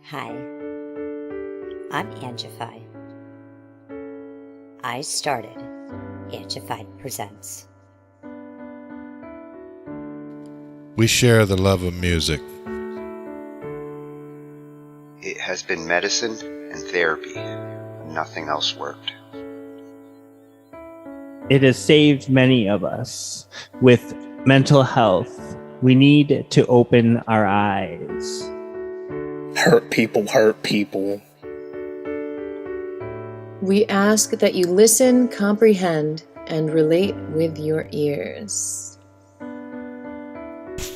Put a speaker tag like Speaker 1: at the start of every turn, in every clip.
Speaker 1: Hi, I'm Angified. I started Angified Presents.
Speaker 2: We share the love of music.
Speaker 3: It has been medicine and therapy. Nothing else worked.
Speaker 4: It has saved many of us. With mental health, we need to open our eyes.
Speaker 5: Hurt people hurt people.
Speaker 6: We ask that you listen, comprehend, and relate with your ears.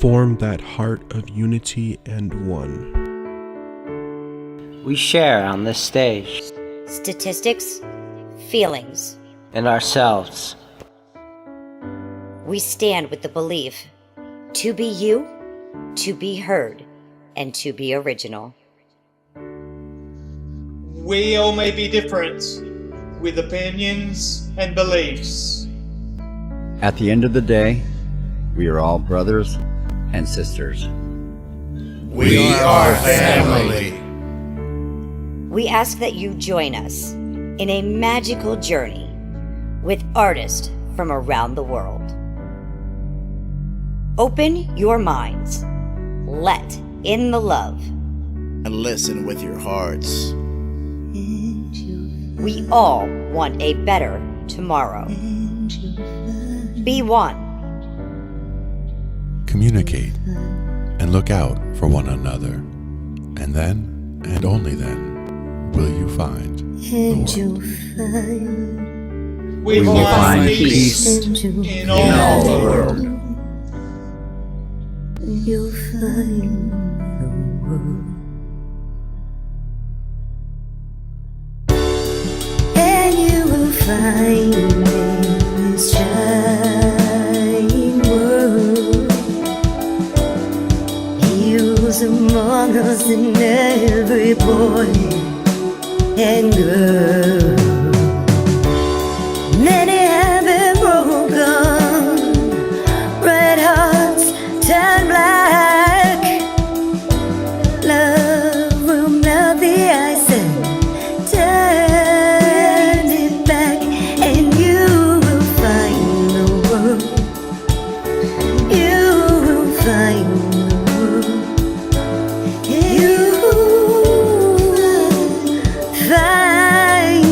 Speaker 7: Form that heart of unity and one.
Speaker 8: We share on this stage.
Speaker 1: Statistics, feelings,
Speaker 8: And ourselves.
Speaker 1: we stand with the belief to be you, to be heard, and to be original.
Speaker 9: We all may be different, with opinions and beliefs.
Speaker 10: At the end of the day, we are all brothers and sisters.
Speaker 2: We are family.
Speaker 1: We ask that you join us in a magical journey with artists from around the world. Open your minds, let in the love,
Speaker 11: and listen with your hearts.
Speaker 1: We all want a better tomorrow. Be one.
Speaker 2: Communicate and look out for one another. And then, and only then, will you find the world.
Speaker 9: We will find peace in all the world.
Speaker 12: You'll find the world. And you will find in this shining world heroes among us, and every boy and girl. Many have been broken, red hearts turn black. Love will melt the ice and turn it back, and you will find the world. You will find the world. You will find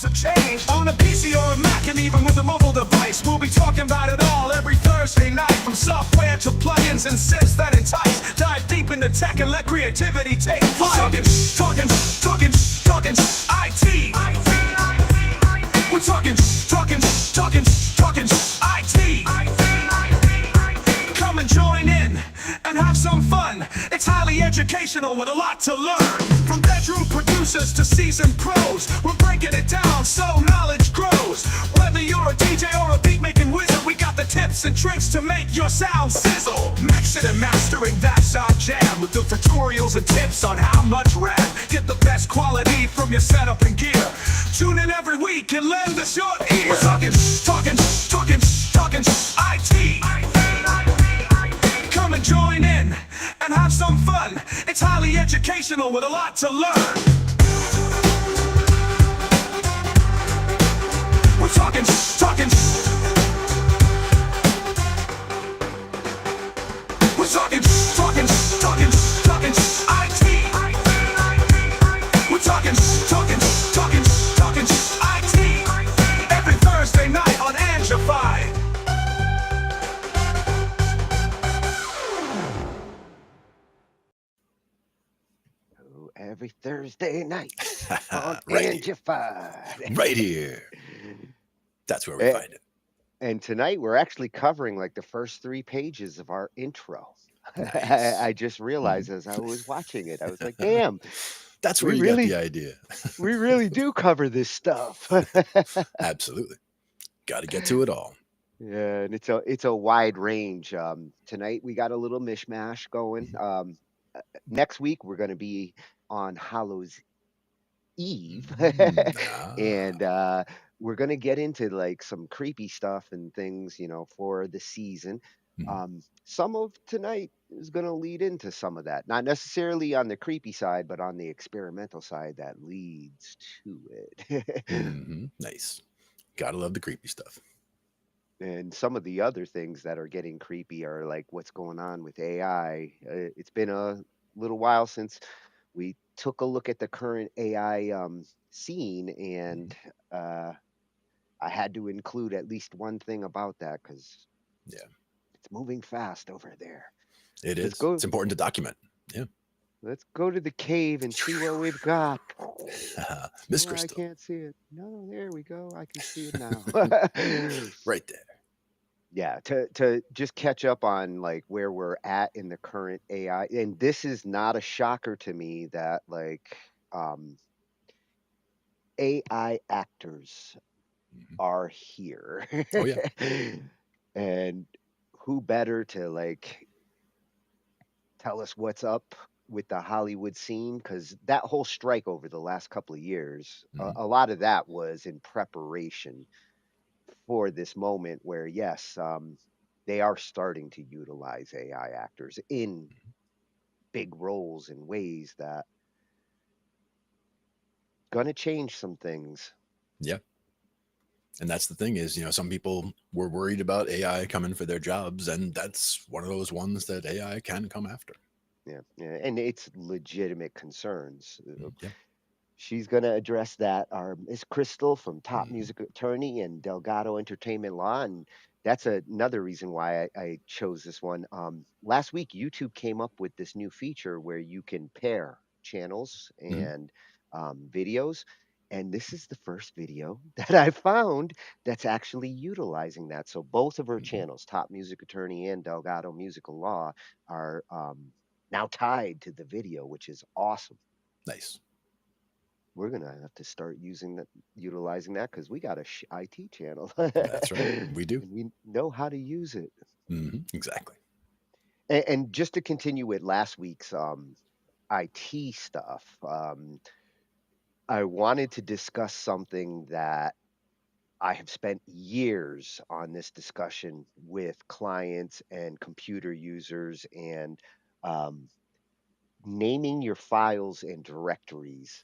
Speaker 13: of change on a PC or a Mac and even with a mobile device. We'll be talking about it all every Thursday night, from software to plugins and synths that entice. Dive deep into tech and let creativity take flight. Talkin' IT. We're talking IT. Come and join in and have some fun. It's highly educational with a lot to learn. From bedroom producers to seasoned pros, we're breaking it down so knowledge grows. Whether you're a DJ or a beat making wizard, we got the tips and tricks to make your sound sizzle. Mixing and mastering, that's our jam. With the tutorials and tips on how much rap. Get the best quality from your setup and gear. Tune in every week and lend us your ear. We're talking IT. Come and join in and have some fun. It's highly educational with a lot to learn. We're talking IT. We're talking IT. Every Thursday night on Angified.
Speaker 14: Every Thursday night on Angified.
Speaker 15: Right here. That's where we find it.
Speaker 14: And tonight we're actually covering like the first 3 pages of our intro.
Speaker 15: Nice.
Speaker 14: I just realized as I was watching it, I was like, damn.
Speaker 15: That's where you got the idea.
Speaker 14: We really do cover this stuff.
Speaker 15: Absolutely. Got to get to it all.
Speaker 14: Yeah, and it's a wide range. Tonight we got a little mishmash going. Next week we're going to be on Hallows Eve, and we're going to get into like some creepy stuff and things, for the season. Some of tonight is going to lead into some of that, not necessarily on the creepy side, but on the experimental side that leads to it.
Speaker 15: Nice. Gotta love the creepy stuff.
Speaker 14: And some of the other things that are getting creepy are like what's going on with AI. It's been a little while since we took a look at the current AI scene, and I had to include at least one thing about that because it's moving fast over there.
Speaker 15: It is. It's important to document. Yeah.
Speaker 14: Let's go to the cave and see what we've got.
Speaker 15: Miss
Speaker 14: I
Speaker 15: Crystal.
Speaker 14: can't see it. No, there we go. I can see it now.
Speaker 15: Right there.
Speaker 14: Yeah, to just catch up on like where we're at in the current AI, and this is not a shocker to me that like AI actors are here.
Speaker 15: Oh yeah.
Speaker 14: And who better to like tell us what's up with the Hollywood scene, because that whole strike over the last couple of years, a lot of that was in preparation for this moment where yes, they are starting to utilize AI actors in big roles in ways that gonna change some things.
Speaker 15: Yeah. And that's the thing is, some people were worried about AI coming for their jobs, and that's one of those ones that AI can come after.
Speaker 14: Yeah, and it's legitimate concerns.
Speaker 15: Yeah.
Speaker 14: She's going to address that. Our Miss Crystal from Top Music Attorney and Delgado Entertainment Law, and that's another reason why I chose this one. Last week, YouTube came up with this new feature where you can pair channels and videos, and this is the first video that I found that's actually utilizing that. So both of her channels, Top Music Attorney and Delgado Musical Law, are now tied to the video, which is awesome.
Speaker 15: Nice.
Speaker 14: We're gonna have to start utilizing that because we got a IT channel.
Speaker 15: That's right, we do.
Speaker 14: And we know how to use it.
Speaker 15: Exactly.
Speaker 14: And just to continue with last week's IT stuff, I wanted to discuss something that I have spent years on this discussion with clients and computer users, and naming your files and directories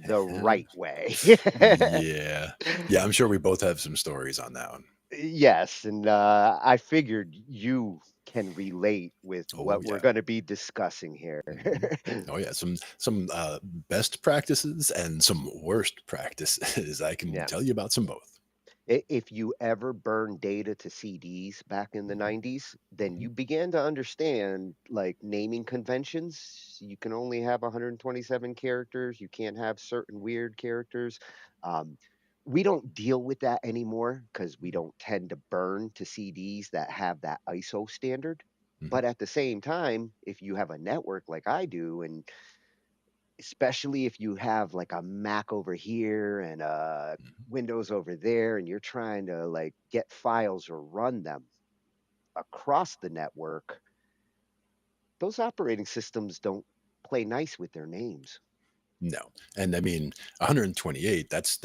Speaker 14: the right way.
Speaker 15: Yeah. I'm sure we both have some stories on that one.
Speaker 14: Yes, and I figured you can relate with
Speaker 15: Oh
Speaker 14: what we're
Speaker 15: yeah.
Speaker 14: going to be discussing here.
Speaker 15: Oh yeah, some best practices and some worst practices. I can
Speaker 14: Yeah.
Speaker 15: tell you about some both.
Speaker 14: If you ever burn data to CDs back in the
Speaker 15: Mhm,
Speaker 14: 90s, then
Speaker 15: mhm.
Speaker 14: you began to understand like naming conventions. You can only have 127 characters. You can't have certain weird characters. Um, we don't deal with that anymore because we don't tend to burn to CDs that have that ISO standard.
Speaker 15: Mhm.
Speaker 14: But at the same time, if you have a network like I do, and especially if you have like a Mac over here and Windows over there, and you're trying to like get files or run them across the network, those operating systems don't play nice with their names.
Speaker 15: No, and I mean 128. That's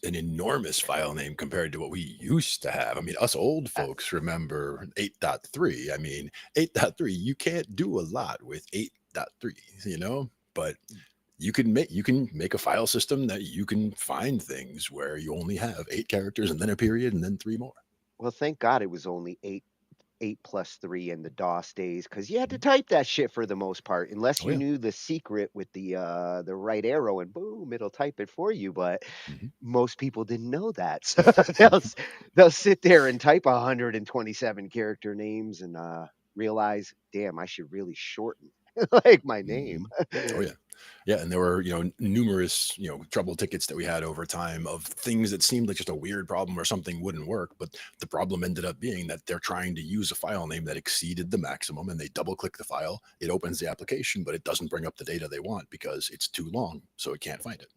Speaker 15: an enormous file name compared to what we used to have. I mean, us old
Speaker 14: Uh,
Speaker 15: folks remember 8.3. I mean, 8.3. You can't do a lot with 8.3. But you can make a file system that you can find things where you only have 8 characters and then a period and then 3 more.
Speaker 14: well, thank God it was only 8 plus 3 in the DOS days because you had to
Speaker 15: Mhm.
Speaker 14: type that shit for the most part, unless
Speaker 15: Oh
Speaker 14: you
Speaker 15: yeah.
Speaker 14: knew the secret with the right arrow and boom, it'll type it for you. But
Speaker 15: Mhm.
Speaker 14: most people didn't know that, so they'll sit there and type 127 character names and realize, damn, I should really shorten like my name.
Speaker 15: Mhm. Oh yeah. Yeah, and there were, numerous, trouble tickets that we had over time of things that seemed like just a weird problem or something wouldn't work, but the problem ended up being that they're trying to use a file name that exceeded the maximum and they double click the file, it opens the application, but it doesn't bring up the data they want because it's too long, so it can't find it.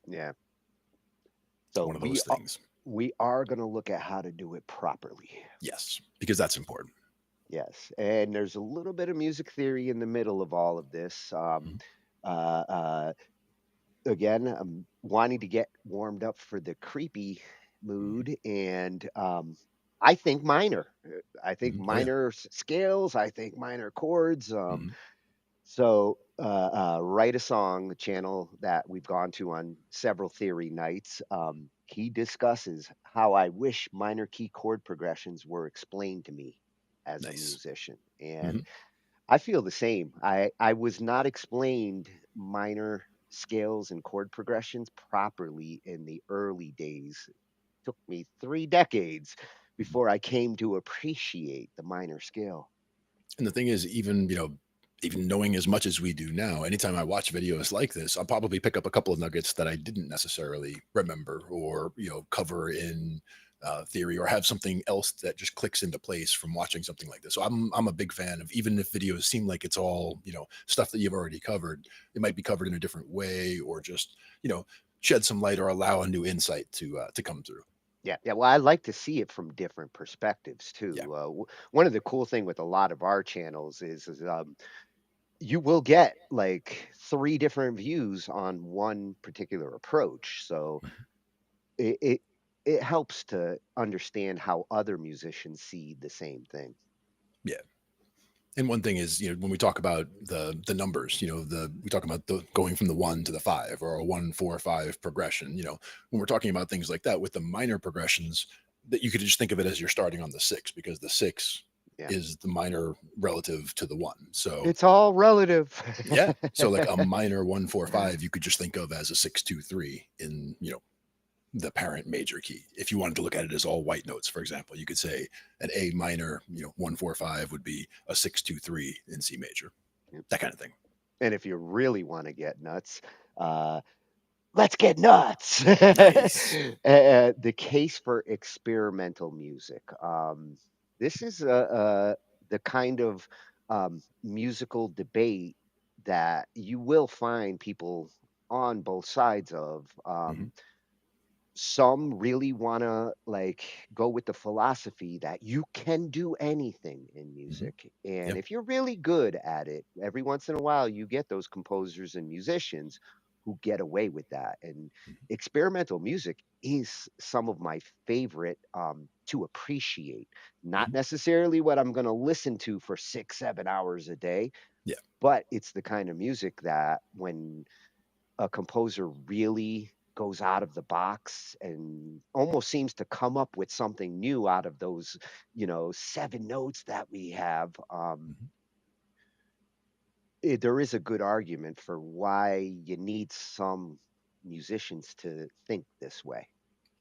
Speaker 14: Yeah. So
Speaker 15: One of those things.
Speaker 14: we are going to look at how to do it properly.
Speaker 15: Yes, because that's important.
Speaker 14: Yes, and there's a little bit of music theory in the middle of all of this.
Speaker 15: Mhm.
Speaker 14: Uh, uh, Again, I'm wanting to get warmed up for the creepy
Speaker 15: Mhm.
Speaker 14: mood, and I think minor. I think
Speaker 15: Mhm. Oh yeah.
Speaker 14: minor scales. I think minor chords.
Speaker 15: Mhm.
Speaker 14: So write a song, the channel that we've gone to on several theory nights. He discusses how I wish minor key chord progressions were explained to me as a
Speaker 15: Nice.
Speaker 14: musician, and
Speaker 15: Mhm.
Speaker 14: I feel the same. I was not explained minor scales and chord progressions properly in the early days. It took me 3 decades
Speaker 15: Mhm.
Speaker 14: before I came to appreciate the minor scale.
Speaker 15: And the thing is, even knowing as much as we do now, anytime I watch videos like this, I'll probably pick up a couple of nuggets that I didn't necessarily remember or cover in theory, or have something else that just clicks into place from watching something like this. So I'm a big fan of, even if videos seem like it's all stuff that you've already covered, it might be covered in a different way, or just shed some light or allow a new insight to come through.
Speaker 14: Yeah, yeah. Well, I like to see it from different perspectives
Speaker 15: Yeah.
Speaker 14: too. One of the cool thing with a lot of our channels is you will get like 3 different views on one particular approach. So
Speaker 15: Mhm.
Speaker 14: it it, it helps to understand how other musicians see the same thing.
Speaker 15: Yeah. And one thing is, when we talk about the numbers, we talk about the going from the 1 to the 5, or a 1 4 5 progression. When we're talking about things like that with the minor progressions, that you could just think of it as you're starting on the 6, because the 6
Speaker 14: Yeah,
Speaker 15: is the minor relative to the 1. So
Speaker 14: it's all relative.
Speaker 15: yeah, so like a minor 1 4 5, you could just think of as a 6 2 3 in the parent major key. If you wanted to look at it as all white notes, for example, you could say an A minor, 1 4 5 would be a 6 2 3 in C major, that kind of thing.
Speaker 14: And if you really want to get nuts, uh, let's get nuts.
Speaker 15: Nice.
Speaker 14: The case for experimental music. This is the kind of musical debate that you will find people on both sides of.
Speaker 15: Hmm.
Speaker 14: Some really want to like go with the philosophy that you can do anything in
Speaker 15: Hmm.
Speaker 14: music, and
Speaker 15: Yeah.
Speaker 14: if you're really good at it, every once in a while you get those composers and musicians who get away with that. And
Speaker 15: Mhm.
Speaker 14: experimental music is some of my favorite to appreciate. Not
Speaker 15: Mhm.
Speaker 14: necessarily what I'm going to listen to for 6 7 hours a day,
Speaker 15: Yeah.
Speaker 14: but it's the kind of music that when a composer really goes out of the box and almost seems to come up with something new out of those, 7 notes that we have. There is a good argument for why you need some musicians to think this way.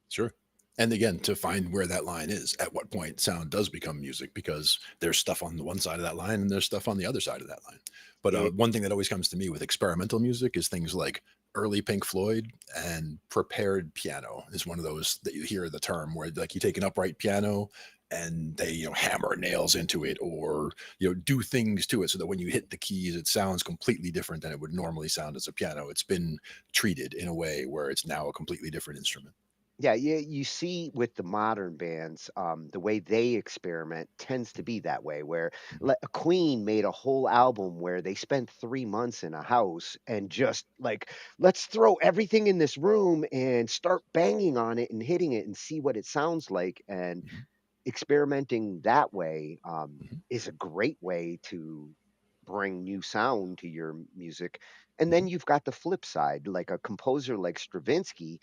Speaker 15: Sure. And again, to find where that line is, at what point sound does become music, because there's stuff on the one side of that line and there's stuff on the other side of that line. But one thing that always comes to me with experimental music is things like early Pink Floyd and prepared piano is one of those that you hear the term where like you take an upright piano and they hammer nails into it or do things to it so that when you hit the keys it sounds completely different than it would normally sound as a piano. It's been treated in a way where it's now a completely different instrument.
Speaker 14: Yeah, you see with the modern bands, the way they experiment tends to be that way. Where Queen made a whole album where they spent 3 months in a house and just like, let's throw everything in this room and start banging on it and hitting it and see what it sounds like. And experimenting that way is a great way to bring new sound to your music. And then you've got the flip side, like a composer like Stravinsky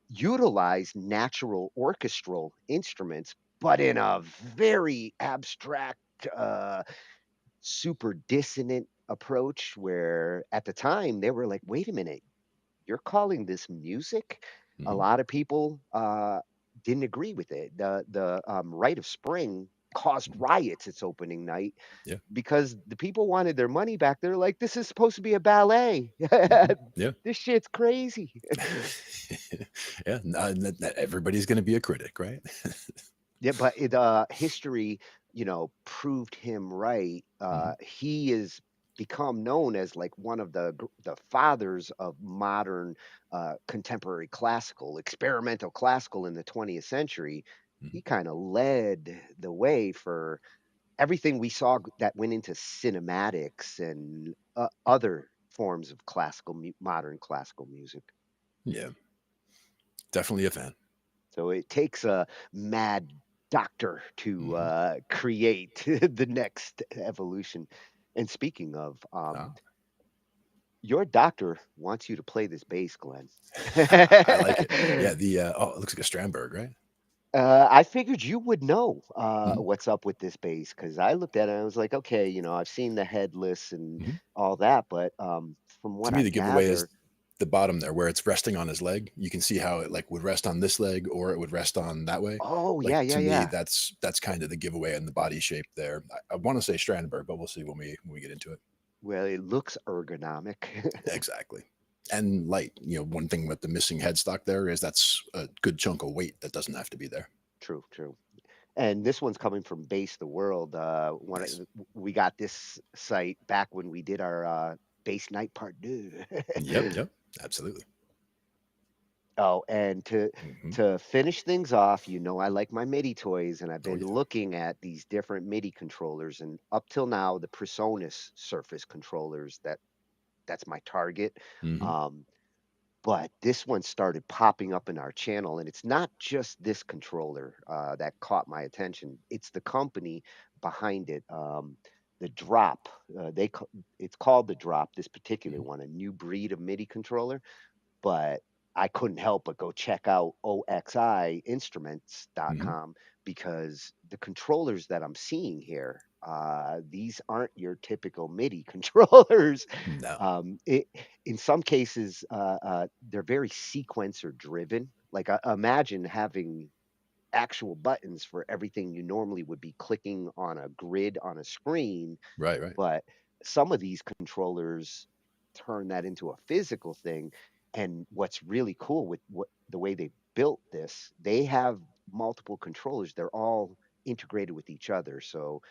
Speaker 14: utilized natural orchestral instruments, but in a very abstract, super dissonant approach. Where at the time they were like, wait a minute, you're calling this music? A lot of people didn't agree with it. The Rite of Spring caused riots its opening night
Speaker 15: Yeah.
Speaker 14: because the people wanted their money back. They're like, this is supposed to be a ballet.
Speaker 15: Yeah.
Speaker 14: This shit's crazy.
Speaker 15: Yeah. Not everybody's going to be a critic, right?
Speaker 14: Yeah, but history, proved him right. He is become known as like one of the fathers of modern contemporary classical, experimental classical in the 20th century. He kind of led the way for everything we saw that went into cinematics and other forms of modern classical music.
Speaker 15: Yeah. Definitely a fan.
Speaker 14: So it takes a mad doctor to create the next evolution. And speaking of, your doctor wants you to play this bass, Glenn.
Speaker 15: I like it. Yeah. It looks like a Strandberg, right?
Speaker 14: I figured you would know what's up with this bass because I looked at it and I was like, okay, I've seen the headless and all that, but from
Speaker 15: To
Speaker 14: what
Speaker 15: me,
Speaker 14: I
Speaker 15: the giveaway
Speaker 14: gather,
Speaker 15: is the bottom there where it's resting on his leg. You can see how it like would rest on this leg or it would rest on that way.
Speaker 14: oh
Speaker 15: Like
Speaker 14: yeah,
Speaker 15: to me,
Speaker 14: yeah.
Speaker 15: that's kind of the giveaway in the body shape there. I want to say Strandberg, but we'll see when we get into it.
Speaker 14: Well, it looks ergonomic.
Speaker 15: Exactly. And light. One thing with the missing headstock there is that's a good chunk of weight that doesn't have to be there.
Speaker 14: True, true. And this one's coming from Base the World.
Speaker 15: Nice.
Speaker 14: We got this site back when we did our Base Night Part 2.
Speaker 15: Yep. Absolutely.
Speaker 14: Oh, and to finish things off, I like my MIDI toys, and I've been looking at these different MIDI controllers, and up till now, the Presonus Surface controllers, that's my target. But this one started popping up in our channel, and it's not just this controller that caught my attention. It's the company behind it, the Drop. It's called the Drop. This particular one, a new breed of MIDI controller. But I couldn't help but go check out oxiinstruments.com because the controllers that I'm seeing here, these aren't your typical MIDI controllers.
Speaker 15: No.
Speaker 14: In some cases, they're very sequencer driven. Like imagine having actual buttons for everything you normally would be clicking on a grid on a screen.
Speaker 15: Right.
Speaker 14: But some of these controllers turn that into a physical thing. And what's really cool with the way they built this, they have multiple controllers. They're all integrated with each other. So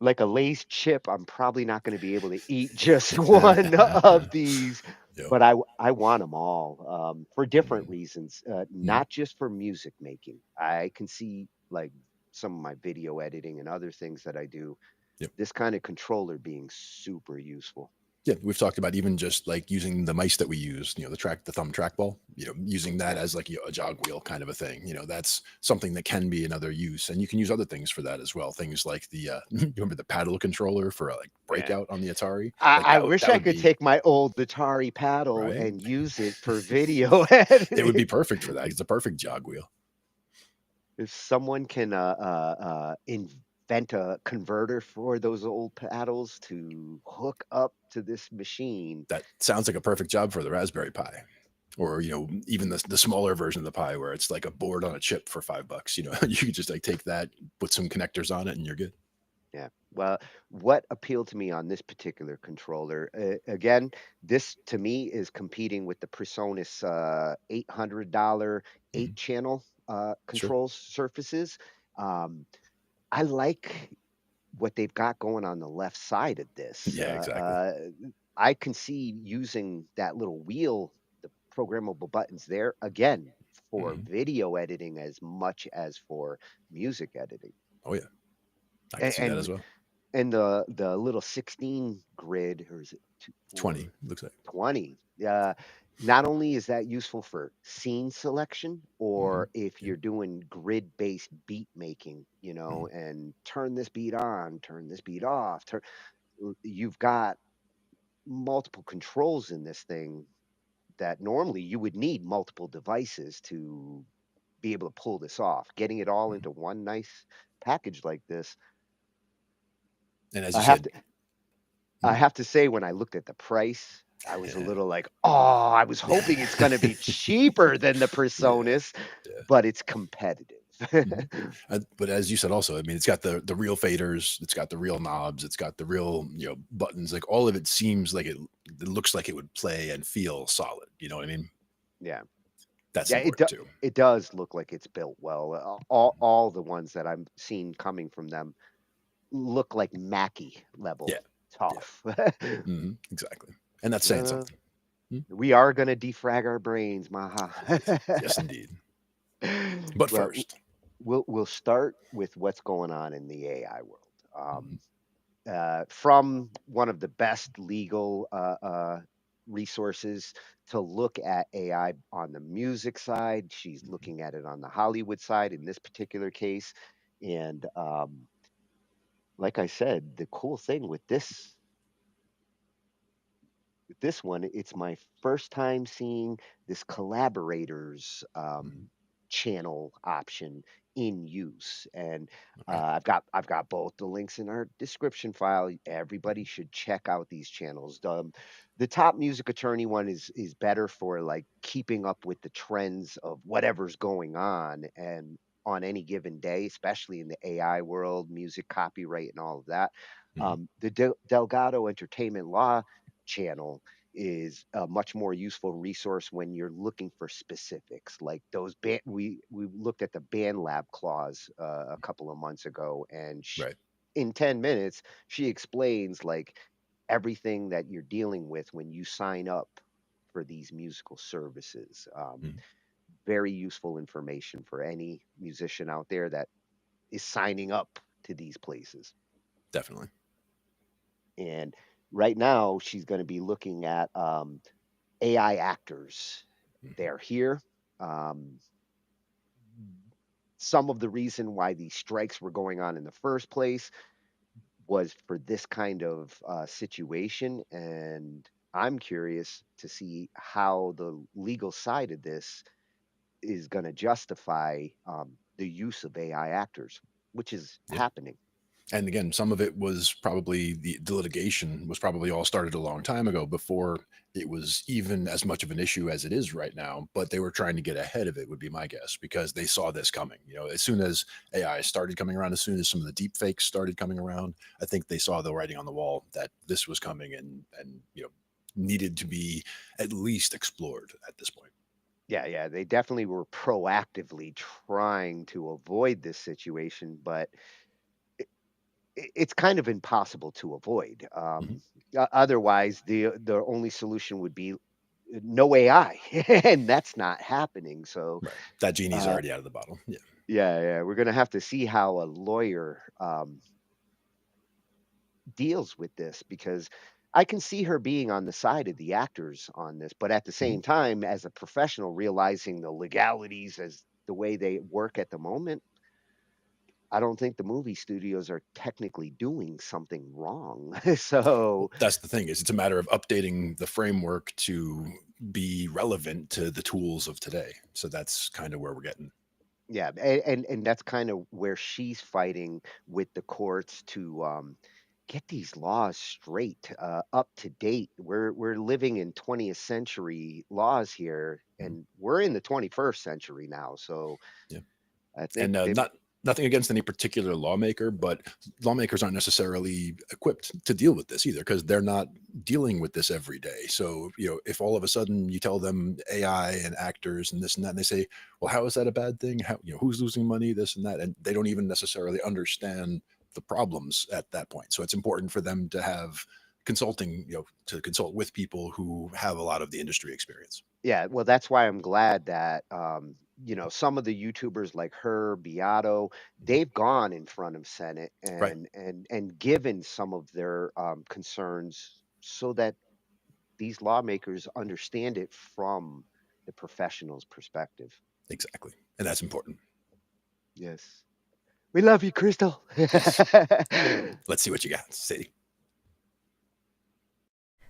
Speaker 14: like a Lay's chip, I'm probably not going to be able to eat just one of these,
Speaker 15: Yep.
Speaker 14: but I want them all for different reasons, not just for music making. I can see like some of my video editing and other things that I do,
Speaker 15: Yep.
Speaker 14: this kind of controller being super useful.
Speaker 15: Yeah, we've talked about even just like using the mice that we use, the thumb trackball, using that as like a jog wheel kind of a thing. That's something that can be another use, and you can use other things for that as well. Things like the you remember the paddle controller for like breakout on the Atari, like
Speaker 14: I
Speaker 15: that.
Speaker 14: wish
Speaker 15: That
Speaker 14: I
Speaker 15: would
Speaker 14: could
Speaker 15: be
Speaker 14: take my old Atari paddle
Speaker 15: right.
Speaker 14: and use it for video
Speaker 15: It would be
Speaker 14: editing.
Speaker 15: perfect for that. It's a perfect jog wheel.
Speaker 14: If someone can invent a converter for those old paddles to hook up to this machine.
Speaker 15: That sounds like a perfect job for the Raspberry Pi. Or even the smaller version of the Pi, where it's like a board on a chip for $5. You could just like take that, put some connectors on it, and you're good.
Speaker 14: Yeah. Well, what appealed to me on this particular controller, again, this to me is competing with the Presonus $800
Speaker 15: Mm-hmm.
Speaker 14: 8-channel
Speaker 15: Sure.
Speaker 14: control surfaces. I like what they've got going on the left side of this.
Speaker 15: Yeah, exactly.
Speaker 14: I can see using that little wheel, the programmable buttons there, again, for
Speaker 15: Mm-hmm.
Speaker 14: video editing as much as for music editing.
Speaker 15: Oh yeah, I can see that as well.
Speaker 14: And the little 16 grid, or is it
Speaker 15: 20 looks like
Speaker 14: 20? Not only is that useful for scene selection,
Speaker 15: Mm-hmm.
Speaker 14: or if you're doing grid-based beat making,
Speaker 15: Mm-hmm.
Speaker 14: and turn this beat on, turn this beat off, you've got multiple controls in this thing that normally you would need multiple devices to be able to pull this off. Getting it all
Speaker 15: Mm-hmm.
Speaker 14: into one nice package like this.
Speaker 15: And as
Speaker 14: I
Speaker 15: you
Speaker 14: have
Speaker 15: said,
Speaker 14: to I have to say, when I looked at the price, I was a
Speaker 15: yeah,
Speaker 14: little like, "Oh, I was hoping it's gonna be cheaper than the
Speaker 15: yeah,
Speaker 14: Presonus,"
Speaker 15: yeah.
Speaker 14: but it's competitive.
Speaker 15: Mm-hmm. But as you said, also, I mean, it's got the real faders, it's got the real knobs, it's got the real buttons. Like all of it seems like it looks like it would play and feel solid. You know what I mean?
Speaker 14: Yeah.
Speaker 15: That's
Speaker 14: Yeah,
Speaker 15: important too.
Speaker 14: it does look like it's built well. All the ones that I'm seeing coming from them look like Mackie level
Speaker 15: Yeah, yeah,
Speaker 14: tough.
Speaker 15: exactly. And that's saying something.
Speaker 14: We are gonna defrag our brains, Maha.
Speaker 15: Yes, indeed. But
Speaker 14: Well,
Speaker 15: first,
Speaker 14: we'll start with what's going on in the AI world.
Speaker 15: Mhm.
Speaker 14: From one of the best legal resources to look at AI on the music side, she's looking at it on the Hollywood side in this particular case. And like I said, the cool thing with this one, it's my first time seeing this collaborators channel option in use, and
Speaker 15: Okay.
Speaker 14: I've got both the links in our description file. Everybody should check out these channels. The top music attorney one is better for like keeping up with the trends of whatever's going on and on any given day, especially in the AI world, music copyright and all of that. The Delgado Entertainment Law channel is a much more useful resource when you're looking for specifics like those band. We looked at the band lab clause a couple of months ago, and
Speaker 15: Right.
Speaker 14: in 10 minutes she explains like everything that you're dealing with when you sign up for these musical services.
Speaker 15: Mhm.
Speaker 14: Very useful information for any musician out there that is signing up to these places.
Speaker 15: Definitely.
Speaker 14: And right now she's going to be looking at AI actors. They're here. Um, some of the reason why these strikes were going on in the first place was for this kind of situation. And I'm curious to see how the legal side of this is going to justify the use of AI actors, which is
Speaker 15: Yeah.
Speaker 14: happening.
Speaker 15: And again, some of it was probably the litigation was probably all started a long time ago before it was even as much of an issue as it is right now. But they were trying to get ahead of it, would be my guess, because they saw this coming. As soon as AI started coming around, as soon as some of the deep fakes started coming around, I think they saw the writing on the wall that this was coming and needed to be at least explored at this point.
Speaker 14: Yeah, they definitely were proactively trying to avoid this situation, but it's kind of impossible to avoid.
Speaker 15: Mhm.
Speaker 14: Otherwise, the only solution would be no AI, and that's not happening. So,
Speaker 15: Right. That genie's
Speaker 14: uh,
Speaker 15: already out of the bottle. Yeah.
Speaker 14: yeah, we're gonna have to see how a lawyer deals with this because I can see her being on the side of the actors on this, but at the same time, as a professional, realizing the legalities as the way they work at the moment, I don't think the movie studios are technically doing something wrong. So
Speaker 15: That's the thing, is it's a matter of updating the framework to be relevant to the tools of today. So that's kind of where we're getting.
Speaker 14: yeah, and that's kind of where she's fighting with the courts to get these laws straight, up to date. We're living in 20th century laws here, and we're in the 21st century now. So
Speaker 15: Yeah.
Speaker 14: I think
Speaker 15: And
Speaker 14: they,
Speaker 15: nothing against any particular lawmaker, but lawmakers aren't necessarily equipped to deal with this either, because they're not dealing with this every day. So, if all of a sudden you tell them AI and actors and this and that, and they say, well, how is that a bad thing? How, who's losing money, this and that, and they don't even necessarily understand the problems at that point. So it's important for them to have consulting, to consult with people who have a lot of the industry experience.
Speaker 14: yeah, well, that's why I'm glad that some of the YouTubers like her, Beato, they've gone in front of Senate
Speaker 15: Right.
Speaker 14: and given some of their concerns so that these lawmakers understand it from the professional's perspective.
Speaker 15: Exactly. And that's important.
Speaker 14: Yes. We love you, Crystal.
Speaker 15: Yes. Let's see what you got, Sadie.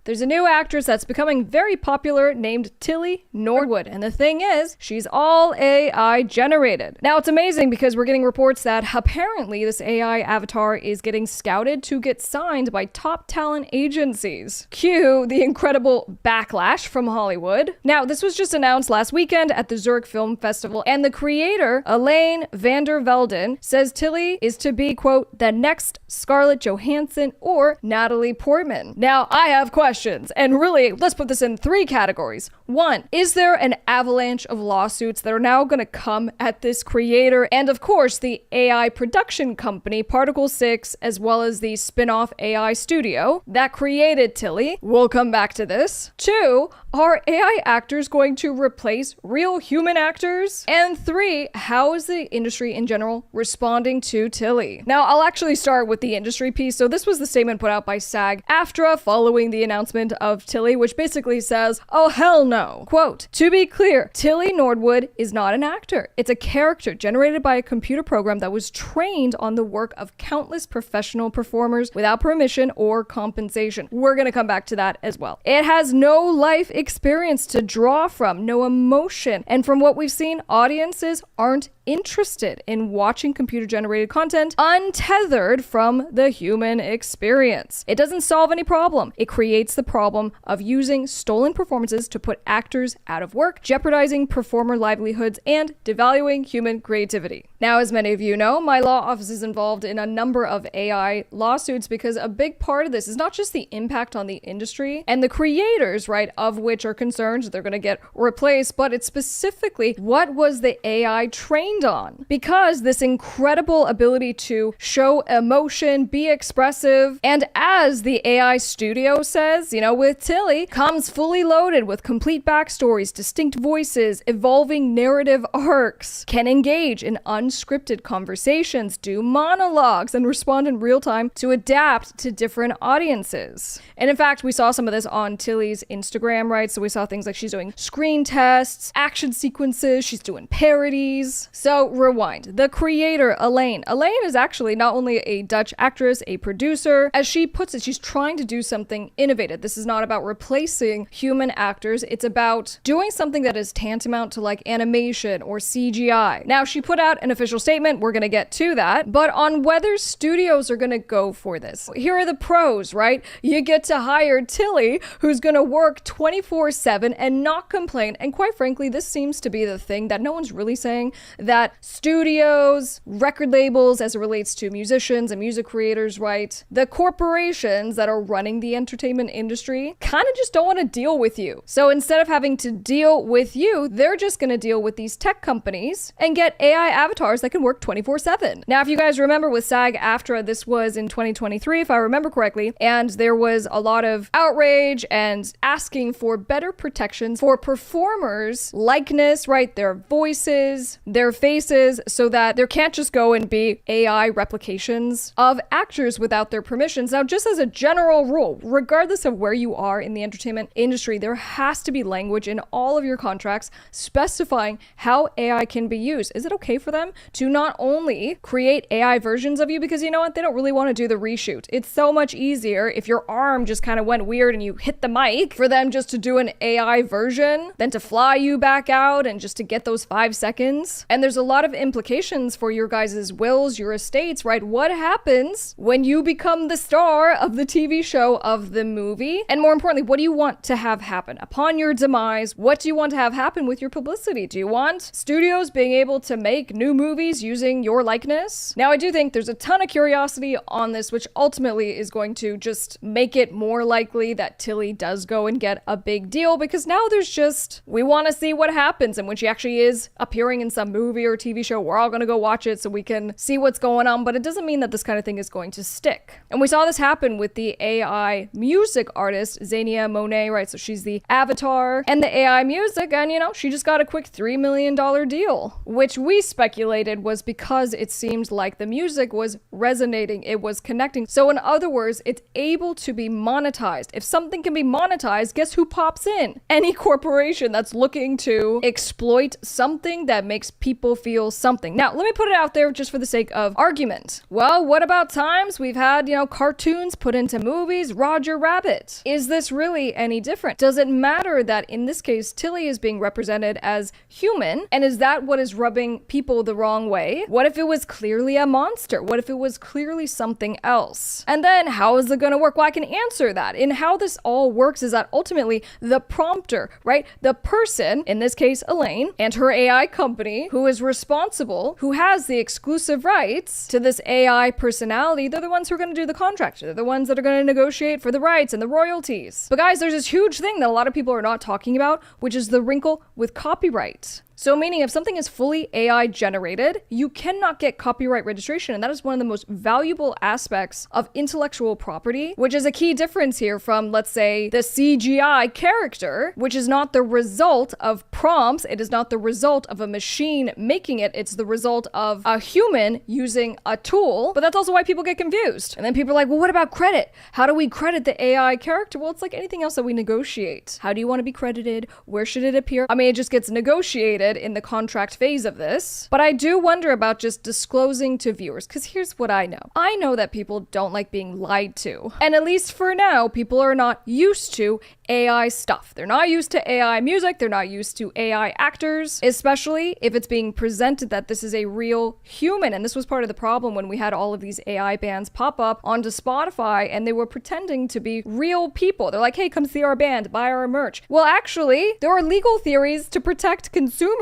Speaker 16: There's a new actress that's becoming very popular named Tilly Norwood, and the thing is, she's all AI generated. Now, it's amazing because we're getting reports that apparently this AI avatar is getting scouted to get signed by top talent agencies. Cue the incredible backlash from Hollywood. Now, this was just announced last weekend at the Zurich Film Festival, and the creator, Elaine van der Velden, says Tilly is to be, quote, the next Scarlett Johansson or Natalie Portman. Now, I have questions. And really, let's put this in 3 categories. 1, is there an avalanche of lawsuits that are now going to come at this creator and, of course, the AI production company, Particle 6, as well as the spin-off AI studio that created Tilly? We'll come back to this. 2, are AI actors going to replace real human actors? And 3, how is the industry in general responding to Tilly? Now, I'll actually start with the industry piece. So this was the statement put out by SAG-AFTRA following the announcement of Tilly, which basically says, oh hell no. Quote, to be clear, Tilly Norwood is not an actor. It's a character generated by a computer program that was trained on the work of countless professional performers without permission or compensation. We're going to come back to that as well. It has no life experience to draw from, no emotion. And from what we've seen, audiences aren't interested in watching computer-generated content untethered from the human experience. It doesn't solve any problem. It creates the problem of using stolen performances to put actors out of work, jeopardizing performer livelihoods, and devaluing human creativity. Now, as many of you know, my law office is involved in a number of AI lawsuits because a big part of this is not just the impact on the industry and the creators, right, of which are concerned they're going to get replaced, but it's specifically what was the AI trained on? Because this incredible ability to show emotion, be expressive, and as the AI studio says, with Tilly, comes fully loaded with complete backstories, distinct voices, evolving narrative arcs, can engage in unscripted conversations, do monologues, and respond in real time to adapt to different audiences. And in fact, we saw some of this on Tilly's Instagram, right? So we saw things like she's doing screen tests, action sequences, she's doing parodies. So rewind. The creator, Elaine is actually not only a Dutch actress, a producer. As she puts it, she's trying to do something innovative. This is not about replacing human actors. It's about doing something that is tantamount to like animation or CGI. Now, she put out an official statement. We're going to get to that. But on whether studios are going to go for this. Here are the pros, right? You get to hire Tilly, who's going to work 24/7 and not complain. And quite frankly, this seems to be the thing that no one's really saying, that studios, record labels, as it relates to musicians and music creators, right? The corporations that are running the entertainment industry kind of just don't want to deal with you. So instead of having to deal with you, they're just going to deal with these tech companies and get AI avatars that can work 24/7. Now, if you guys remember with SAG-AFTRA, this was in 2023, if I remember correctly, and there was a lot of outrage and asking for better protections for performers' likeness, right? Their voices, their faces so that there can't just go and be AI replications of actors without their permissions. Now, just as a general rule, regardless of where you are in the entertainment industry, there has to be language in all of your contracts specifying how AI can be used. Is it okay for them to not only create AI versions of you, because you know what, they don't really want to do the reshoot. It's so much easier if your arm just kind of went weird and you hit the mic for them just to do an AI version than to fly you back out and just to get those 5 seconds. And there's a lot of implications for your guys' wills, your estates, right? What happens when you become the star of the TV show, of the movie? And more importantly, what do you want to have happen upon your demise? What do you want to have happen with your publicity? Do you want studios being able to make new movies using your likeness? Now, I do think there's a ton of curiosity on this, which ultimately is going to just make it more likely that Tilly does go and get a big deal, because now there's just, we want to see what happens. And when she actually is appearing in some movie or TV show, we're all going to go watch it so we can see what's going on. But it doesn't mean that this kind of thing is going to stick. And we saw this happen with the AI music artist, Zania Monet, right? So she's the avatar and the AI music, and you know, she just got a quick $3 million deal, which we speculated was because it seemed like the music was resonating, it was connecting. So in other words, it's able to be monetized. If something can be monetized, guess who pops in? Any corporation that's looking to exploit something that makes people feel something. Now, let me put it out there just for the sake of argument. Well, what about times we've had, cartoons put into movies? Roger Rabbit. Is this really any different? Does it matter that in this case, Tilly is being represented as human? And is that what is rubbing people the wrong way? What if it was clearly a monster? What if it was clearly something else? And then how is it going to work? Well, I can answer that. And how this all works is that ultimately the prompter, right? The person, in this case, Elaine, and her AI company, who is responsible, who has the exclusive rights to this AI personality, they're the ones who are going to do the contract. They're the ones that are going to negotiate for the rights and the royalties. But guys, there's this huge thing that a lot of people are not talking about, which is the wrinkle with copyright. So meaning if something is fully AI generated, you cannot get copyright registration. And that is one of the most valuable aspects of intellectual property, which is a key difference here from, let's say, the CGI character, which is not the result of prompts. It is not the result of a machine making it. It's the result of a human using a tool. But that's also why people get confused. And then people are like, well, what about credit? How do we credit the AI character? Well, it's like anything else that we negotiate. How do you want to be credited? Where should it appear? I mean, it just gets negotiated in the contract phase of this. But I do wonder about just disclosing to viewers, because here's what I know. I know that people don't like being lied to. And at least for now, people are not used to AI stuff. They're not used to AI music. They're not used to AI actors, especially if it's being presented that this is a real human. And this was part of the problem when we had all of these AI bands pop up onto Spotify and they were pretending to be real people. They're like, hey, come see our band, buy our merch. Well, actually, there are legal theories to protect consumers.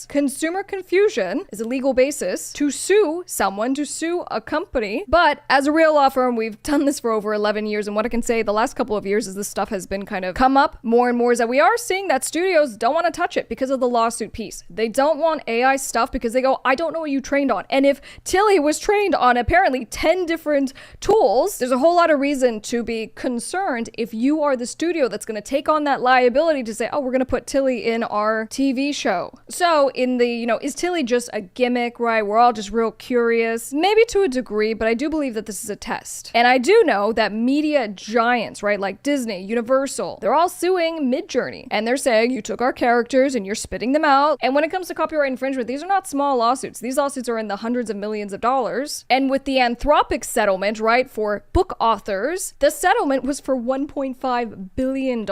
Speaker 16: Consumer confusion is a legal basis to sue someone, to sue a company. But as a real law firm, we've done this for over 11 years. And what I can say the last couple of years is this stuff has been kind of come up more and more, is that we are seeing that studios don't want to touch it because of the lawsuit piece. They don't want AI stuff because they go, I don't know what you trained on. And if Tilly was trained on apparently 10 different tools, there's a whole lot of reason to be concerned if you are the studio that's going to take on that liability to say, oh, we're going to put Tilly in our TV show. So in the, is Tilly just a gimmick, right? We're all just real curious, maybe to a degree, but I do believe that this is a test. And I do know that media giants, right, like Disney, Universal, they're all suing Midjourney. And they're saying, you took our characters and you're spitting them out. And when it comes to copyright infringement, these are not small lawsuits. These lawsuits are in the hundreds of millions of dollars. And with the Anthropic settlement, right, for book authors, the settlement was for $1.5 billion.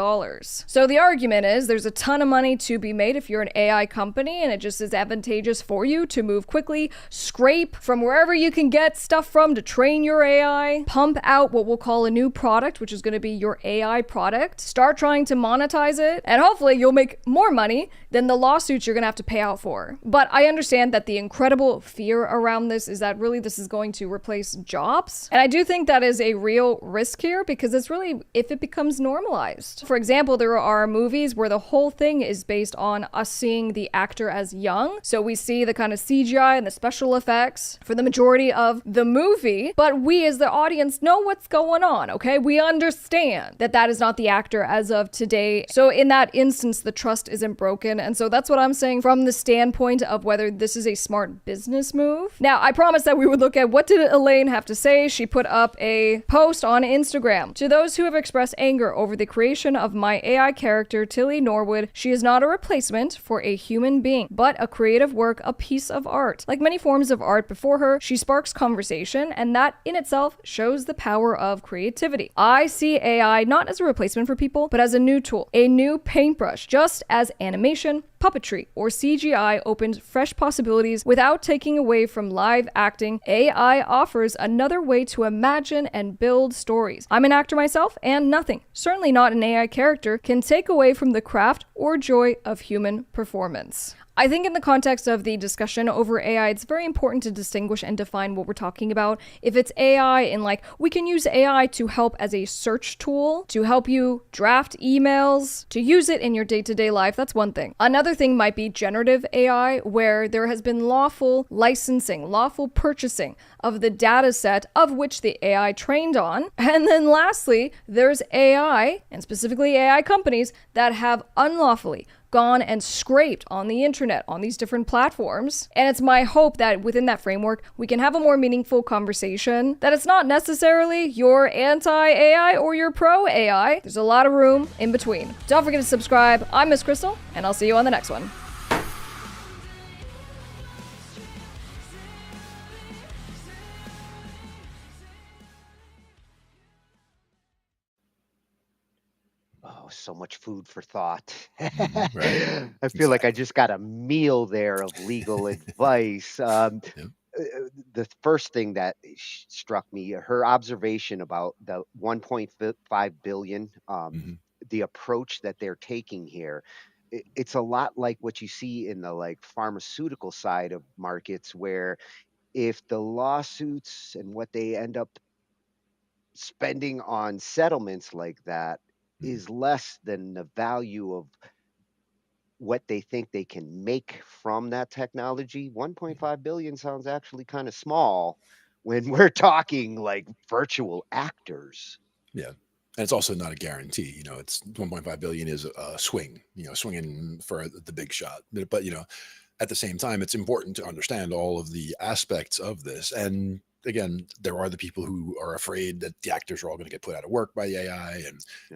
Speaker 16: So the argument is there's a ton of money to be made if you're an AI company, and it just is advantageous for you to move quickly, scrape from wherever you can get stuff from to train your AI, pump out what we'll call a new product, which is going to be your AI product, start trying to monetize it, and hopefully you'll make more money than the lawsuits you're going to have to pay out for. But I understand that the incredible fear around this is that really this is going to replace jobs. And I do think that is a real risk here, because it's really if it becomes normalized. For example, there are movies where the whole thing is based on us seeing the actor as young. So we see the kind of CGI and the special effects for the majority of the movie, but we as the audience know what's going on, okay? We understand that that is not the actor as of today. So in that instance, the trust isn't broken. And so that's what I'm saying from the standpoint of whether this is a smart business move. Now, I promised that we would look at what did Elaine have to say. She put up a post on Instagram. To those who have expressed anger over the creation of my AI character, Tilly Norwood, she is not a replacement for a human being, but a creative work, a piece of art. Like many forms of art before her, she sparks conversation, and that in itself shows the power of creativity. I see AI not as a replacement for people, but as a new tool, a new paintbrush, just as animation, puppetry, or CGI opened fresh possibilities without taking away from live acting. AI offers another way to imagine and build stories. I'm an actor myself, and nothing, certainly not an AI character, can take away from the craft or joy of human performance. I think in the context of the discussion over AI, it's very important to distinguish and define what we're talking about. If it's AI in like, we can use AI to help as a search tool, to help you draft emails, to use it in your day-to-day life, that's one thing. Another thing might be generative AI, where there has been lawful licensing, lawful purchasing of the data set of which the AI trained on. And then lastly, there's AI, and specifically AI companies, that have unlawfully gone and scraped on the internet, on these different platforms. And it's my hope that within that framework, we can have a more meaningful conversation, that it's not necessarily you're anti-AI or you're pro-AI. There's a lot of room in between. Don't forget to subscribe. I'm Miss Crystal, and I'll see you on the next one.
Speaker 14: Oh, so much food for thought.
Speaker 15: Right.
Speaker 14: I feel like I just got a meal there of legal advice. The first thing that struck me, her observation about the 1.5 billion, the approach that they're taking here. It's a lot like what you see in the like pharmaceutical side of markets, where if the lawsuits and what they end up spending on settlements like that is less than the value of what they think they can make from that technology, 1.5 billion sounds actually kind of small when we're talking like virtual actors.
Speaker 15: Yeah. And it's also not a guarantee. You know, it's 1.5 billion is a swing, you know, swinging for the big shot. But, you know, at the same time, it's important to understand all of the aspects of this. And again, there are the people who are afraid that the actors are all going to get put out of work by the AI,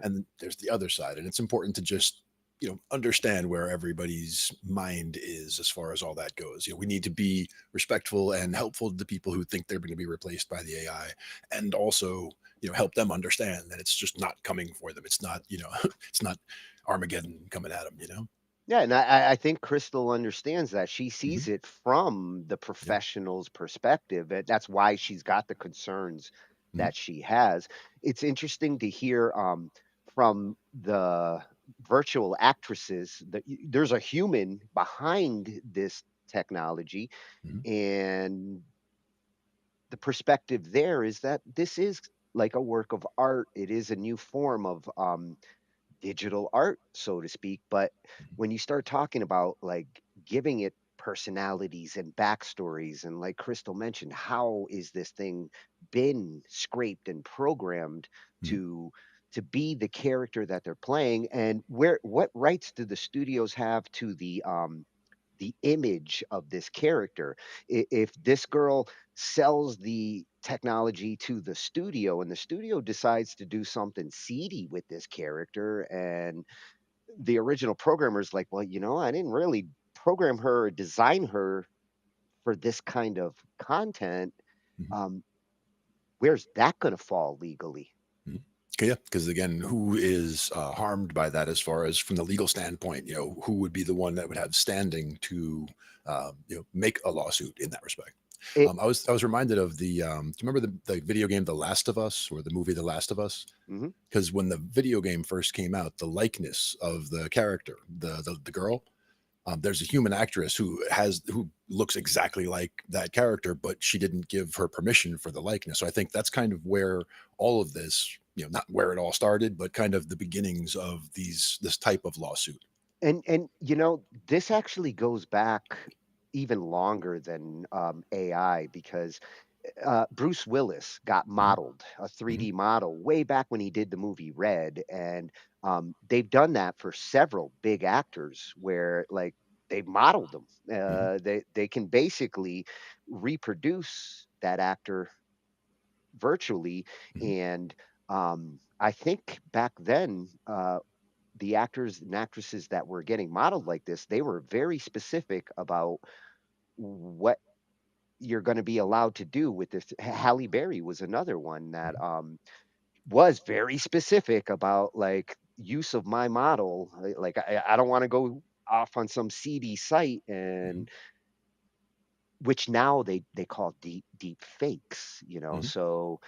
Speaker 15: and there's the other side. And it's important to just, you know, understand where everybody's mind is as far as all that goes. You know, we need to be respectful and helpful to the people who think they're going to be replaced by the AI, and also, you know, help them understand that it's just not coming for them. It's not, you know, it's not Armageddon coming at them, you know?
Speaker 14: Yeah, and I think Crystal understands that. She sees it from the professional's perspective. That's why she's got the concerns that she has. It's interesting to hear from the virtual actresses that there's a human behind this technology, and the perspective there is that this is like a work of art. It is a new form of digital art, so to speak. But when you start talking about like giving it personalities and backstories, and like Crystal mentioned, how is this thing been scraped and programmed to be the character that they're playing, and what rights do the studios have to the image of this character? If this girl sells the technology to the studio and the studio decides to do something seedy with this character, and the original programmer's like, well, you know, I didn't really program her or design her for this kind of content, where's that going to fall legally?
Speaker 15: Yeah, because again, who is harmed by that as far as from the legal standpoint? You know, who would be the one that would have standing to, you know, make a lawsuit in that respect? I was reminded of the. Do you remember the video game The Last of Us, or the movie The Last of Us? Because when the video game first came out, the likeness of the character, the girl, there's a human actress who looks exactly like that character, but she didn't give her permission for the likeness. So I think that's kind of where all of this, you know, not where it all started, but kind of the beginnings of this type of lawsuit.
Speaker 14: And you know, this actually goes back even longer than AI, because Bruce Willis got modeled, a 3D model, way back when he did the movie Red, and they've done that for several big actors where like they've modeled them. They can basically reproduce that actor virtually, and I think back then. The actors and actresses that were getting modeled like this, they were very specific about what you're going to be allowed to do with this. Halle Berry was another one that was very specific about like use of my model. Like I don't want to go off on some seedy site, and which now they call deep fakes, you know. So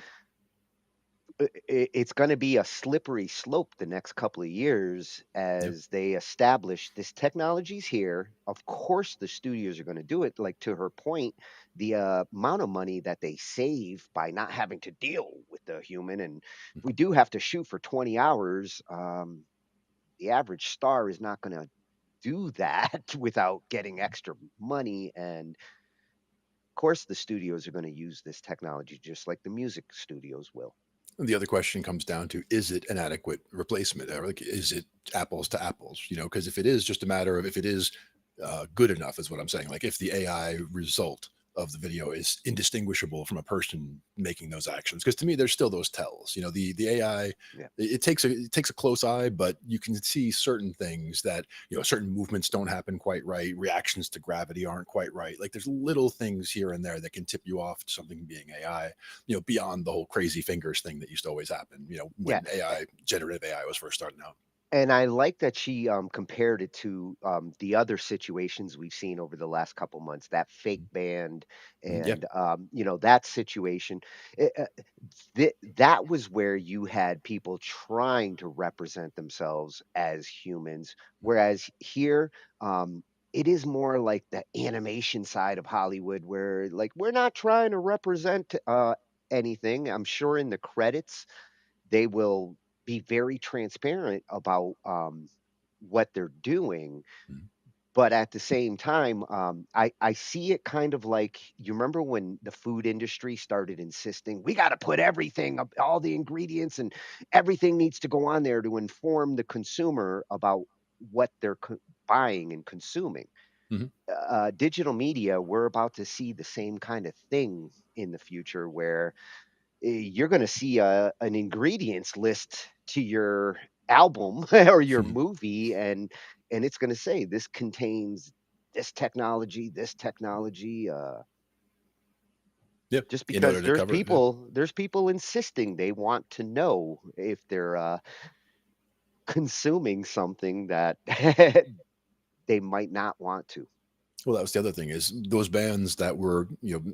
Speaker 14: it's going to be a slippery slope the next couple of years as they establish this technology's here. Of course, the studios are going to do it. Like to her point, the amount of money that they save by not having to deal with the human, and if we do have to shoot for 20 hours, the average star is not going to do that without getting extra money. And of course, the studios are going to use this technology just like the music studios will.
Speaker 15: The other question comes down to, is it an adequate replacement? Or like, is it apples to apples? You know, because if it is just a matter of if it is good enough, is what I'm saying. Like if the AI result of the video is indistinguishable from a person making those actions, because to me there's still those tells. You know, the AI, it takes a close eye, but you can see certain things that, you know, certain movements don't happen quite right, reactions to gravity aren't quite right. Like there's little things here and there that can tip you off to something being AI, you know, beyond the whole crazy fingers thing that used to always happen, you know, when generative AI was first starting out.
Speaker 14: And I like that she compared it to the other situations we've seen over the last couple months, that fake band and you know, that situation. That was where you had people trying to represent themselves as humans, whereas here it is more like the animation side of Hollywood, where like we're not trying to represent anything. I'm sure in the credits they will be very transparent about what they're doing. But at the same time, I see it kind of like, you remember when the food industry started insisting we got to put everything, all the ingredients and everything needs to go on there to inform the consumer about what they're buying and consuming. Digital media, we're about to see the same kind of thing in the future where you're going to see an ingredients list to your album or your movie, and it's going to say this contains this technology just because there's people insisting they want to know if they're consuming something that they might not want to.
Speaker 15: Well, that was the other thing, is those bands that were, you know,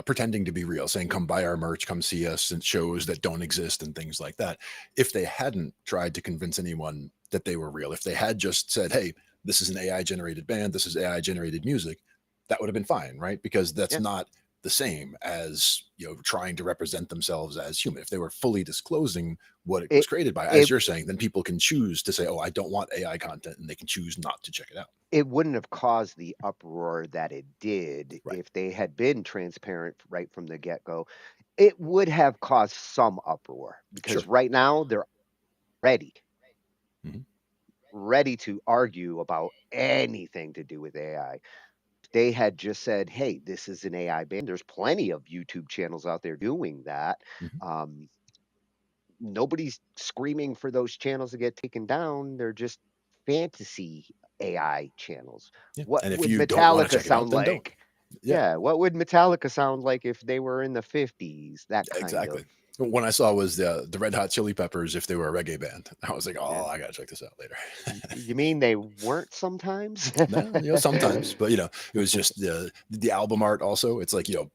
Speaker 15: pretending to be real, saying, come buy our merch, come see us, and shows that don't exist and things like that. If they hadn't tried to convince anyone that they were real, if they had just said, hey, this is an AI generated band, this is AI generated music, that would have been fine, right? Because that's not the same as, you know, trying to represent themselves as human. If they were fully disclosing what it was created by, as you're saying, then people can choose to say, oh, I don't want AI content, and they can choose not to check it out.
Speaker 14: It wouldn't have caused the uproar that it did if they had been transparent right from the get-go. It would have caused some uproar because right now they're ready to argue about anything to do with AI. If they had just said, hey, this is an AI band, there's plenty of YouTube channels out there doing that. Nobody's screaming for those channels to get taken down. They're just fantasy AI channels. What would Metallica sound like? What would Metallica sound like if they were in the 50s? That kind of.
Speaker 15: One I saw was the Red Hot Chili Peppers if they were a reggae band. I was like, oh, I gotta check this out later.
Speaker 14: You mean they weren't sometimes?
Speaker 15: No, you know, sometimes, but you know, it was just the album art. Also, it's like, you know,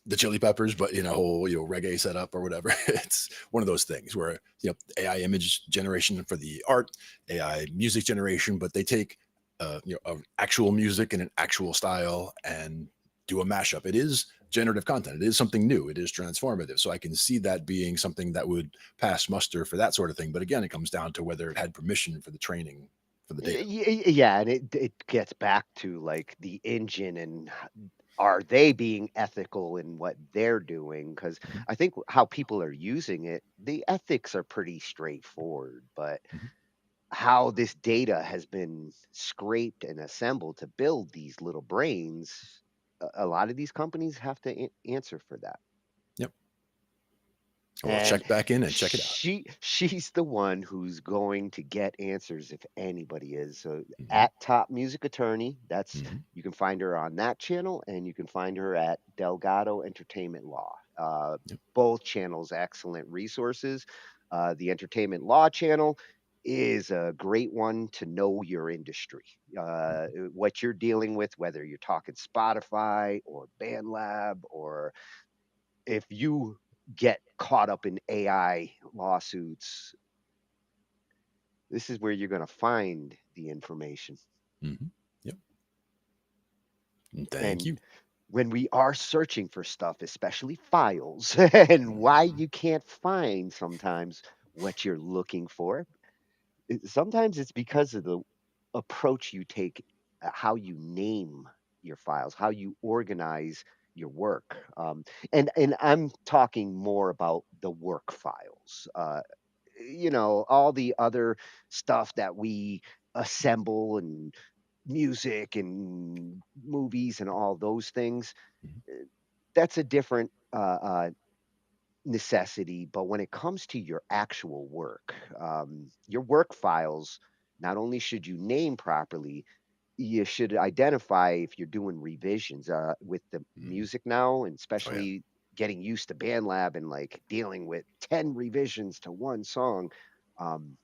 Speaker 15: the Chili Peppers, but in a whole, you know, reggae setup or whatever. It's one of those things where, you know, AI image generation for the art, AI music generation, but they take you know, actual music and an actual style and do a mashup. It is generative content. It is something new. It is transformative. So I can see that being something that would pass muster for that sort of thing. But again, it comes down to whether it had permission for the training for the data.
Speaker 14: Yeah, and it gets back to like the engine and are they being ethical in what they're doing? Because
Speaker 15: Mhm,
Speaker 14: I think how people are using it, the ethics are pretty straightforward, but
Speaker 15: mhm.
Speaker 14: how this data has been scraped and assembled to build these little brains, a lot of these companies have to answer for that.
Speaker 15: Yep. We'll
Speaker 14: And
Speaker 15: check back in and check it out.
Speaker 14: she's the one who's going to get answers if anybody is. So
Speaker 15: Mhm,
Speaker 14: at Top Music Attorney, that's
Speaker 15: mhm.
Speaker 14: you can find her on that channel, and you can find her at Delgado Entertainment Law.
Speaker 15: Yep.
Speaker 14: Both channels excellent resources. The Entertainment Law channel is a great one to know your industry, what you're dealing with, whether you're talking Spotify or BandLab, or if you get caught up in AI lawsuits, this is where you're going to find the information.
Speaker 15: Mhm. Yep. Thank
Speaker 14: And
Speaker 15: you.
Speaker 14: when we are searching for stuff, especially files, and why
Speaker 15: Mhm.
Speaker 14: you can't find sometimes what you're looking for, sometimes it's because of the approach you take, how you name your files, how you organize your work. And I'm talking more about the work files. All the other stuff that we assemble and music and movies and all those things,
Speaker 15: Mhm.
Speaker 14: that's a different necessity. But when it comes to your actual work, your work files, not only should you name properly, you should identify if you're doing revisions with the
Speaker 15: Mhm.
Speaker 14: music now, and
Speaker 15: Oh, yeah.
Speaker 14: especially getting used to BandLab and like dealing with 10 revisions to one song. Um,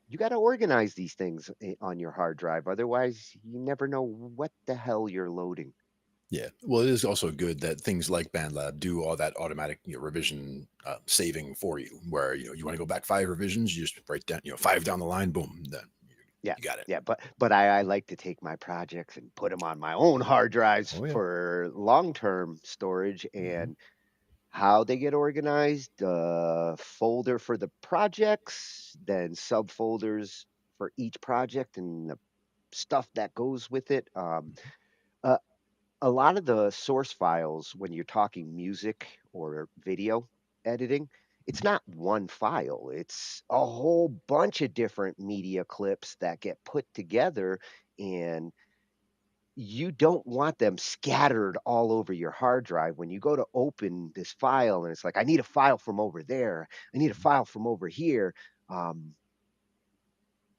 Speaker 14: you got to organize these things on your hard drive. Otherwise, you never know what the hell you're loading.
Speaker 15: Yeah. Well, it is also good that things like BandLab do all that automatic, revision saving for you. Where you want to go back 5 revisions, you just write down, 5 down the line, boom, then
Speaker 14: Yeah.
Speaker 15: you got it.
Speaker 14: Yeah, but I like to take my projects and put them on my own hard drives
Speaker 15: Oh yeah.
Speaker 14: for long-term storage.
Speaker 15: Hmm.
Speaker 14: And how they get organized, folder for the projects, then subfolders for each project and the stuff that goes with it. Uh, a lot of the source files, when you're talking music or video editing, it's not one file, it's a whole bunch of different media clips that get put together, and you don't want them scattered all over your hard drive. When you go to open this file and it's like, I need a file from over there, I need a file from over here. Um,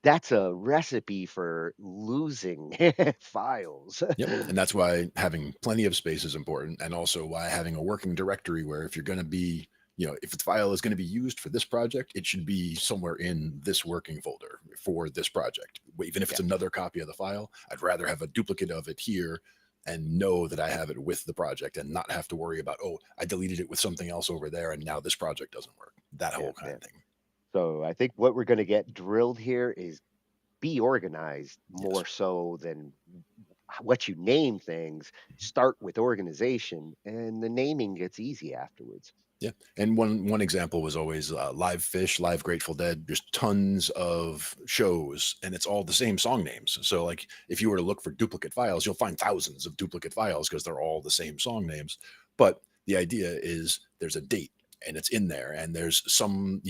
Speaker 14: that's a recipe for losing files.
Speaker 15: Yep. And that's why having plenty of space is important. And also why having a working directory where if you're going to be, if the file is going to be used for this project, it should be somewhere in this working folder for this project. Even if
Speaker 14: Yeah,
Speaker 15: it's another copy of the file, I'd rather have a duplicate of it here and know that I have it with the project and not have to worry about, oh, I deleted it with something else over there and now this project doesn't work. That
Speaker 14: yeah,
Speaker 15: whole kind
Speaker 14: yeah.
Speaker 15: of thing.
Speaker 14: So I think what we're going to get drilled here is be organized
Speaker 15: Yes.
Speaker 14: more so than what you name things. Start with organization, and the naming gets easy afterwards.
Speaker 15: Yeah, and one example was always Live Fish, Live Grateful Dead. Just tons of shows, and it's all the same song names. So, like, if you were to look for duplicate files, you'll find thousands of duplicate files because they're all the same song names. But the idea is there's a date, and it's in there, and there's some,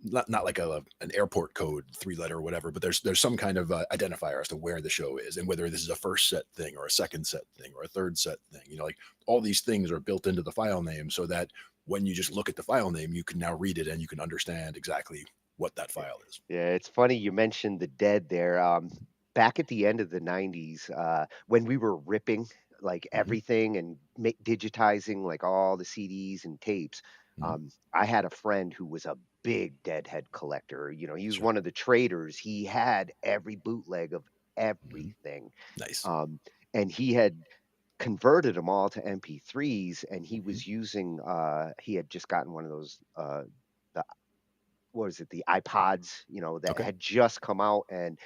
Speaker 15: not like an airport code, 3 letter or whatever, but there's some kind of identifier as to where the show is and whether this is a first set thing or a second set thing or a third set thing. Like all these things are built into the file name so that when you just look at the file name, you can now read it and you can understand exactly what that file is.
Speaker 14: Yeah, it's funny you mentioned the Dead there. Back at the end of the 90s, when we were ripping like
Speaker 15: Hmm.
Speaker 14: everything and digitizing like all the CDs and tapes,
Speaker 15: Hmm.
Speaker 14: I had a friend who was a big Deadhead collector. He was
Speaker 15: Sure.
Speaker 14: one of the traders. He had every bootleg of
Speaker 15: Hmm.
Speaker 14: everything.
Speaker 15: Nice.
Speaker 14: And he had converted them all to MP3s, and he
Speaker 15: Hmm.
Speaker 14: was using, he had just gotten one of those, the what is it, the iPods, that
Speaker 15: Okay.
Speaker 14: had just come out, and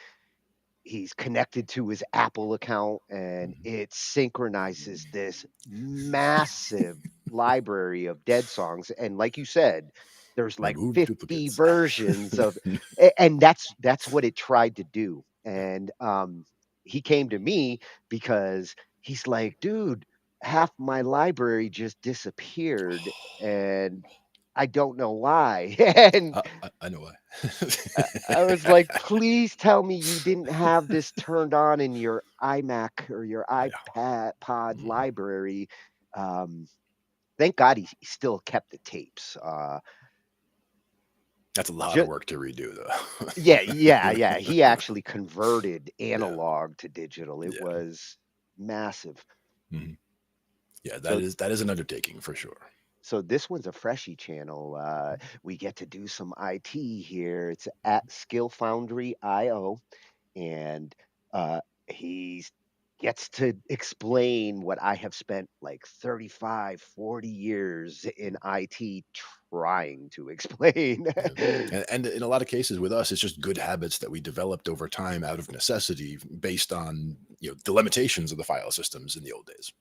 Speaker 14: he's connected to his Apple account, and
Speaker 15: Hmm.
Speaker 14: it synchronizes this massive library of Dead songs. And like you said, there's like
Speaker 15: Remove
Speaker 14: 50
Speaker 15: duplicates.
Speaker 14: versions of, and that's what it tried to do. And he came to me because he's like, dude, half my library just disappeared, and I don't know why. And
Speaker 15: I know why.
Speaker 14: I was like, please tell me you didn't have this turned on in your iMac or your iPad pod library. Um, thank God he still kept the tapes.
Speaker 15: That's a lot of work to redo, though.
Speaker 14: Yeah. He actually converted analog to digital. It was massive.
Speaker 15: Mhm. Yeah,
Speaker 14: So
Speaker 15: that is an undertaking for sure.
Speaker 14: So this one's a freshie channel. We get to do some IT here. It's at Skill Foundry IO, and he gets to explain what I have spent like 35, 40 years in IT trying to explain.
Speaker 15: And in a lot of cases with us, it's just good habits that we developed over time out of necessity based on, the limitations of the file systems in the old days.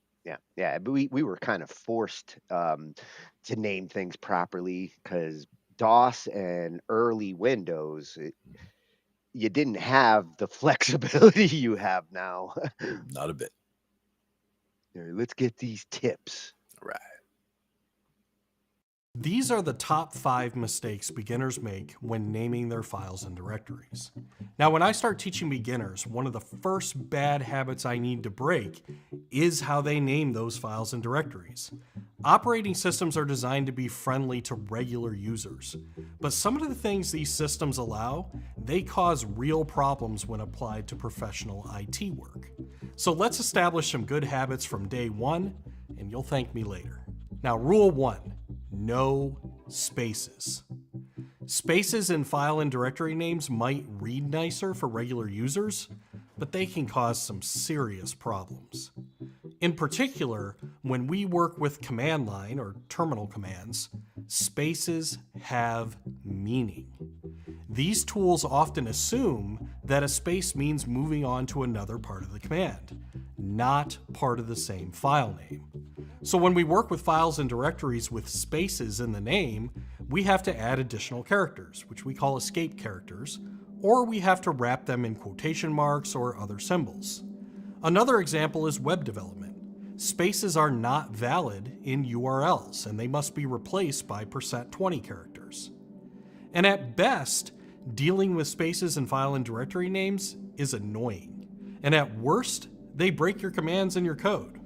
Speaker 14: Yeah, but we were kind of forced to name things properly because DOS and early Windows, you didn't have the flexibility you have now.
Speaker 15: Not a bit.
Speaker 14: Let's get these tips.
Speaker 15: Right.
Speaker 17: These are the top 5 mistakes beginners make when naming their files and directories. Now, when I start teaching beginners, one of the first bad habits I need to break is how they name those files and directories. Operating systems are designed to be friendly to regular users, but some of the things these systems allow, they cause real problems when applied to professional IT work. So let's establish some good habits from day one, and you'll thank me later. Now, rule 1. No spaces. Spaces in file and directory names might read nicer for regular users, but they can cause some serious problems. In particular, when we work with command line or terminal commands, spaces have meaning. These tools often assume that a space means moving on to another part of the command, not part of the same file name. So when we work with files and directories with spaces in the name, we have to add additional characters, which we call escape characters, or we have to wrap them in quotation marks or other symbols. Another example is web development. Spaces are not valid in URLs, and they must be replaced by %20 characters. And at best, dealing with spaces in file and directory names is annoying. And at worst, they break your commands and your code.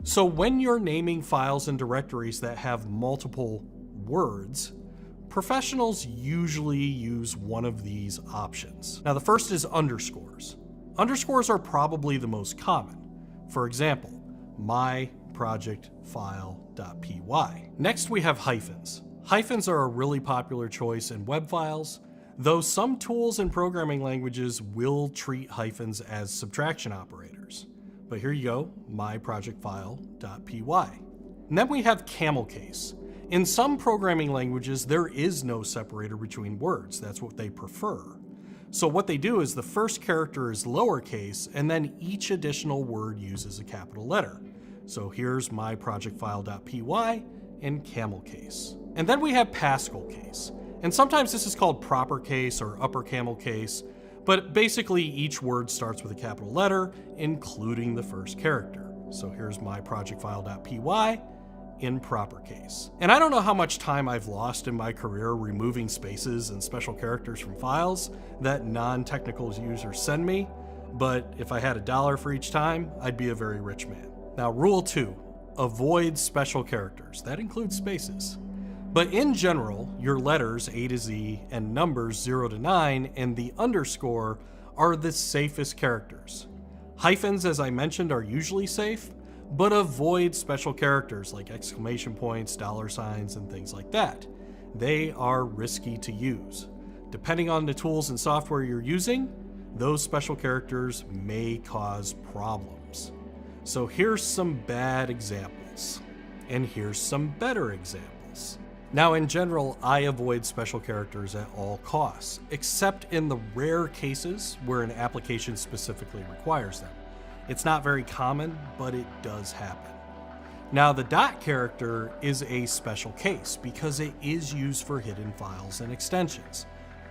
Speaker 17: So when you're naming files and directories that have multiple words, professionals usually use one of these options. Now, the first is underscores. Underscores are probably the most common. For example, my project file.py. Next, we have hyphens. Hyphens are a really popular choice in web files, though some tools and programming languages will treat hyphens as subtraction operators. But here you go, myprojectfile.py. And then we have camel case. In some programming languages, there is no separator between words. That's what they prefer. So what they do is the first character is lowercase, and then each additional word uses a capital letter. So here's myprojectfile.py in camel case. And then we have Pascal case. And sometimes this is called proper case or upper camel case, but basically each word starts with a capital letter, including the first character. So here's myprojectfile.py in proper case. And I don't know how much time I've lost in my career removing spaces and special characters from files that non-technical users send me, but if I had $1 for each time, I'd be a very rich man. Now, rule 2, avoid special characters. That includes spaces. But in general, your letters A to Z and numbers 0 to 9 and the underscore are the safest characters. Hyphens, as I mentioned, are usually safe, but avoid special characters like exclamation points, $signs, and things like that. They are risky to use. Depending on the tools and software you're using, those special characters may cause problems. So here's some bad examples, and here's some better examples. Now, in general, I avoid special characters at all costs, except in the rare cases where an application specifically requires them. It's not very common, but it does happen. Now, the dot character is a special case because it is used for hidden files and extensions.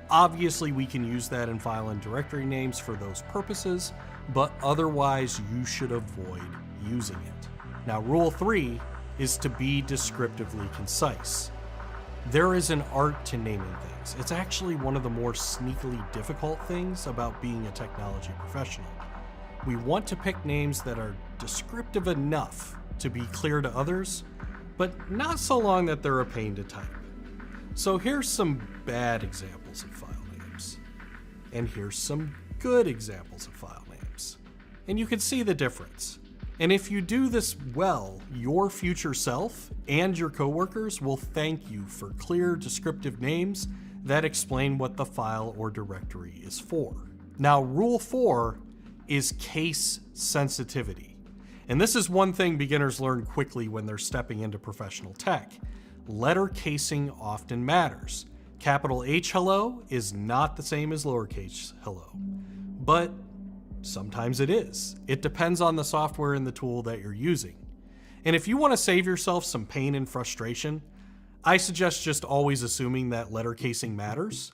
Speaker 17: Obviously, we can use that in file and directory names for those purposes, but otherwise you should avoid using it. Now, rule 3 is to be descriptively concise. There is an art to naming things. It's actually one of the more sneakily difficult things about being a technology professional. We want to pick names that are descriptive enough to be clear to others, but not so long that they're a pain to type. So here's some bad examples of file names, and here's some good examples of file names. And you can see the difference. And if you do this well, your future self and your coworkers will thank you for clear, descriptive names that explain what the file or directory is for. Now, rule 4 is case sensitivity. And this is one thing beginners learn quickly when they're stepping into professional tech. Letter casing often matters. Capital H hello is not the same as lowercase hello, but sometimes it is. It depends on the software and the tool that you're using. And if you want to save yourself some pain and frustration, I suggest just always assuming that letter casing matters.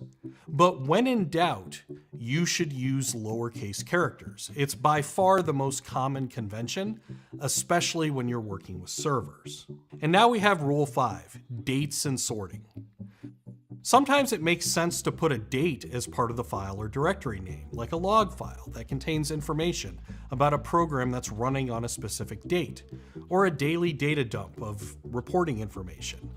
Speaker 17: But when in doubt, you should use lowercase characters. It's by far the most common convention, especially when you're working with servers. And now we have rule 5, dates and sorting. Sometimes it makes sense to put a date as part of the file or directory name, like a log file that contains information about a program that's running on a specific date, or a daily data dump of reporting information.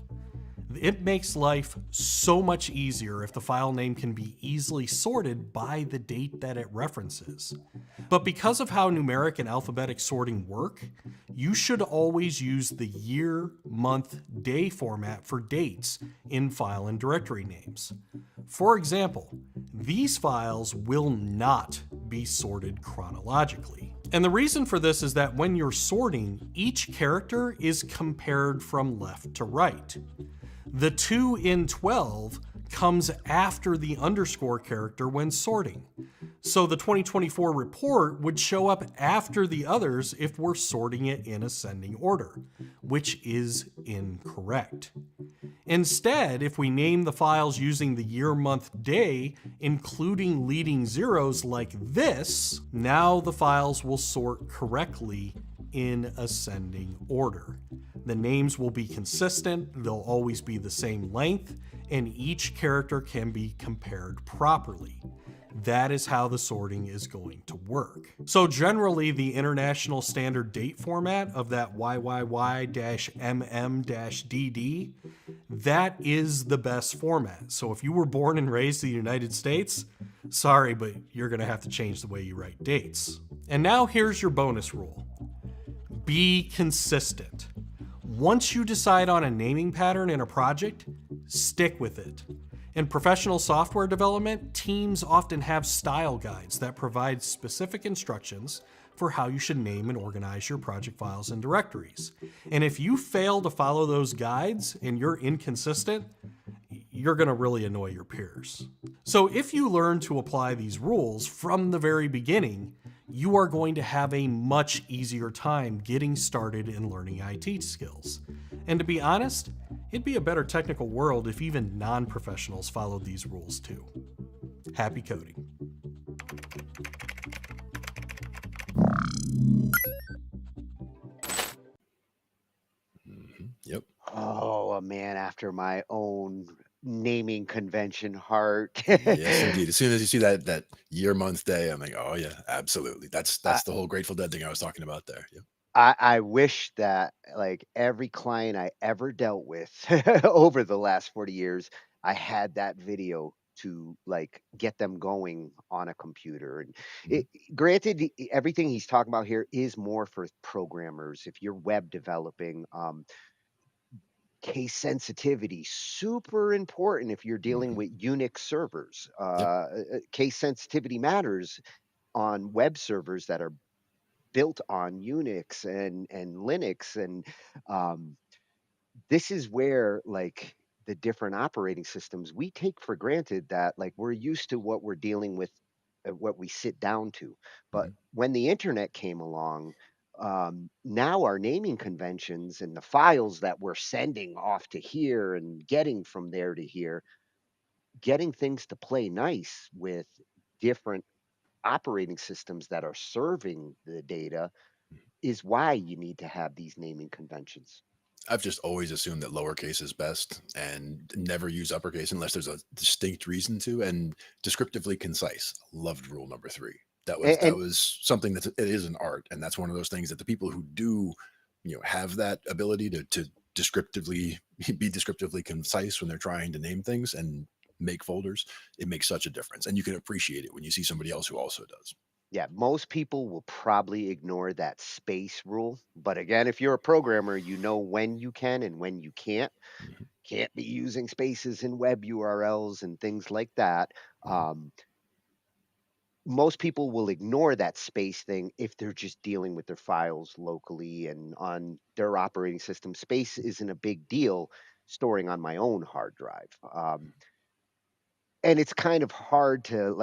Speaker 17: It makes life so much easier if the file name can be easily sorted by the date that it references. But because of how numeric and alphabetic sorting work, you should always use the year, month, day format for dates in file and directory names. For example, these files will not be sorted chronologically. And the reason for this is that when you're sorting, each character is compared from left to right. The 2 in 12 comes after the underscore character when sorting. So the 2024 report would show up after the others if we're sorting it in ascending order, which is incorrect. Instead, if we name the files using the year, month, day, including leading zeros like this, now the files will sort correctly in ascending order. The names will be consistent, they'll always be the same length, and each character can be compared properly. That is how the sorting is going to work. So generally, the international standard date format of that YYY-MM-DD, that is the best format. So if you were born and raised in the United States, sorry, but you're gonna have to change the way you write dates. And now here's your bonus rule. Be consistent. Once you decide on a naming pattern in a project, stick with it. In professional software development, teams often have style guides that provide specific instructions for how you should name and organize your project files and directories. And if you fail to follow those guides and you're inconsistent, you're going to really annoy your peers. So if you learn to apply these rules from the very beginning, you are going to have a much easier time getting started in learning IT skills. And to be honest, it'd be a better technical world if even non-professionals followed these rules too. Happy coding.
Speaker 15: Yep.
Speaker 14: Oh, a man after my own naming convention heart.
Speaker 15: Yes, indeed. As soon as you see that year, month, day, I'm like, oh yeah, absolutely. That's the whole Grateful Dead thing I was talking about there. Yep.
Speaker 14: I wish that like every client I ever dealt with over the last 40 years, I had that video to like get them going on a computer. And granted, everything he's talking about here is more for programmers. If you're web developing, case sensitivity, super important if you're dealing with Unix servers. Case sensitivity matters on web servers that are built on Unix and Linux. And this is where like the different operating systems we take for granted that like we're used to what we're dealing with, what we sit down to. But when the internet came along, Now our naming conventions and the files that we're sending off to here and getting from there to here, getting things to play nice with different operating systems that are serving the data is why you need to have these naming conventions.
Speaker 15: I've just always assumed that lowercase is best and never use uppercase unless there's a distinct reason to, and descriptively concise. Loved rule number 3. That
Speaker 14: And
Speaker 15: was something that it is an art, and that's one of those things that the people who do, have that ability to descriptively be descriptively concise when they're trying to name things and make folders, it makes such a difference. And you can appreciate it when you see somebody else who also does.
Speaker 14: yeah, most people will probably ignore that space rule. But again, if you're a programmer, you know when you can and when you can't.
Speaker 15: Mhm.
Speaker 14: Can't be using spaces in web URLs and things like that.
Speaker 15: Mhm.
Speaker 14: Most people will ignore that space thing if they're just dealing with their files locally and on their operating system. Space isn't a big deal storing on my own hard drive. And it's kind of hard to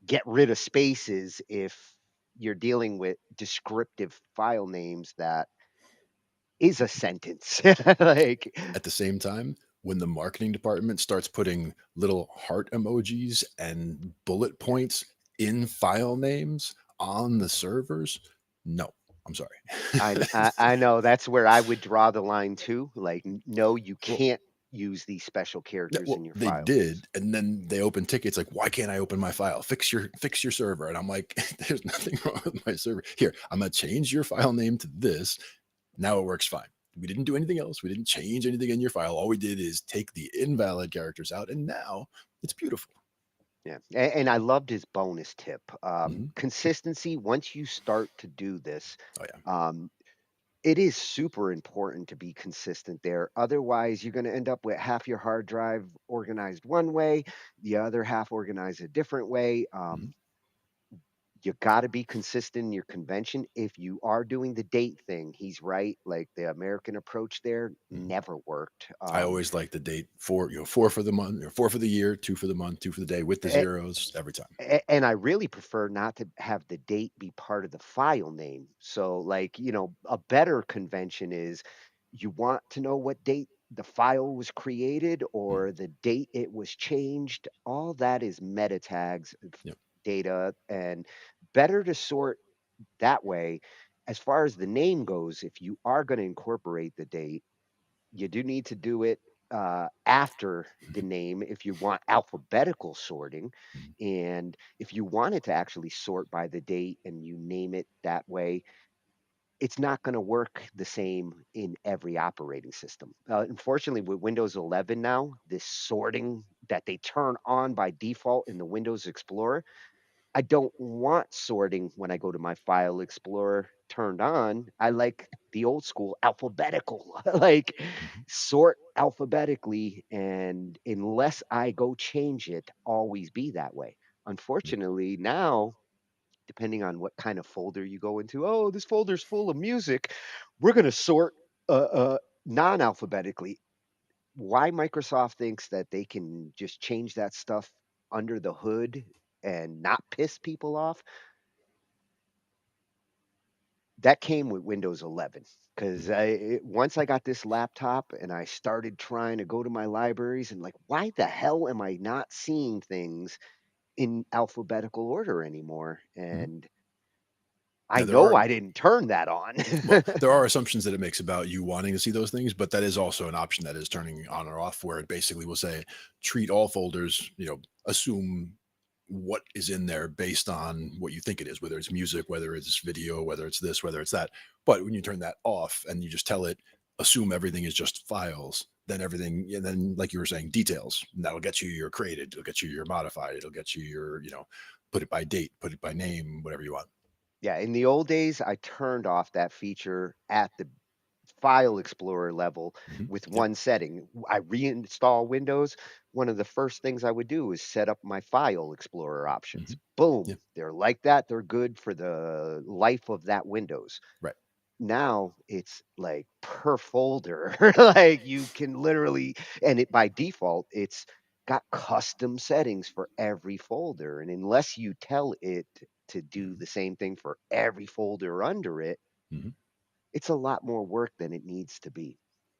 Speaker 14: get rid of spaces if you're dealing with descriptive file names that is a sentence. like
Speaker 15: At the same time, when the marketing department starts putting little heart emojis and bullet points in file names on the servers, no, I'm sorry.
Speaker 14: I know that's where I would draw the line too. Like, no, you
Speaker 15: Well,
Speaker 14: can't use these special
Speaker 15: no,
Speaker 14: characters
Speaker 15: well,
Speaker 14: in your
Speaker 15: they
Speaker 14: file names.
Speaker 15: did, and then they open tickets like, "Why can't I open my file? Fix your server." And I'm like, "There's nothing wrong with my server. Here, I'm gonna change your file name to this. Now it works fine. We didn't do anything else. We didn't change anything in your file. All we did is take the invalid characters out, and now it's beautiful."
Speaker 14: Yeah, and I loved his bonus tip.
Speaker 15: Mhm.
Speaker 14: Consistency. Once you start to do this,
Speaker 15: Oh yeah.
Speaker 14: um, it is super important to be consistent there. Otherwise, you're going to end up with half your hard drive organized one way, the other half organized a different way.
Speaker 15: Mhm.
Speaker 14: You got to be consistent in your convention. If you are doing the date thing, he's right. Like the American approach there
Speaker 15: Mhm.
Speaker 14: never worked.
Speaker 15: I always like the date 4, 4 for the month, or 4 for the year, 2 for the month, 2 for the day with the zeros every time.
Speaker 14: And I really prefer not to have the date be part of the file name. So, a better convention is you want to know what date the file was created
Speaker 15: Mhm.
Speaker 14: or the date it was changed. All that is meta tags,
Speaker 15: Yep.
Speaker 14: data, and better to sort that way. As far as the name goes, if you are going to incorporate the date, you do need to do it after the name if you want alphabetical sorting.
Speaker 15: Mhm.
Speaker 14: And if you want it to actually sort by the date and you name it that way, it's not going to work the same in every operating system. Unfortunately, with Windows 11 now, this sorting that they turn on by default in the Windows Explorer, I don't want sorting when I go to my file explorer turned on. I like the old school alphabetical, like
Speaker 15: Mhm.
Speaker 14: sort alphabetically. And unless I go change it, always be that way.
Speaker 15: Yep.
Speaker 14: Unfortunately, now, depending on what kind of folder you go into, oh, this folder's full of music. We're going to sort non alphabetically. Why Microsoft thinks that they can just change that stuff under the hood and not piss people off, that came with Windows 11. Because once I got this laptop and I started trying to go to my libraries and like, why the hell am I not seeing things in alphabetical order anymore?
Speaker 15: Mhm.
Speaker 14: And I
Speaker 15: Now there
Speaker 14: know
Speaker 15: are
Speaker 14: I didn't turn that on.
Speaker 15: well, there are assumptions that it makes about you wanting to see those things, but that is also an option that is turning on or off, where it basically will say, treat all folders, assume what is in there based on what you think it is, whether it's music, whether it's video, whether it's this, whether it's that. But when you turn that off and you just tell it, assume everything is just files, then everything, and then like you were saying, details, and that'll get you your created, it'll get you your modified, it'll get you your, put it by date, put it by name, whatever you want.
Speaker 14: Yeah, in the old days, I turned off that feature at the file explorer level
Speaker 15: Mhm.
Speaker 14: with
Speaker 15: Yep.
Speaker 14: one setting. I reinstall Windows. One of the first things I would do is set up my file explorer options.
Speaker 15: Mhm.
Speaker 14: Boom,
Speaker 15: Yeah.
Speaker 14: they're like that. They're good for the life of that Windows.
Speaker 15: Right.
Speaker 14: Now it's like per folder. Like you can literally, and it by default, it's got custom settings for every folder. And unless you tell it to do the same thing for every folder under it,
Speaker 15: Mhm.
Speaker 14: it's a lot more work than it needs to be.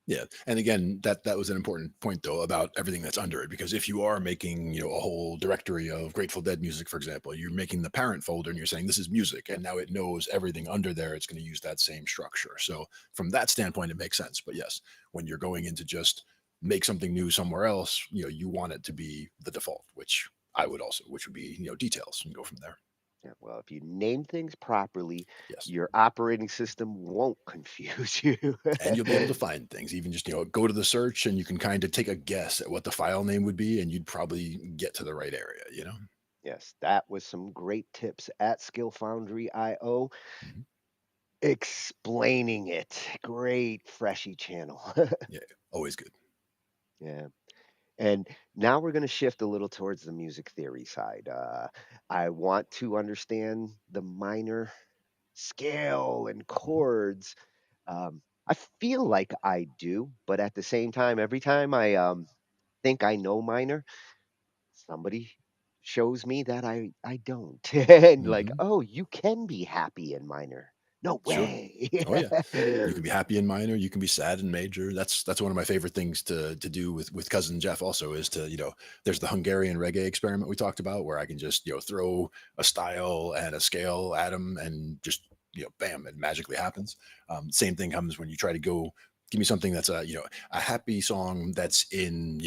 Speaker 15: Yeah, and again, that was an important point though about everything that's under it, because if you are making, a whole directory of Grateful Dead music, for example, you're making the parent folder and you're saying this is music, and now it knows everything under there. It's going to use that same structure. So from that standpoint, it makes sense. But yes, when you're going into just make something new somewhere else, you want it to be the default, which I would also, which would be details, and go from there.
Speaker 14: Yeah, well, if you name things properly,
Speaker 15: Yes.
Speaker 14: your operating system won't confuse you.
Speaker 15: And you'll be able to find things, even just go to the search and you can kind of take a guess at what the file name would be, and you'd probably get to the right area.
Speaker 14: Yes, that was some great tips at Skill Foundry IO.
Speaker 15: Mhm.
Speaker 14: Explaining it. Great freshy channel.
Speaker 15: Yeah, always good.
Speaker 14: Yeah. And now we're going to shift a little towards the music theory side. I want to understand the minor scale and chords. I feel like I do, but at the same time, every time I think I know minor, somebody shows me that I don't. And like,
Speaker 15: Hmm.
Speaker 14: oh, you can be happy in minor. No
Speaker 15: Sure.
Speaker 14: way.
Speaker 15: Oh yeah, you can be happy in minor, you can be sad in major. That's one of my favorite things to do with cousin Jeff. Also, is to there's the Hungarian reggae experiment we talked about, where I can just throw a style and a scale at him, and just bam, it magically happens. Same thing comes when you try to go give me something that's a happy song that's in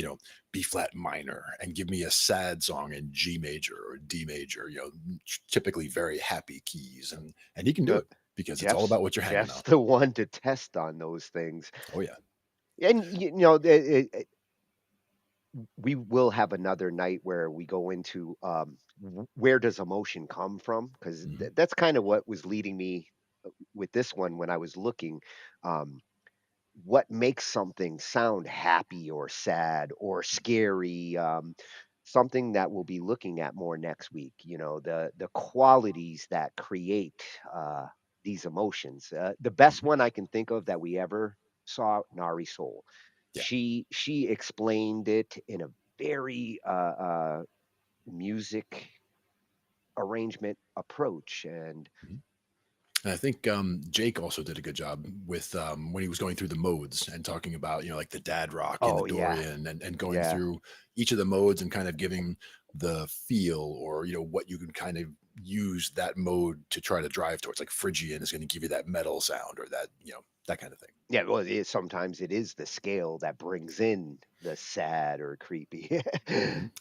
Speaker 15: B flat minor, and give me a sad song in G major or D major. Typically very happy keys, and he can do
Speaker 14: Uh,
Speaker 15: it because it's all about what you're hanging
Speaker 14: Jeff's
Speaker 15: on.
Speaker 14: the one to test on those things.
Speaker 15: Oh yeah.
Speaker 14: And we will have another night where we go into where does emotion come from, because
Speaker 15: Hmm.
Speaker 14: that's kind of what was leading me with this one when I was looking. Um, what makes something sound happy or sad or scary? Something that we'll be looking at more next week. The qualities that create these emotions. The best one I can think of that we ever saw, Nari Soul.
Speaker 15: Yeah.
Speaker 14: She explained it in a very music arrangement approach, and
Speaker 15: Mhm. And I think Jake also did a good job with when he was going through the modes and talking about like the dad rock and the
Speaker 14: oh yeah,
Speaker 15: Dorian, and going
Speaker 14: yeah.
Speaker 15: through each of the modes and kind of giving the feel, or what you can kind of use that mode to try to drive towards. Like Phrygian is going to give you that metal sound, or that that kind of thing.
Speaker 14: Yeah, well, sometimes it is the scale that brings in the sad or creepy.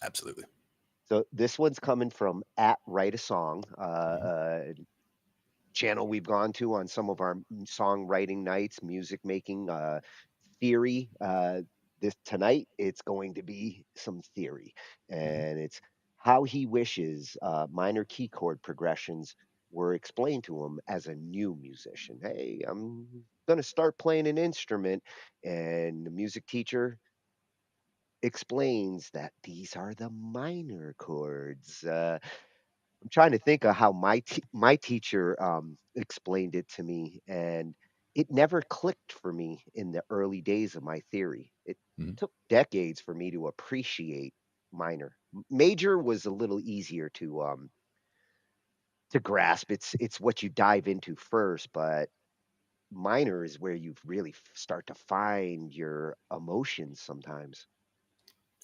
Speaker 15: Absolutely.
Speaker 14: So this one's coming from at Write a Song,
Speaker 15: Mhm.
Speaker 14: channel we've gone to on some of our songwriting nights, music making theory. This tonight, it's going to be some theory,
Speaker 15: Mhm.
Speaker 14: and it's how he wishes minor key chord progressions were explained to him as a new musician. Hey, I'm going to start playing an instrument, and the music teacher explains that these are the minor chords. I'm trying to think of how my teacher explained it to me, and it never clicked for me in the early days of my theory. It
Speaker 15: Mhm.
Speaker 14: took decades for me to appreciate minor. Major was a little easier to grasp. It's what you dive into first, but minor is where you really start to find your emotions sometimes.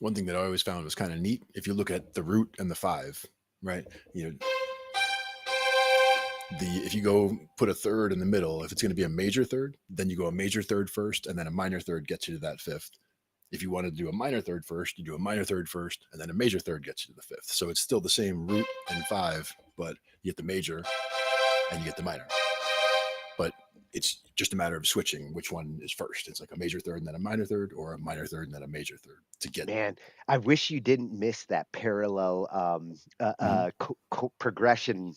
Speaker 15: One thing that I always found was kind of neat, if you look at the root and the five, right? If you go put a third in the middle, if it's going to be a major third, then you go a major third first, and then a minor third gets you to that fifth. If you want to do a minor third first, you do a minor third first, and then a major third gets you to the fifth. So it's still the same root and five, but you get the major and you get the minor. But it's just a matter of switching which one is first. It's like a major third and then a minor third, or a minor third and then a major third to get.
Speaker 14: Man, I wish you didn't miss that parallel
Speaker 15: Mhm.
Speaker 14: progression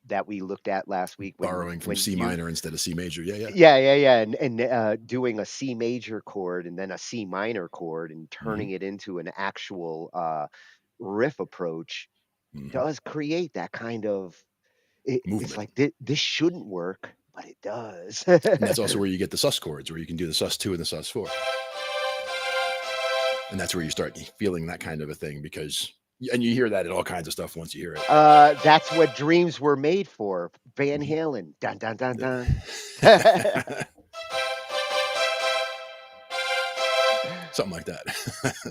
Speaker 14: that we looked at last week
Speaker 15: Borrowing from
Speaker 14: when
Speaker 15: C
Speaker 14: you
Speaker 15: minor instead of C major. Yeah, yeah.
Speaker 14: yeah, and doing a C major chord and then a C minor chord and
Speaker 15: Hmm.
Speaker 14: turning it into an actual riff approach
Speaker 15: Hmm.
Speaker 14: does create that kind of it's
Speaker 15: Movement.
Speaker 14: like this shouldn't work, but it does.
Speaker 15: And that's also where you get the sus chords, where you can do the sus2 and the sus4. And that's where you start feeling that kind of a thing, because, and you hear that in all kinds of stuff once you hear it.
Speaker 14: That's what dreams were made for. Van Halen. Dun, dun, dun, dun.
Speaker 15: Something like that.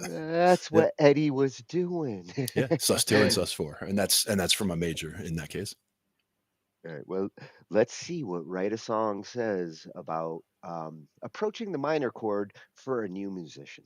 Speaker 14: That's what Eddie was doing.
Speaker 15: Yeah, sus2 and sus4. And that's from a major in that case.
Speaker 14: All right, well, let's see what Write a Song says about approaching the minor chord for a new musician.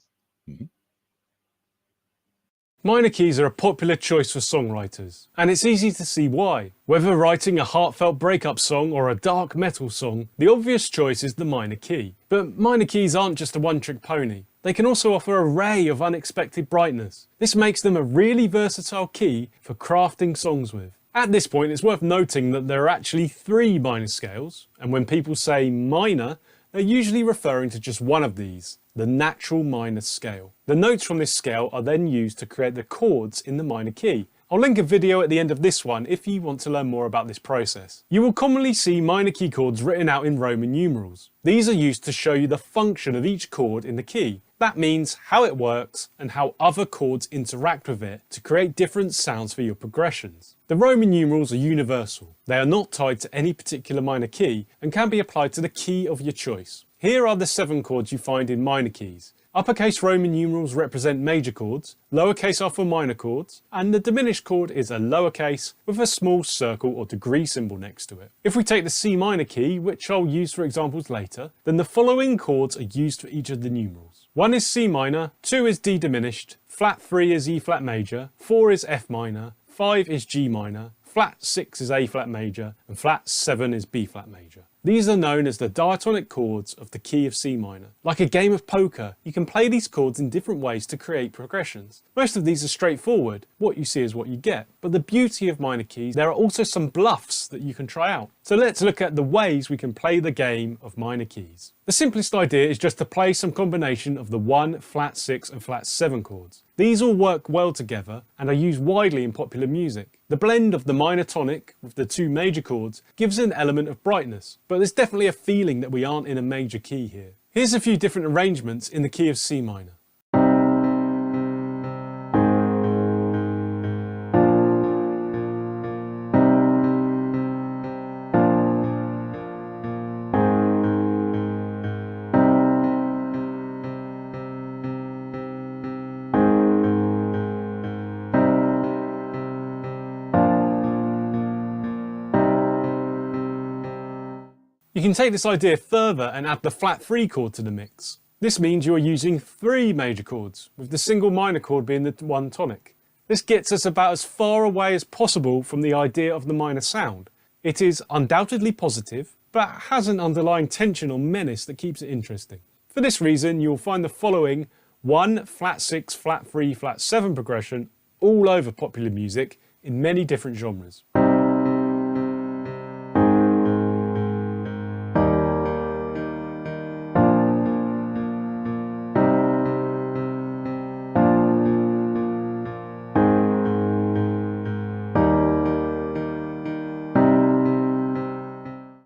Speaker 18: Minor keys are a popular choice for songwriters, and it's easy to see why. Whether writing a heartfelt breakup song or a dark metal song, the obvious choice is the minor key. But minor keys aren't just a one-trick pony. They can also offer an array of unexpected brightness. This makes them a really versatile key for crafting songs with. At this point, it's worth noting that there are actually 3 minor scales, and when people say minor, they're usually referring to just one of these, the natural minor scale. The notes from this scale are then used to create the chords in the minor key. I'll link a video at the end of this one if you want to learn more about this process. You will commonly see minor key chords written out in Roman numerals. These are used to show you the function of each chord in the key. That means how it works and how other chords interact with it to create different sounds for your progressions. The Roman numerals are universal. They are not tied to any particular minor key and can be applied to the key of your choice. Here are the 7 chords you find in minor keys. Uppercase Roman numerals represent major chords, lowercase are for minor chords, and the diminished chord is a lowercase with a small circle or degree symbol next to it. If we take the C minor key, which I'll use for examples later, then the following chords are used for each of the numerals. 1 is C minor, 2 is D diminished, flat 3 is E flat major, 4 is F minor, 5 is G minor, flat 6 is A flat major, and flat 7 is B flat major. These are known as the diatonic chords of the key of C minor. Like a game of poker, you can play these chords in different ways to create progressions. Most of these are straightforward, what you see is what you get. But the beauty of minor keys, there are also some bluffs that you can try out. So let's look at the ways we can play the game of minor keys. The simplest idea is just to play some combination of the 1, flat 6 and flat 7 chords. These all work well together and are used widely in popular music. The blend of the minor tonic with the 2 major chords gives an element of brightness, but there's definitely a feeling that we aren't in a major key here. Here's a few different arrangements in the key of C minor. You can take this idea further and add the flat 3 chord to the mix. This means you are using 3 major chords, with the single minor chord being the 1 tonic. This gets us about as far away as possible from the idea of the minor sound. It is undoubtedly positive, but has an underlying tension or menace that keeps it interesting. For this reason, you'll find the following 1, flat 6, flat 3, flat 7 progression all over popular music in many different genres.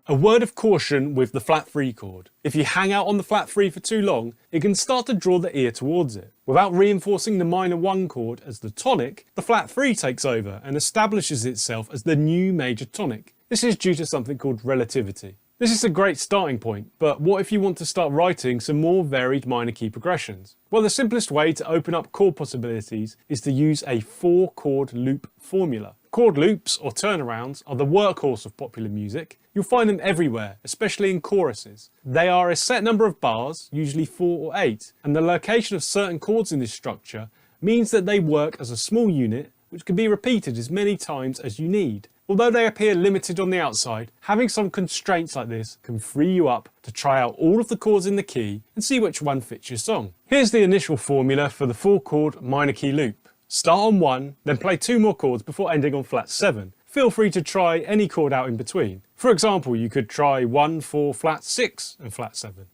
Speaker 18: A word of caution with the flat 3 chord. If you hang out on the flat 3 for too long, it can start to draw the ear towards it. Without reinforcing the minor 1 chord as the tonic, the flat 3 takes over and establishes itself as the new major tonic. This is due to something called relativity. This is a great starting point, but what if you want to start writing some more varied minor key progressions? Well, the simplest way to open up chord possibilities is to use a 4-chord loop formula. Chord loops, or turnarounds, are the workhorse of popular music. You'll find them everywhere, especially in choruses. They are a set number of bars, usually 4 or 8, and the location of certain chords in this structure means that they work as a small unit which can be repeated as many times as you need. Although they appear limited on the outside, having some constraints like this can free you up to try out all of the chords in the key and see which one fits your song. Here's the initial formula for the 4-chord minor key loop. Start on 1, then play 2 more chords before ending on flat 7. Feel free to try any chord out in between. For example, you could try 1, 4, flat 6 and flat 7.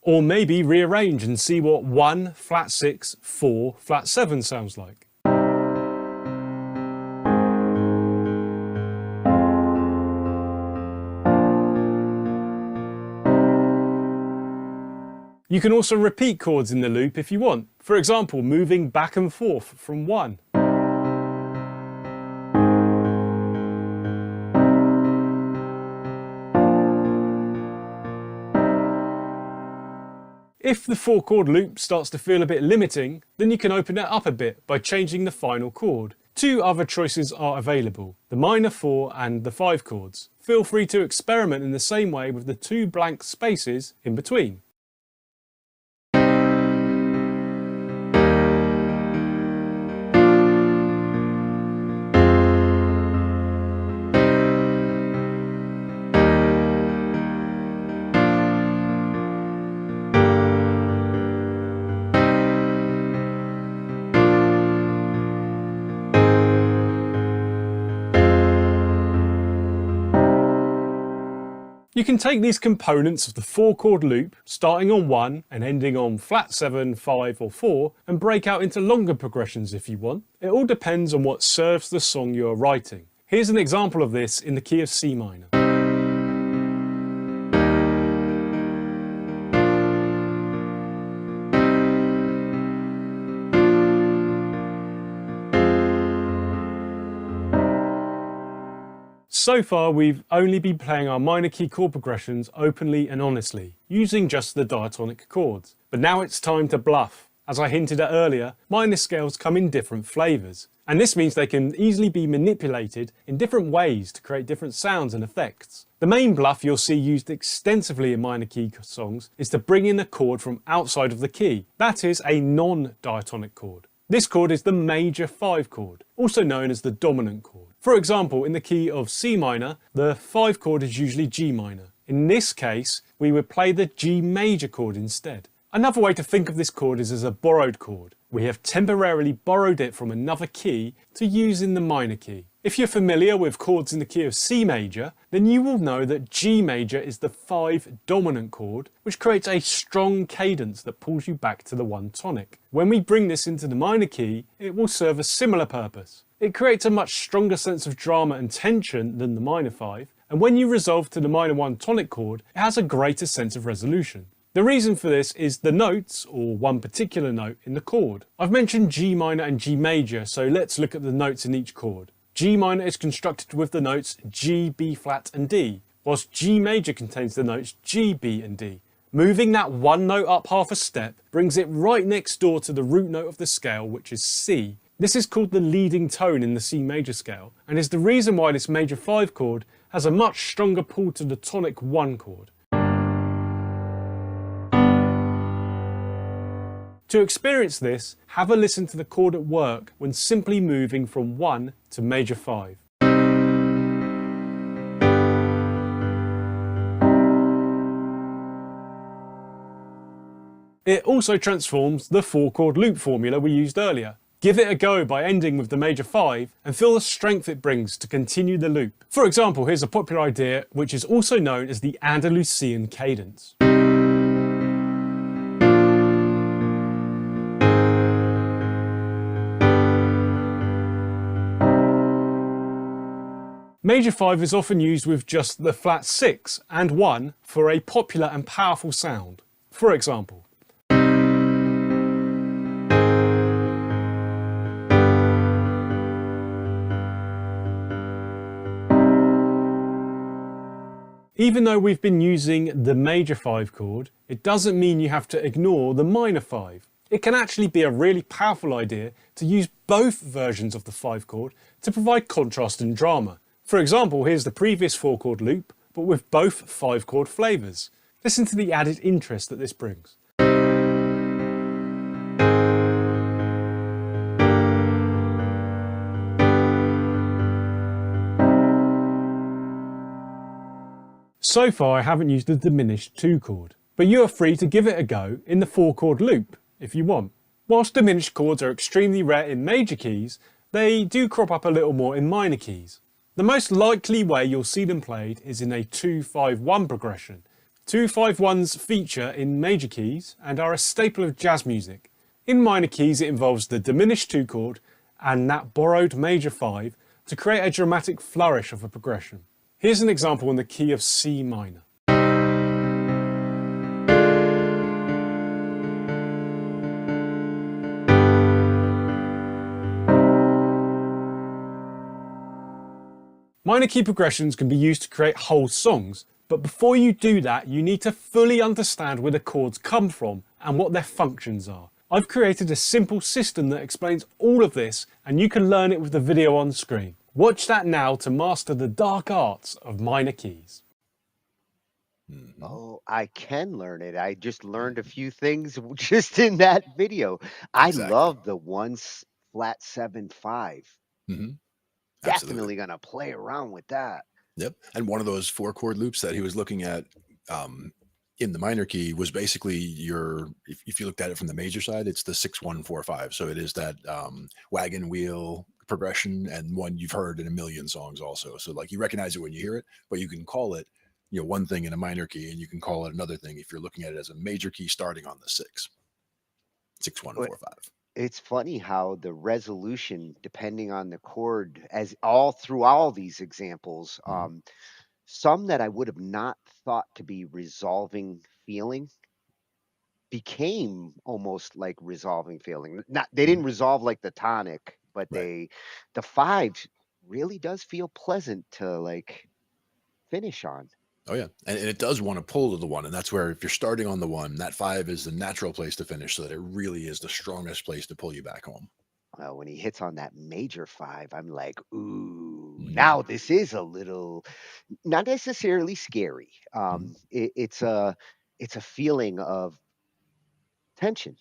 Speaker 18: Or maybe rearrange and see what 1, flat 6, 4, flat 7 sounds like. You can also repeat chords in the loop if you want, for example moving back and forth from one. If the 4-chord loop starts to feel a bit limiting, then you can open it up a bit by changing the final chord. 2 other choices are available, the minor 4 and the 5 chords. Feel free to experiment in the same way with the 2 blank spaces in between. You can take these components of the 4-chord loop, starting on 1 and ending on flat 7, 5 or 4, and break out into longer progressions if you want. It all depends on what serves the song you are writing. Here's an example of this in the key of C minor. So far we've only been playing our minor key chord progressions openly and honestly, using just the diatonic chords. But now it's time to bluff. As I hinted at earlier, minor scales come in different flavours, and this means they can easily be manipulated in different ways to create different sounds and effects. The main bluff you'll see used extensively in minor key songs is to bring in a chord from outside of the key, that is a non-diatonic chord. This chord is the major 5 chord, also known as the dominant chord. For example, in the key of C minor, the 5 chord is usually G minor. In this case, we would play the G major chord instead. Another way to think of this chord is as a borrowed chord. We have temporarily borrowed it from another key to use in the minor key. If you're familiar with chords in the key of C major, then you will know that G major is the 5 dominant chord, which creates a strong cadence that pulls you back to the 1 tonic. When we bring this into the minor key, it will serve a similar purpose. It creates a much stronger sense of drama and tension than the minor 5, and when you resolve to the minor 1 tonic chord, it has a greater sense of resolution. The reason for this is the notes, or one particular note, in the chord. I've mentioned G minor and G major, so let's look at the notes in each chord. G minor is constructed with the notes G, B flat and D, whilst G major contains the notes G, B and D. Moving that one note up half a step brings it right next door to the root note of the scale, which is C. This is called the leading tone in the C major scale, and is the reason why this major 5 chord has a much stronger pull to the tonic 1 chord. To experience this, have a listen to the chord at work when simply moving from 1 to major 5. It also transforms the 4-chord loop formula we used earlier. Give it a go by ending with the major 5 and feel the strength it brings to continue the loop. For example, here's a popular idea which is also known as the Andalusian cadence. Major 5 is often used with just the flat 6 and 1 for a popular and powerful sound. For example, even though we've been using the major 5 chord, it doesn't mean you have to ignore the minor 5. It can actually be a really powerful idea to use both versions of the 5 chord to provide contrast and drama. For example, here's the previous 4-chord loop, but with both 5-chord flavours. Listen to the added interest that this brings. So far I haven't used the diminished 2 chord, but you are free to give it a go in the 4-chord loop if you want. Whilst diminished chords are extremely rare in major keys, they do crop up a little more in minor keys. The most likely way you'll see them played is in a 2-5-1 progression. 2-5-1s feature in major keys and are a staple of jazz music. In minor keys it involves the diminished 2 chord and that borrowed major 5 to create a dramatic flourish of a progression. Here's an example in the key of C minor. Minor key progressions can be used to create whole songs, but before you do that, you need to fully understand where the chords come from and what their functions are. I've created a simple system that explains all of this, and you can learn it with the video on screen. Watch that now to master the dark arts of minor keys.
Speaker 14: Oh, I can learn it. I just learned a few things just in that video. I love the flat 7/5.
Speaker 15: Absolutely.
Speaker 14: Definitely gonna play around with that.
Speaker 15: Yep. And one of those 4-chord loops that he was looking at in the minor key was basically if you looked at it from the major side, it's the 6-1-4-5. So it is that wagon wheel progression, and one you've heard in a million songs also. So like you recognize it when you hear it, but you can call it, one thing in a minor key, and you can call it another thing if you're looking at it as a major key starting on the 6-1-4-5.
Speaker 14: It's funny how the resolution, depending on the chord, as all through all these examples, some that I would have not thought to be resolving feeling became almost like resolving feeling. Not they didn't resolve like the tonic, but the 5 really does feel pleasant to like finish on.
Speaker 15: Oh yeah, and it does want to pull to the 1, and that's where if you're starting on the 1, that 5 is the natural place to finish, so that it really is the strongest place to pull you back home.
Speaker 14: When he hits on that major 5, I'm like, ooh, now this is a little, not necessarily scary. It's a feeling of tension.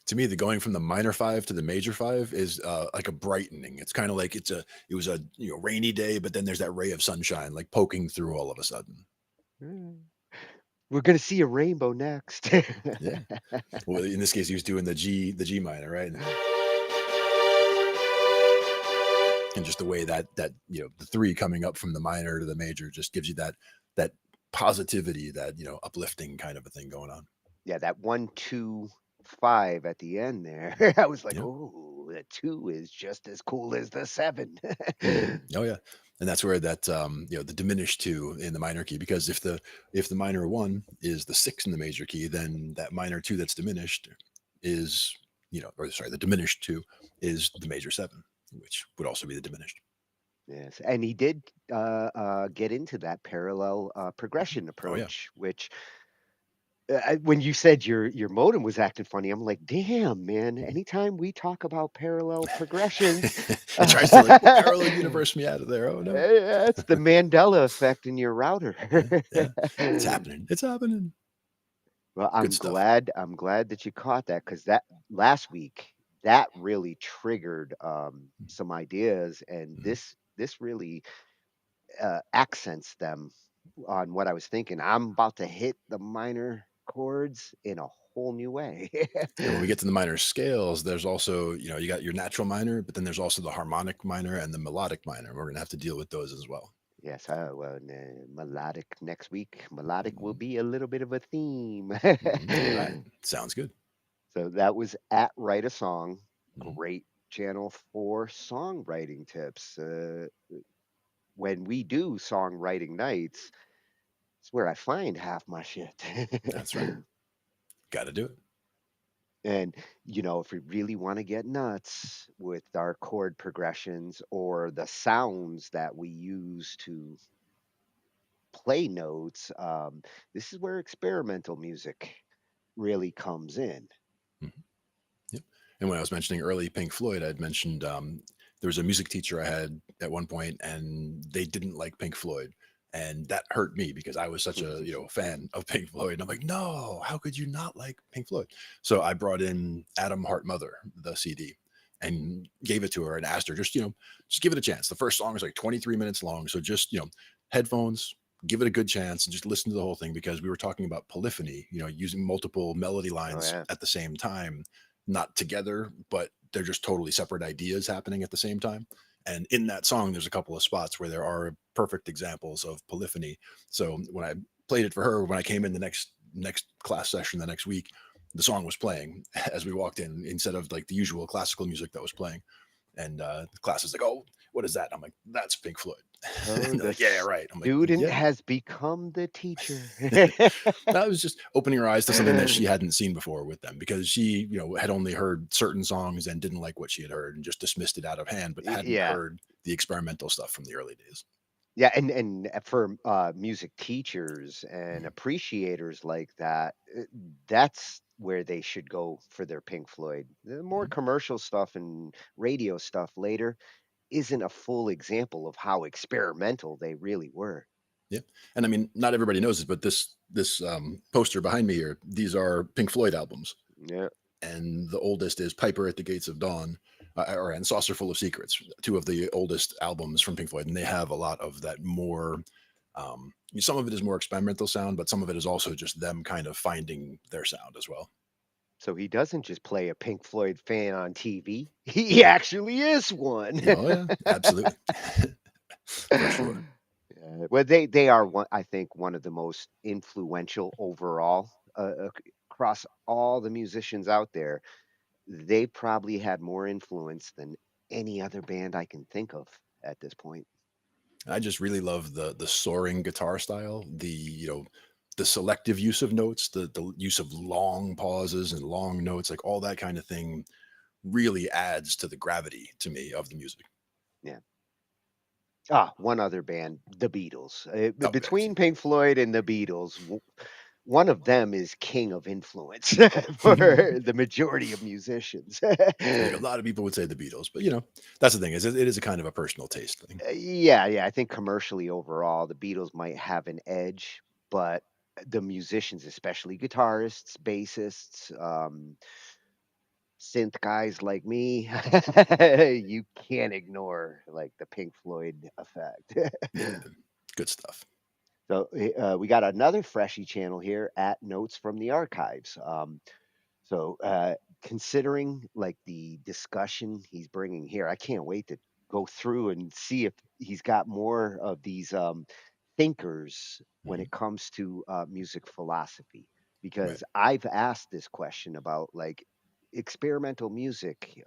Speaker 15: To me, the going from the minor 5 to the major 5 is like a brightening. It's kind of like it was a rainy day, but then there's that ray of sunshine like poking through all of a sudden.
Speaker 14: We're gonna see a rainbow next.
Speaker 15: Yeah. Well, in this case, he was doing the G minor, right? And just the way that the 3 coming up from the minor to the major just gives you that positivity, that uplifting kind of a thing going on.
Speaker 14: Yeah, that 1, 2, 5 at the end there. I was like, oh, the 2 is just as cool as the 7.
Speaker 15: Oh yeah, and that's where that the diminished 2 in the minor key, because if the minor 1 is the 6 in the major key, then that minor 2 that's diminished is the diminished 2 is the major 7, which would also be the diminished.
Speaker 14: Yes, and he did get into that parallel progression approach, which when you said your modem was acting funny, I'm like, damn, man. Anytime we talk about parallel progressions,
Speaker 15: it tries to like parallel universe me out of there. Oh no,
Speaker 14: it's the Mandela effect in your router.
Speaker 15: Yeah. It's happening. It's happening.
Speaker 14: Well, I'm glad that you caught that, because that last week that really triggered some ideas, and this really accents them on what I was thinking. I'm about to hit the minor chords in a whole new way.
Speaker 15: And when we get to the minor scales, there's also, you got your natural minor, but then there's also the harmonic minor and the melodic minor. We're going to have to deal with those as well.
Speaker 14: Yes, well, melodic next week. Melodic will be a little bit of a theme.
Speaker 15: All right. Sounds good.
Speaker 14: So that was at Write a Song. Great channel for songwriting tips. When we do songwriting nights, it's where I find half my shit.
Speaker 15: That's right. Got to do it.
Speaker 14: And, if we really want to get nuts with our chord progressions or the sounds that we use to play notes, this is where experimental music really comes in.
Speaker 15: Yep. And when I was mentioning early Pink Floyd, I'd mentioned there was a music teacher I had at one point, and they didn't like Pink Floyd. And that hurt me because I was such a fan of Pink Floyd. And I'm like, no, how could you not like Pink Floyd? So I brought in Adam Hart Mother, the CD, and gave it to her and asked her, just give it a chance. The first song is like 23 minutes long. So just, headphones, give it a good chance and just listen to the whole thing, because we were talking about polyphony, using multiple melody lines at the same time, not together, but they're just totally separate ideas happening at the same time. And in that song, there's a couple of spots where there are perfect examples of polyphony. So when I played it for her, when I came in the next class session the next week, the song was playing as we walked in, instead of like the usual classical music that was playing. And the class is like, oh, what is that? I'm like, that's Pink Floyd.
Speaker 14: Oh,
Speaker 15: And they're like, yeah, right. I'm like,
Speaker 14: student
Speaker 15: yeah.
Speaker 14: has become the teacher.
Speaker 15: I was just opening her eyes to something that she hadn't seen before with them, because she, had only heard certain songs and didn't like what she had heard and just dismissed it out of hand, but hadn't
Speaker 14: Yeah.
Speaker 15: heard the experimental stuff from the early days.
Speaker 14: Yeah, and for music teachers and appreciators like that, that's where they should go for their Pink Floyd. The more commercial stuff and radio stuff later isn't a full example of how experimental they really were.
Speaker 15: Yeah. And I mean, not everybody knows this, but this poster behind me here, these are Pink Floyd albums.
Speaker 14: Yeah.
Speaker 15: And the oldest is Piper at the Gates of Dawn, and Saucer Full of Secrets, two of the oldest albums from Pink Floyd. And they have a lot of that more, some of it is more experimental sound, but some of it is also just them kind of finding their sound as well.
Speaker 14: So he doesn't just play a Pink Floyd fan on TV. He actually is one.
Speaker 15: Oh, yeah, absolutely. For sure.
Speaker 14: Well, they are one. I think one of the most influential overall across all the musicians out there. They probably had more influence than any other band I can think of at this point.
Speaker 15: I just really love the soaring guitar style, the selective use of notes, the use of long pauses and long notes, like all that kind of thing really adds to the gravity to me of the music.
Speaker 14: Yeah. One other band, the Beatles.
Speaker 15: Oh,
Speaker 14: Between Pink Floyd and the Beatles, one of them is king of influence for the majority of musicians.
Speaker 15: I think a lot of people would say the Beatles, but that's the thing, is it is a kind of a personal taste thing.
Speaker 14: Yeah. I think commercially overall, the Beatles might have an edge, but the musicians, especially guitarists, bassists, synth guys like me, you can't ignore like the Pink Floyd effect.
Speaker 15: Yeah, good stuff.
Speaker 14: So we got another Freshie channel here at Notes from the Archives. Considering like the discussion he's bringing here, I can't wait to go through and see if he's got more of these thinkers when it comes to music philosophy. Because I've asked this question about like experimental music.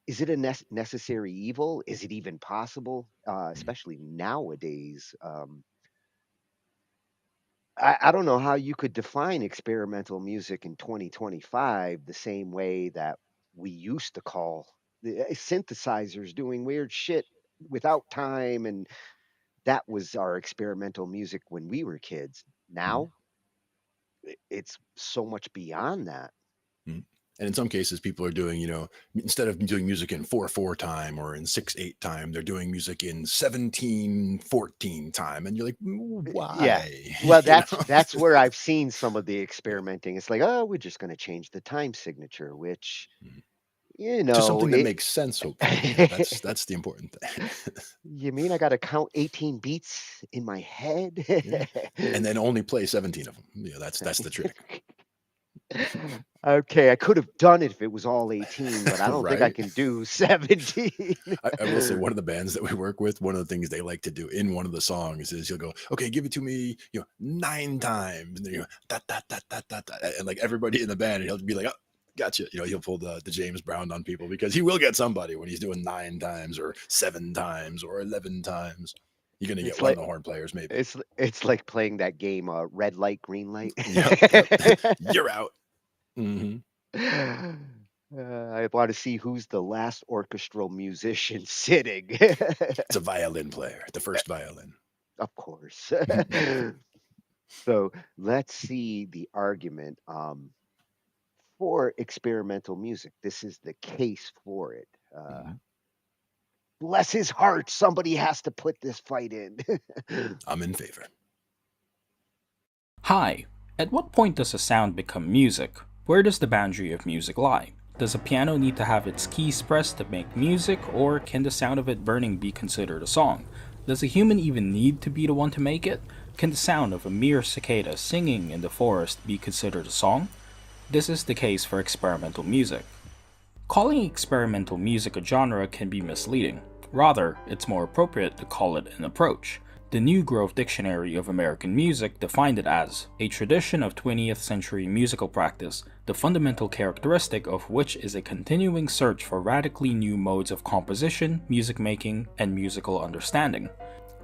Speaker 14: Is it a necessary evil? Is it even possible? Especially nowadays. I don't know how you could define experimental music in 2025 the same way that we used to call the synthesizers doing weird shit without time, and that was our experimental music when we were kids. Now it's so much beyond that.
Speaker 15: Mm. And in some cases, people are doing, instead of doing music in 4/4 time or in 6/8 time, they're doing music in 17/14 time. And you're like, why?
Speaker 14: Yeah. Well, that's where I've seen some of the experimenting. It's like, oh, we're just going to change the time signature, which,
Speaker 15: Just something that makes sense, hopefully. That's the important thing.
Speaker 14: You mean I got to count 18 beats in my head?
Speaker 15: Yeah. And then only play 17 of them. That's the trick.
Speaker 14: Okay, I could have done it if it was all 18, but I don't think I can do 17.
Speaker 15: I will say, one of the bands that we work with, one of the things they like to do in one of the songs is he'll go, okay, give it to me, 9 times. And then da, da, da, da, da, da. And like everybody in the band, he'll be like, oh, gotcha. He'll pull the James Brown on people, because he will get somebody when he's doing 9 times or 7 times or 11 times. You're going to get one of the horn players, maybe.
Speaker 14: It's like playing that game, red light, green light.
Speaker 15: Yep. You're out. Mm-hmm.
Speaker 14: I want to see who's the last orchestral musician sitting.
Speaker 15: It's a violin player, the first violin.
Speaker 14: Of course. So let's see the argument for experimental music. This is the case for it. Bless his heart, somebody has to put this fight in.
Speaker 15: I'm in favor.
Speaker 19: Hi. At what point does a sound become music? Where does the boundary of music lie? Does a piano need to have its keys pressed to make music, or can the sound of it burning be considered a song? Does a human even need to be the one to make it? Can the sound of a mere cicada singing in the forest be considered a song? This is the case for experimental music. Calling experimental music a genre can be misleading. Rather, it's more appropriate to call it an approach. The New Grove Dictionary of American Music defined it as a tradition of 20th century musical practice, the fundamental characteristic of which is a continuing search for radically new modes of composition, music making, and musical understanding.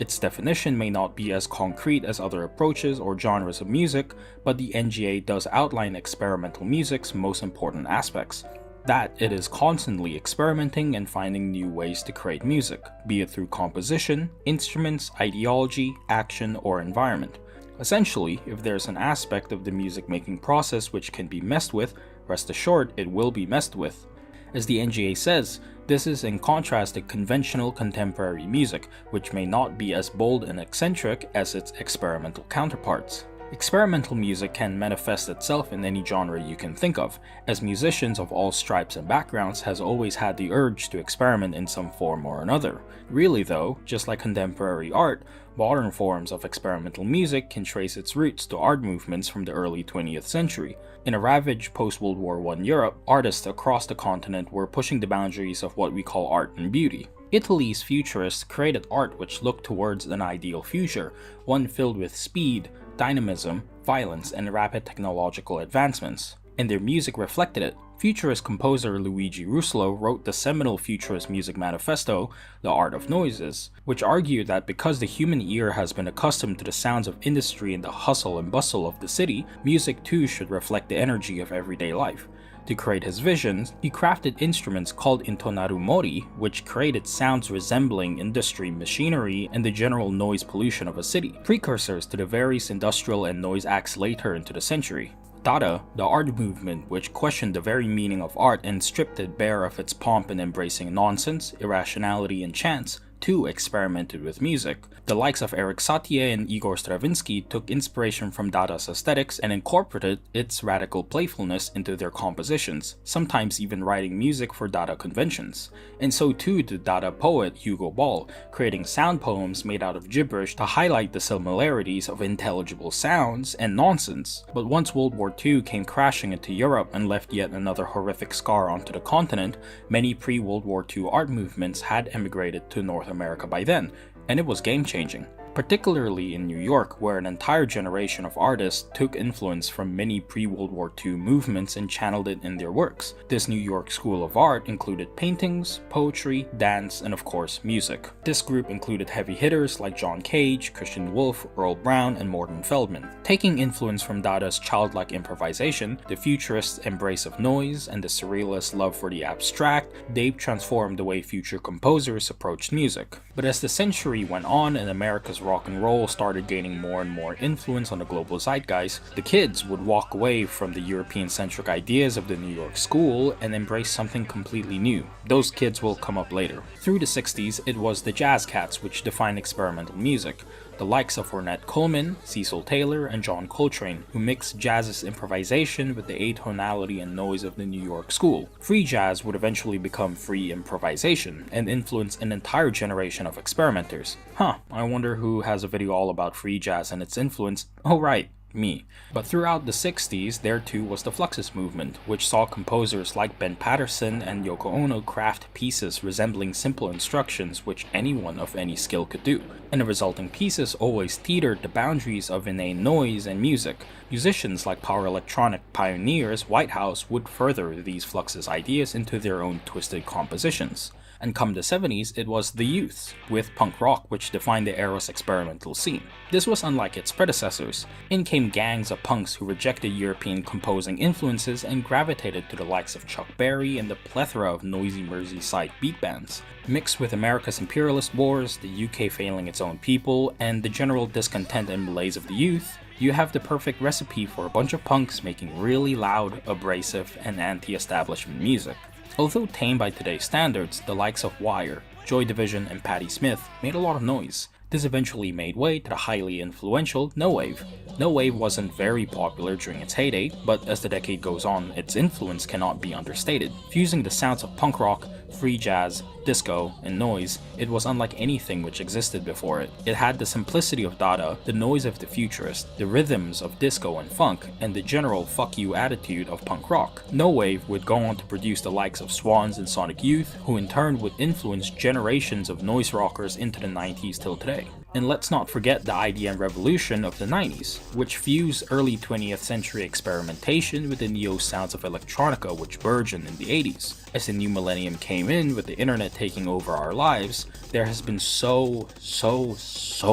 Speaker 19: Its definition may not be as concrete as other approaches or genres of music, but the NGA does outline experimental music's most important aspects. That it is constantly experimenting and finding new ways to create music, be it through composition, instruments, ideology, action, or environment. Essentially, if there's an aspect of the music making process which can be messed with, rest assured it will be messed with. As the NGA says, this is in contrast to conventional contemporary music, which may not be as bold and eccentric as its experimental counterparts. Experimental music can manifest itself in any genre you can think of, as musicians of all stripes and backgrounds has always had the urge to experiment in some form or another. Really though, just like contemporary art, modern forms of experimental music can trace its roots to art movements from the early 20th century. In a ravaged post-World War I Europe, artists across the continent were pushing the boundaries of what we call art and beauty. Italy's futurists created art which looked towards an ideal future, one filled with speed, dynamism, violence, and rapid technological advancements. And their music reflected it. Futurist composer Luigi Russolo wrote the seminal Futurist music manifesto, The Art of Noises, which argued that because the human ear has been accustomed to the sounds of industry and the hustle and bustle of the city, music too should reflect the energy of everyday life. To create his visions, he crafted instruments called intonarumori, which created sounds resembling industry machinery and the general noise pollution of a city, precursors to the various industrial and noise acts later into the century. Dada, the art movement which questioned the very meaning of art and stripped it bare of its pomp and embracing nonsense, irrationality, and chance, too experimented with music. The likes of Eric Satie and Igor Stravinsky took inspiration from Dada's aesthetics and incorporated its radical playfulness into their compositions, sometimes even writing music for Dada conventions. And so too did Dada poet Hugo Ball, creating sound poems made out of gibberish to highlight the similarities of intelligible sounds and nonsense. But once World War II came crashing into Europe and left yet another horrific scar onto the continent, many pre-World War II art movements had emigrated to North America by then, and it was game-changing. Particularly in New York, where an entire generation of artists took influence from many pre-World War II movements and channeled it in their works. This New York school of art included paintings, poetry, dance, and of course, music. This group included heavy hitters like John Cage, Christian Wolff, Earl Brown, and Morton Feldman. Taking influence from Dada's childlike improvisation, the futurists' embrace of noise, and the surrealists' love for the abstract, they transformed the way future composers approached music. But as the century went on and America's rock and roll started gaining more and more influence on the global zeitgeist, the kids would walk away from the European-centric ideas of the New York school and embrace something completely new. Those kids will come up later. Through the 60s, it was the jazz cats which defined experimental music. The likes of Ornette Coleman, Cecil Taylor, and John Coltrane, who mixed jazz's improvisation with the atonality and noise of the New York school. Free jazz would eventually become free improvisation, and influence an entire generation of experimenters. I wonder who has a video all about free jazz and its influence. Oh right, me. But throughout the 60s, there too was the Fluxus movement, which saw composers like Ben Patterson and Yoko Ono craft pieces resembling simple instructions which anyone of any skill could do. And the resulting pieces always teetered the boundaries of inane noise and music. Musicians like power electronic pioneers Whitehouse would further these Fluxus ideas into their own twisted compositions. And come the 70s, it was the youths, with punk rock which defined the era's experimental scene. This was unlike its predecessors. In came gangs of punks who rejected European composing influences and gravitated to the likes of Chuck Berry and the plethora of noisy Merseyside beat bands. Mixed with America's imperialist wars, the UK failing its own people, and the general discontent and malaise of the youth, you have the perfect recipe for a bunch of punks making really loud, abrasive, and anti-establishment music. Although tame by today's standards, the likes of Wire, Joy Division, and Patti Smith made a lot of noise. This eventually made way to the highly influential No Wave. No Wave wasn't very popular during its heyday, but as the decade goes on, its influence cannot be understated. Fusing the sounds of punk rock, free jazz, disco, and noise, it was unlike anything which existed before it. It had the simplicity of Dada, the noise of the futurist, the rhythms of disco and funk, and the general fuck you attitude of punk rock. No Wave would go on to produce the likes of Swans and Sonic Youth, who in turn would influence generations of noise rockers into the 90s till today. And let's not forget the IDM revolution of the 90s, which fused early 20th century experimentation with the neo sounds of electronica which burgeoned in the 80s. As the new millennium came in with the internet taking over our lives, there has been so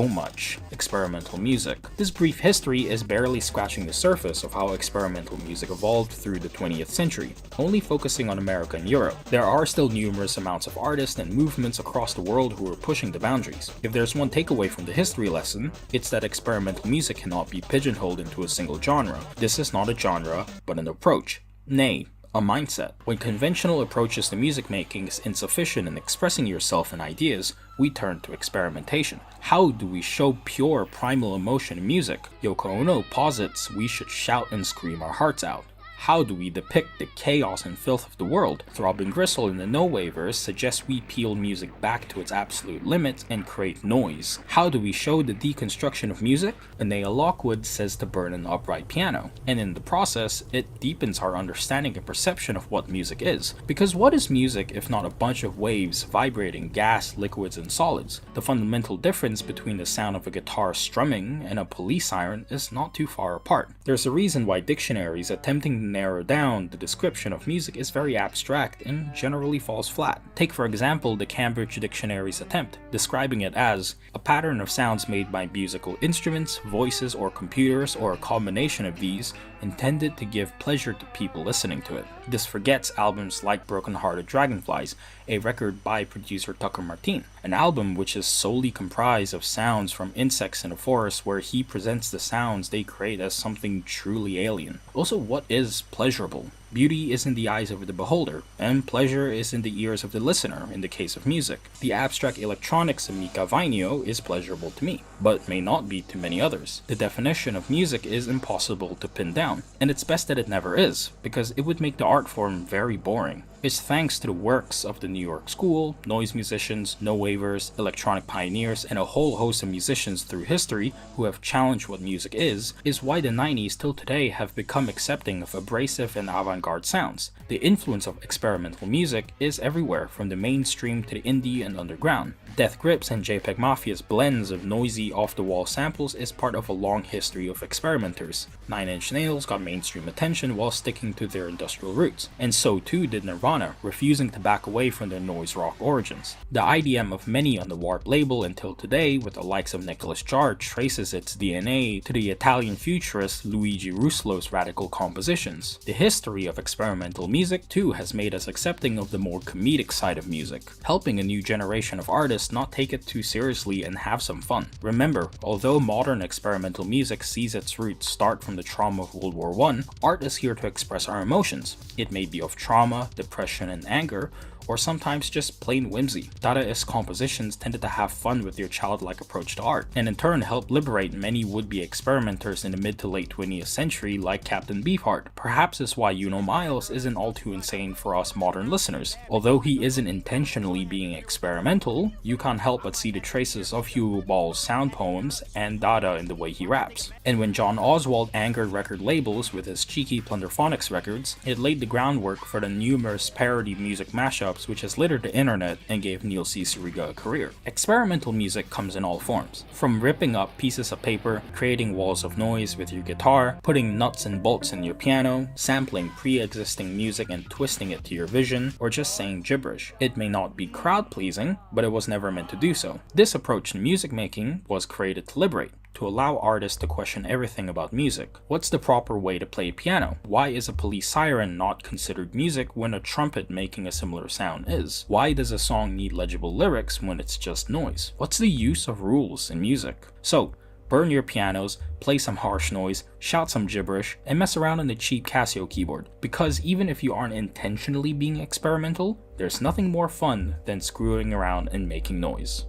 Speaker 19: much experimental music. This brief history is barely scratching the surface of how experimental music evolved through the 20th century, only focusing on America and Europe. There are still numerous amounts of artists and movements across the world who are pushing the boundaries. If there's one takeaway from the history lesson, it's that experimental music cannot be pigeonholed into a single genre. This is not a genre, but an approach. Nay, a mindset. When conventional approaches to music making is insufficient in expressing yourself and ideas, we turn to experimentation. How do we show pure primal emotion in music? Yoko Ono posits we should shout and scream our hearts out. How do we depict the chaos and filth of the world? Throbbing Gristle in the No Waivers suggests we peel music back to its absolute limits and create noise. How do we show the deconstruction of music? Anea Lockwood says to burn an upright piano, and in the process, it deepens our understanding and perception of what music is. Because what is music if not a bunch of waves vibrating gas, liquids, and solids? The fundamental difference between the sound of a guitar strumming and a police siren is not too far apart. There's a reason why dictionaries attempting to narrow down the description of music is very abstract and generally falls flat. Take for example the Cambridge Dictionary's attempt, describing it as a pattern of sounds made by musical instruments, voices, or computers, or a combination of these, intended to give pleasure to people listening to it. This forgets albums like Broken Hearted Dragonflies, a record by producer Tucker Martin, an album which is solely comprised of sounds from insects in a forest where he presents the sounds they create as something truly alien. Also, what is pleasurable? Beauty is in the eyes of the beholder, and pleasure is in the ears of the listener in the case of music. The abstract electronics of Mika Vainio is pleasurable to me, but may not be to many others. The definition of music is impossible to pin down, and it's best that it never is, because it would make the art form very boring. It's thanks to the works of the New York School, noise musicians, no waivers, electronic pioneers, and a whole host of musicians through history who have challenged what music is why the 90s till today have become accepting of abrasive and avant-garde sounds. The influence of experimental music is everywhere, from the mainstream to the indie and underground. Death Grips and JPEG Mafia's blends of noisy, off-the-wall samples is part of a long history of experimenters. Nine Inch Nails got mainstream attention while sticking to their industrial roots, and so too did Nirvana, refusing to back away from their noise rock origins. The IDM of many on the Warp label until today, with the likes of Nicholas Jarre, traces its DNA to the Italian futurist Luigi Russolo's radical compositions. The history of experimental music too has made us accepting of the more comedic side of music, helping a new generation of artists not take it too seriously and have some fun. Remember, although modern experimental music sees its roots start from the trauma of World War I, art is here to express our emotions. It may be of trauma, depression, and anger, or sometimes just plain whimsy. Dadaist compositions tended to have fun with their childlike approach to art, and in turn helped liberate many would-be experimenters in the mid to late 20th century like Captain Beefheart. Perhaps is why Uno Miles isn't all too insane for us modern listeners. Although he isn't intentionally being experimental, you can't help but see the traces of Hugo Ball's sound poems and Dada in the way he raps. And when John Oswald angered record labels with his cheeky Plunderphonics records, it laid the groundwork for the numerous parody music mashups which has littered the internet and gave Neil C. Suriga a career. Experimental music comes in all forms, from ripping up pieces of paper, creating walls of noise with your guitar, putting nuts and bolts in your piano, sampling pre-existing music and twisting it to your vision, or just saying gibberish. It may not be crowd-pleasing, but it was never meant to do so. This approach to music making was created to liberate, to allow artists to question everything about music. What's the proper way to play piano? Why is a police siren not considered music when a trumpet making a similar sound is? Why does a song need legible lyrics when it's just noise? What's the use of rules in music? So, burn your pianos, play some harsh noise, shout some gibberish, and mess around on the cheap Casio keyboard. Because even if you aren't intentionally being experimental, there's nothing more fun than screwing around and making noise.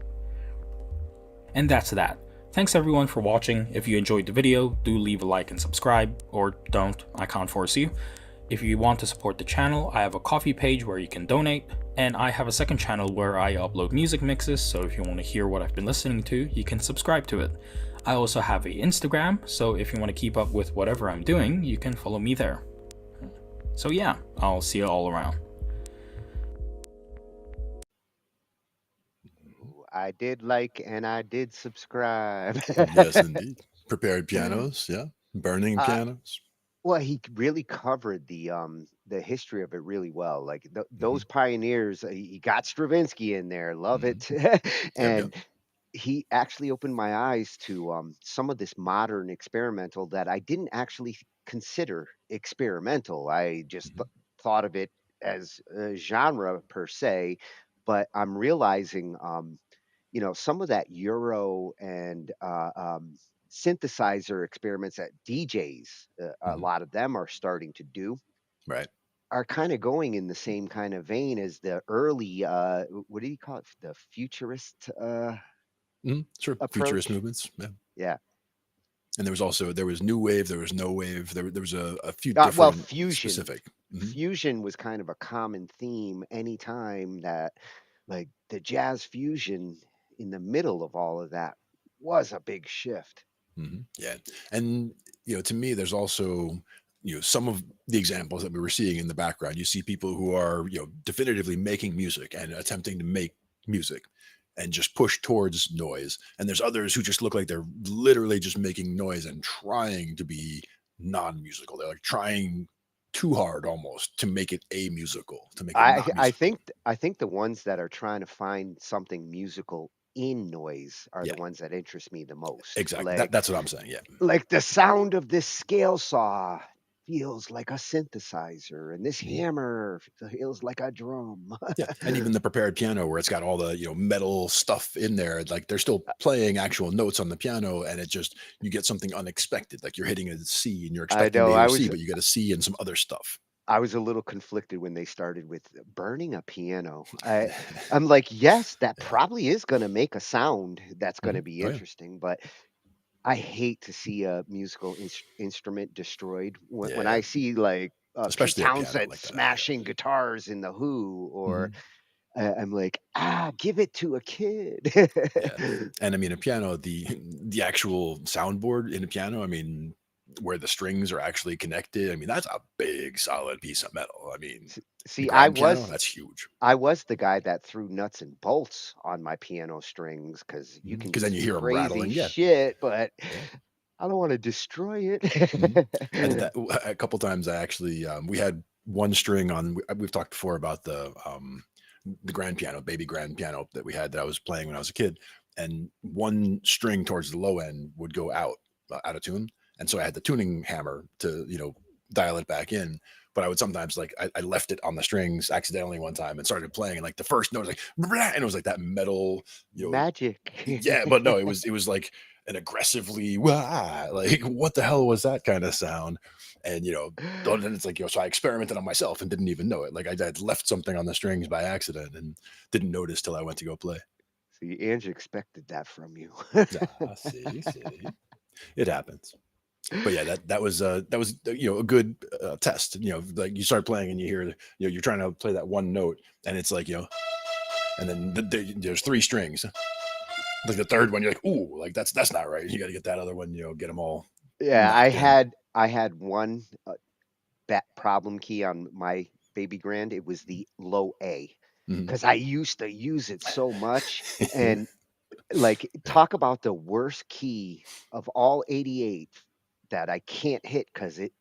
Speaker 19: And that's that. Thanks everyone for watching. If you enjoyed the video, do leave a like and subscribe, or don't, I can't force you. If you want to support the channel, I have a Ko-fi page where you can donate, and I have a second channel where I upload music mixes, so if you want to hear what I've been listening to, you can subscribe to it. I also have an Instagram, so if you want to keep up with whatever I'm doing, you can follow me there. So yeah, I'll see you all around.
Speaker 14: I did like and I did subscribe.
Speaker 15: Yes, indeed. Prepared pianos, yeah. Burning
Speaker 14: uh,
Speaker 15: pianos.
Speaker 14: well, he really covered the history of it really well. Like
Speaker 15: Hmm.
Speaker 14: those pioneers, he got Stravinsky in there, love
Speaker 15: Hmm.
Speaker 14: it,
Speaker 15: Yep, yep.
Speaker 14: and he actually opened my eyes to some of this modern experimental that I didn't actually consider experimental. I just
Speaker 15: Hmm.
Speaker 14: thought of it as a genre per se, but I'm realizing, some of that Euro and synthesizer experiments that DJs, a
Speaker 15: Hmm.
Speaker 14: lot of them are starting to do,
Speaker 15: Right.
Speaker 14: are kind of going in the same kind of vein as the early, what do you call it? The futurist
Speaker 15: Sure. Futurist
Speaker 14: approach.
Speaker 15: movements. Yeah.
Speaker 14: Yeah.
Speaker 15: And there was new wave, there was no wave, there was a few
Speaker 14: Well,
Speaker 15: different
Speaker 14: fusion.
Speaker 15: specific. Hmm.
Speaker 14: Fusion was kind of a common theme anytime that, like, the jazz fusion in the middle of all of that was a big shift.
Speaker 15: Hmm. Yeah. And, to me, there's also, some of the examples that we were seeing in the background. You see people who are, definitively making music and attempting to make music and just push towards noise. And there's others who just look like they're literally just making noise and trying to be non-musical. They're like trying too hard almost to make it a musical, to make it
Speaker 14: I
Speaker 15: not
Speaker 14: I
Speaker 15: musical.
Speaker 14: think I think the ones that are trying to find something musical in noise are
Speaker 15: Yeah,
Speaker 14: the ones that interest me the most.
Speaker 15: exactly. That's what I'm saying. Yeah.
Speaker 14: Like the sound of this scale saw feels like a synthesizer, and this
Speaker 15: Mhm.
Speaker 14: hammer feels like a drum.
Speaker 15: Yeah, and even the prepared piano where it's got all the, metal stuff in there, like they're still playing actual notes on the piano and it just you get something unexpected. Like you're hitting a C and you're
Speaker 14: I
Speaker 15: expecting
Speaker 14: know.
Speaker 15: to hear
Speaker 14: I
Speaker 15: a C,
Speaker 14: was
Speaker 15: but you get a C and some other stuff.
Speaker 14: I was a little conflicted when they started with burning a piano. I'm like, yes, that
Speaker 15: Yeah.
Speaker 14: probably is going to make a sound that's going
Speaker 15: Hmm.
Speaker 14: to be
Speaker 15: Oh yeah.
Speaker 14: interesting, but I hate to see a musical instrument destroyed. When
Speaker 15: Yeah.
Speaker 14: I see like Pete
Speaker 15: Especially a piano
Speaker 14: Townsend
Speaker 15: like that.
Speaker 14: smashing guitars in the Who, or
Speaker 15: Hmm.
Speaker 14: I'm like, give it to a kid.
Speaker 15: Yeah. And I mean a piano, the actual soundboard in a piano, I mean, where the strings are actually connected, I mean, that's a big solid piece of metal. I mean, the
Speaker 14: See,
Speaker 15: grand piano, that's huge.
Speaker 14: I was the guy that threw nuts and bolts on my piano strings because you can
Speaker 15: Because
Speaker 14: do
Speaker 15: then you
Speaker 14: some
Speaker 15: hear them
Speaker 14: crazy
Speaker 15: rattling. Yeah.
Speaker 14: shit, but
Speaker 15: Yeah.
Speaker 14: I don't want to destroy
Speaker 15: Mhm. I did
Speaker 14: it.
Speaker 15: that a couple times. I actually, we had one string on. We've talked before about the grand piano, baby grand piano that we had that I was playing when I was a kid, and one string towards the low end would go out of tune, and so I had the tuning hammer to dial it back in. But I would sometimes like I left it on the strings accidentally one time and started playing, and like the first note was like, "Brah," and it was like that metal,
Speaker 14: Magic.
Speaker 15: yeah, but no, it was like an aggressively wah, like what the hell was that kind of sound? And then it's like so I experimented on myself and didn't even know it. Like I had left something on the strings by accident and didn't notice till I went to go play.
Speaker 14: See, Angie expected that from you.
Speaker 15: See, it happens. But yeah, that was a good test. Like you start playing and you hear you're trying to play that one note and it's like and then there's three strings. Like the third one, you're like, ooh, like that's not right. You got to get that other one, get them all
Speaker 14: Yeah,
Speaker 15: knocked in.
Speaker 14: I had one problem key on my baby grand. It was the low A
Speaker 15: Mhm.
Speaker 14: because I used to use it so much. And like, talk about the worst key of all 88 that I can't hit because it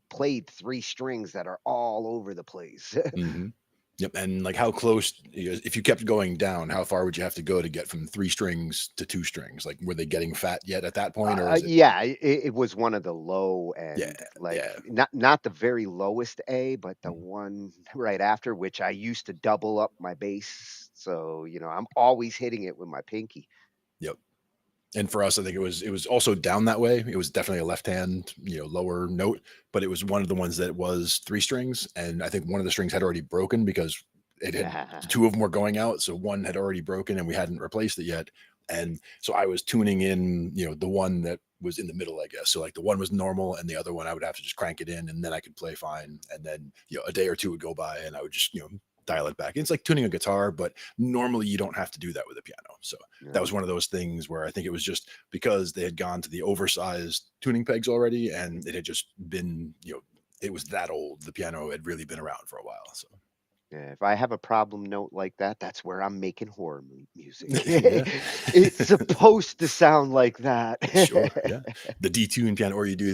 Speaker 14: played three strings that are all over the place.
Speaker 15: Mhm. Yep, and like how close, if you kept going down, how far would you have to go to get from three strings to two strings? Like, were they getting fat yet at that point, or is it?
Speaker 14: Yeah, it was one of the low
Speaker 15: Yeah,
Speaker 14: end, like
Speaker 15: yeah.
Speaker 14: not the very lowest A, but the
Speaker 15: Mhm.
Speaker 14: one right after, which I used to double up my bass. So, I'm always hitting it with my pinky.
Speaker 15: Yep. And for us, I think it was also down that way. It was definitely a left hand, lower note, but it was one of the ones that was three strings, and I think one of the strings had already broken because it had two of them were going out, so one had already broken and we hadn't replaced it yet. And so I was tuning in, the one that was in the middle, I guess. So like the one was normal, and the other one I would have to just crank it in, and then I could play fine. And then a day or two would go by, and I would just dial it back. It's like tuning a guitar, but normally you don't have to do that with a piano. So that was
Speaker 14: No.
Speaker 15: one of those things where I think it was just because they had gone to the oversized tuning pegs already, and it had just been, it was that old. The piano had really been around for a while. So
Speaker 14: Yeah, if I have a problem note like that, that's where I'm making horror music.
Speaker 15: Yeah.
Speaker 14: It's supposed to sound like that.
Speaker 15: Sure, yeah. The detune piano, or you do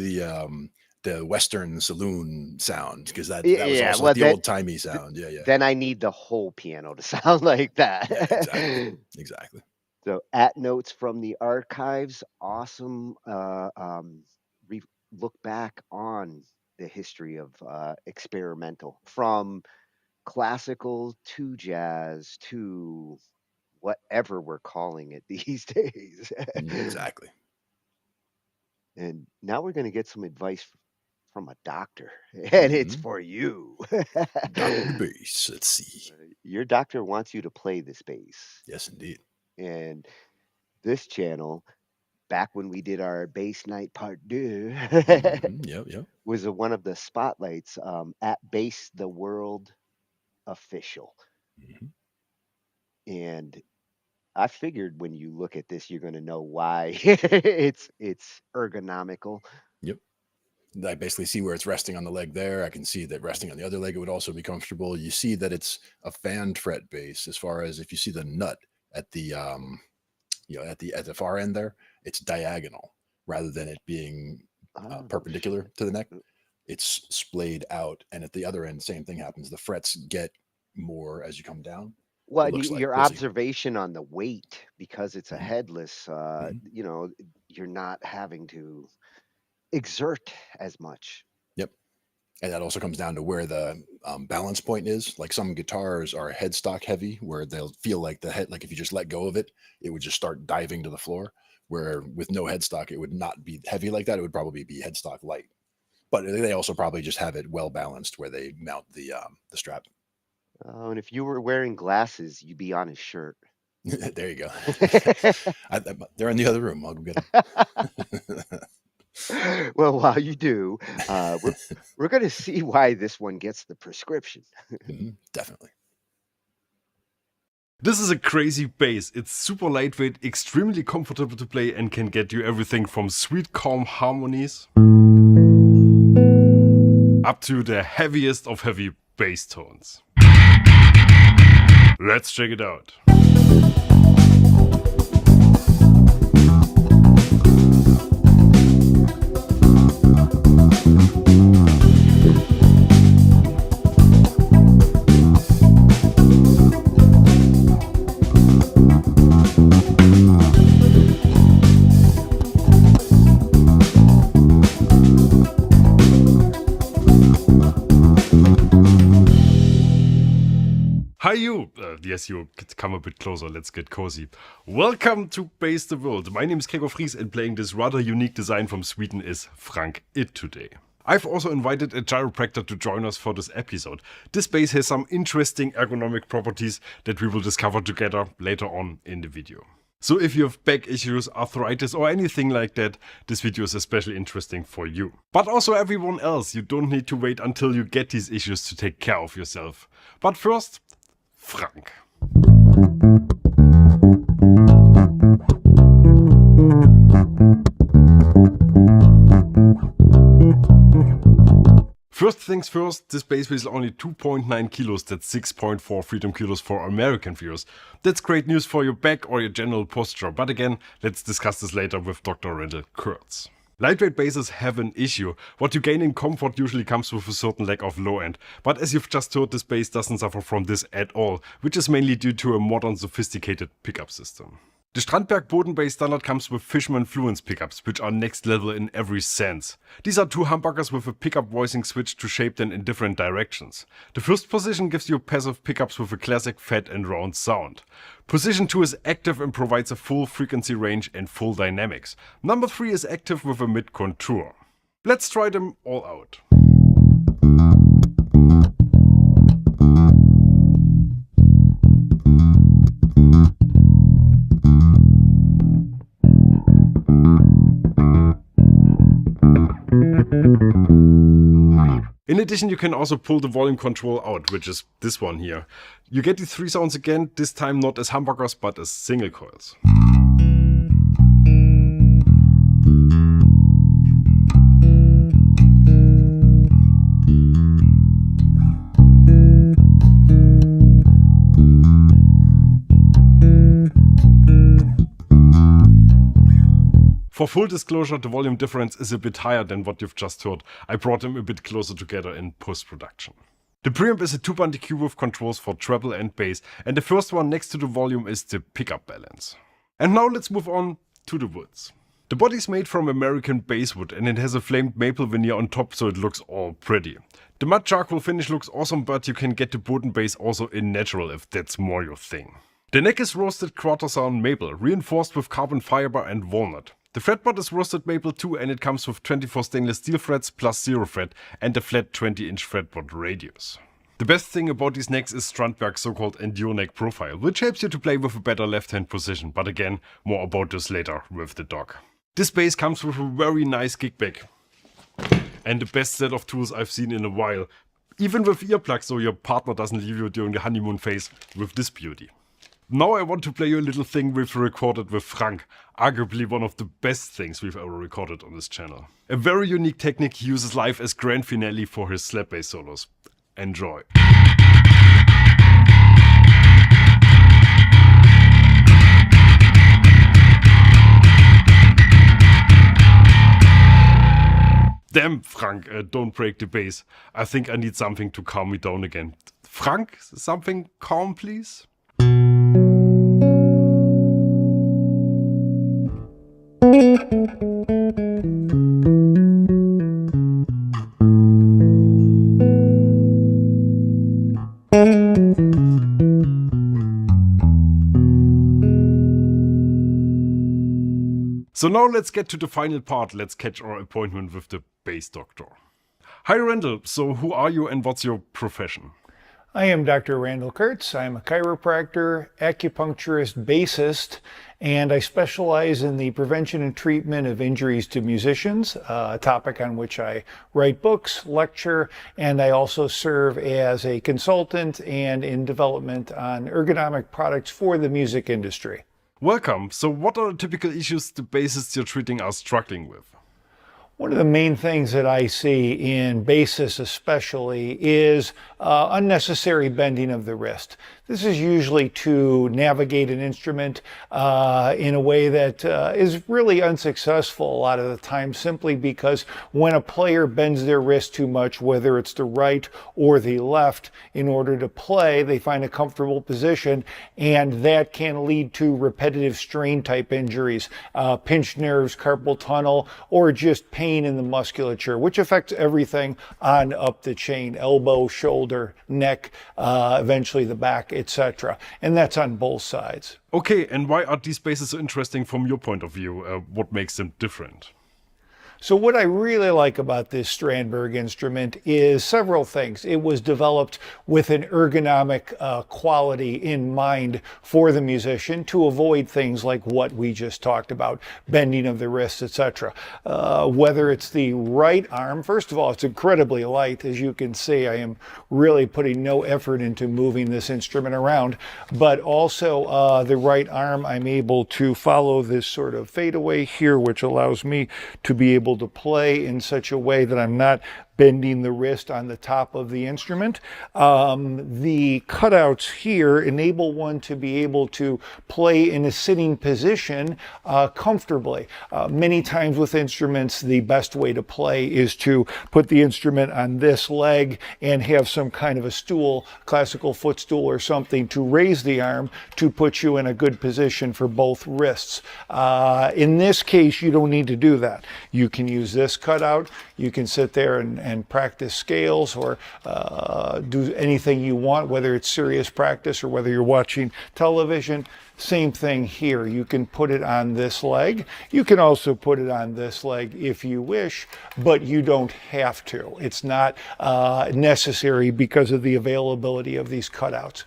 Speaker 15: the Western saloon sound, because that was
Speaker 14: Yeah,
Speaker 15: also
Speaker 14: well,
Speaker 15: like the old-timey sound. Yeah, yeah.
Speaker 14: then I need the whole piano to sound like that.
Speaker 15: Yeah, exactly. Exactly.
Speaker 14: So, at notes from the archives, awesome. Re Look back on the history of experimental, from classical to jazz to whatever we're calling it these days.
Speaker 15: Exactly.
Speaker 14: And now we're going to get some advice from a doctor, and it's for you.
Speaker 15: Dr. Bass, let's see.
Speaker 14: Your doctor wants you to play this bass.
Speaker 15: Yes, indeed.
Speaker 14: And this channel, back when we did our bass night part deux,
Speaker 15: Yep.
Speaker 14: was one of the spotlights at Bass the World Official. And I figured when you look at this, you're going to know why it's ergonomical.
Speaker 15: Yep. I basically see where it's resting on the leg there. I can see that resting on the other leg, it would also be comfortable. You see that it's a fanned fret bass, as far as if you see the nut at the at the far end there, it's diagonal rather than it being perpendicular to the neck. It's splayed out, and at the other end, same thing happens. The frets get more as you come down.
Speaker 14: Well,
Speaker 15: It looks like
Speaker 14: your
Speaker 15: we'll see.
Speaker 14: observation on the weight, because it's a headless, you're not having to exert as much.
Speaker 15: Yep. And that also comes down to where the balance point is. Like, some guitars are headstock heavy, where they'll feel like the head, like if you just let go of it, it would just start diving to the floor. Where with no headstock, it would not be heavy like that. It would probably be headstock light. But they also probably just have it well balanced where they mount the strap.
Speaker 14: Oh, and if you were wearing glasses, you'd be on his shirt.
Speaker 15: There you go. They're in the other room. I'll go get them.
Speaker 14: Well, while you do, we're going to see why this one gets the prescription.
Speaker 15: Definitely.
Speaker 20: This is a crazy bass. It's super lightweight, extremely comfortable to play, and can get you everything from sweet, calm harmonies up to the heaviest of heavy bass tones. Let's check it out. Hi you! Yes, you could come a bit closer, let's get cozy. Welcome to Bass the World. My name is Gregor Fries, and playing this rather unique design from Sweden is Frank It today. I've also invited a chiropractor to join us for this episode. This bass has some interesting ergonomic properties that we will discover together later on in the video. So if you have back issues, arthritis or anything like that, this video is especially interesting for you. But also everyone else, you don't need to wait until you get these issues to take care of yourself. But first, Frank. First things first, this bass weighs only 2.9 kilos, that's 6.4 freedom kilos for American viewers. That's great news for your back or your general posture, but again, let's discuss this later with Dr. Randall Kurtz. Lightweight basses have an issue. What you gain in comfort usually comes with a certain lack of low end. But as you've just heard, this bass doesn't suffer from this at all, which is mainly due to a modern sophisticated pickup system. The Strandberg Bodenbass standard comes with Fishman Fluence pickups, which are next level in every sense. These are two humbuckers with a pickup voicing switch to shape them in different directions. The first position gives you passive pickups with a classic fat and round sound. Position 2 is active and provides a full frequency range and full dynamics. Number 3 is active with a mid contour. Let's try them all out. In addition, you can also pull the volume control out, which is this one here. You get these three sounds again, this time not as humbuckers but as single coils. For full disclosure, the volume difference is a bit higher than what you've just heard. I brought them a bit closer together in post-production. The preamp is a 2-band EQ with controls for treble and bass, and the first one next to the volume is the pickup balance. And now let's move on to the woods. The body is made from American basswood and it has a flamed maple veneer on top, so it looks all pretty. The matte charcoal finish looks awesome, but you can get the boot and bass also in natural if that's more your thing. The neck is roasted quarter-sawn maple, reinforced with carbon fiber and walnut. The fretboard is roasted maple too, and it comes with 24 stainless steel frets plus 0 fret and a flat 20-inch fretboard radius. The best thing about these necks is Strandberg's so-called Endure neck profile, which helps you to play with a better left-hand position, but again, more about this later with the dog. This bass comes with a very nice kickback and the best set of tools I've seen in a while, even with earplugs so your partner doesn't leave you during the honeymoon phase with this beauty. Now I want to play you a little thing we've recorded with Frank, arguably one of the best things we've ever recorded on this channel. A very unique technique he uses live as grand finale for his slap bass solos. Enjoy. Damn, Frank, don't break the bass. I think I need something to calm me down again. Frank, something calm, please? So now let's get to the final part. Let's catch our appointment with the bass doctor. Hi Randall, so who are you and what's your profession?
Speaker 21: I am Dr. Randall Kurtz. I'm a chiropractor, acupuncturist, bassist, and I specialize in the prevention and treatment of injuries to musicians, a topic on which I write books, lecture, and I also serve as a consultant and in development on ergonomic products for the music industry.
Speaker 20: Welcome. So what are the typical issues the bassists you're treating are struggling with?
Speaker 21: One of the main things that I see in bassists especially is unnecessary bending of the wrist. This is usually to navigate an instrument in a way that is really unsuccessful a lot of the time, simply because when a player bends their wrist too much, whether it's the right or the left, in order to play, they find a comfortable position, and that can lead to repetitive strain type injuries, pinched nerves, carpal tunnel, or just pain in the musculature, which affects everything on up the chain: elbow, shoulder, neck, eventually the back, etc. And that's on both sides.
Speaker 20: Okay, and why are these basses so interesting from your point of view? What makes them different?
Speaker 21: So what I really like about this Strandberg instrument is several things. It was developed with an ergonomic quality in mind for the musician to avoid things like what we just talked about, bending of the wrists, etc. Whether it's the right arm, first of all, it's incredibly light. As you can see, I am really putting no effort into moving this instrument around, but also the right arm, I'm able to follow this sort of fadeaway here, which allows me to be able to play in such a way that I'm not bending the wrist on the top of the instrument. The cutouts here enable one to be able to play in a sitting position comfortably. Many times with instruments, the best way to play is to put the instrument on this leg and have some kind of a stool, classical footstool or something, to raise the arm to put you in a good position for both wrists. In this case, you don't need to do that. You can use this cutout. You can sit there and practice scales or do anything you want, whether it's serious practice or whether you're watching television. Same thing here. You can put it on this leg. You can also put it on this leg if you wish, but you don't have to. It's not necessary because of the availability of these cutouts.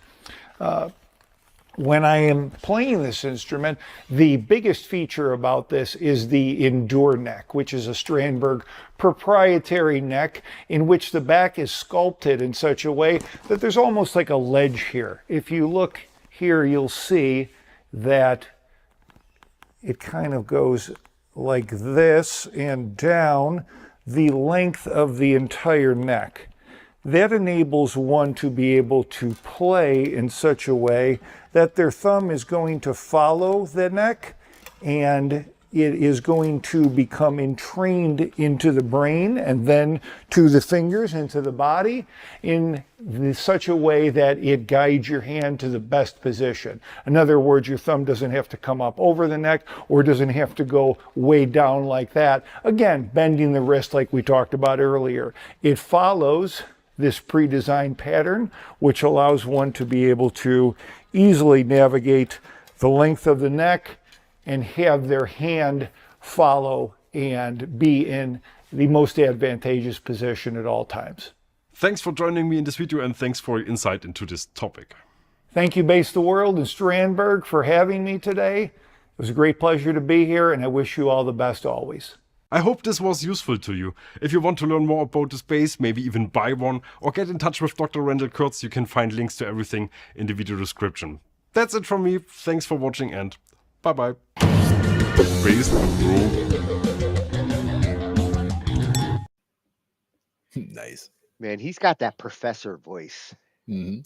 Speaker 21: When I am playing this instrument, the biggest feature about this is the Endure neck, which is a Strandberg proprietary neck in which the back is sculpted in such a way that there's almost like a ledge here. If you look here, you'll see that it kind of goes like this and down the length of the entire neck. That enables one to be able to play in such a way that their thumb is going to follow the neck and it is going to become entrained into the brain and then to the fingers and to the body in such a way that it guides your hand to the best position. In other words, your thumb doesn't have to come up over the neck or doesn't have to go way down like that. Again, bending the wrist like we talked about earlier. It follows this pre-designed pattern, which allows one to be able to easily navigate the length of the neck and have their hand follow and be in the most advantageous position at all times.
Speaker 20: Thanks for joining me in this video and thanks for your insight into this topic.
Speaker 21: Thank you, Bass the World and Strandberg, for having me today. It was a great pleasure to be here, and I wish you all the best always.
Speaker 20: I hope this was useful to you. If you want to learn more about this bass, maybe even buy one, or get in touch with Dr. Randall Kurtz, you can find links to everything in the video description. That's it from me. Thanks for watching and bye-bye. Bass
Speaker 15: Nice.
Speaker 14: Man, he's got that professor voice.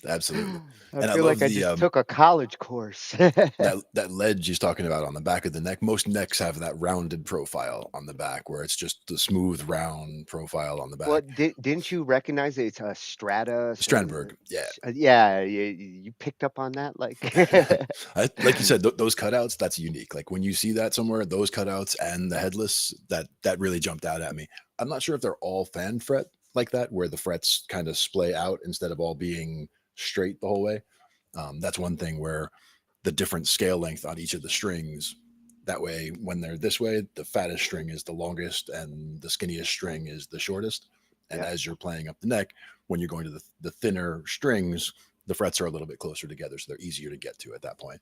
Speaker 15: Absolutely.
Speaker 14: I feel like I just took a college course.
Speaker 15: that ledge he's talking about on the back of the neck. Most necks have that rounded profile on the back, where it's just the smooth round profile on the back.
Speaker 14: Well, didn't you recognize it's a Strata?
Speaker 15: Strandberg, yeah.
Speaker 14: Yeah, you picked up on that, like.
Speaker 15: Like you said, those cutouts, that's unique. Like when you see that somewhere, those cutouts and the headless, that really jumped out at me. I'm not sure if they're all fan fret like that, where the frets kind of splay out instead of all being straight the whole way. That's one thing, where the different scale length on each of the strings, that way when they're this way, the fattest string is the longest and the skinniest string is the shortest. And as you're playing up the neck, when you're going to the thinner strings, the frets are a little bit closer together, so they're easier to get to at that point.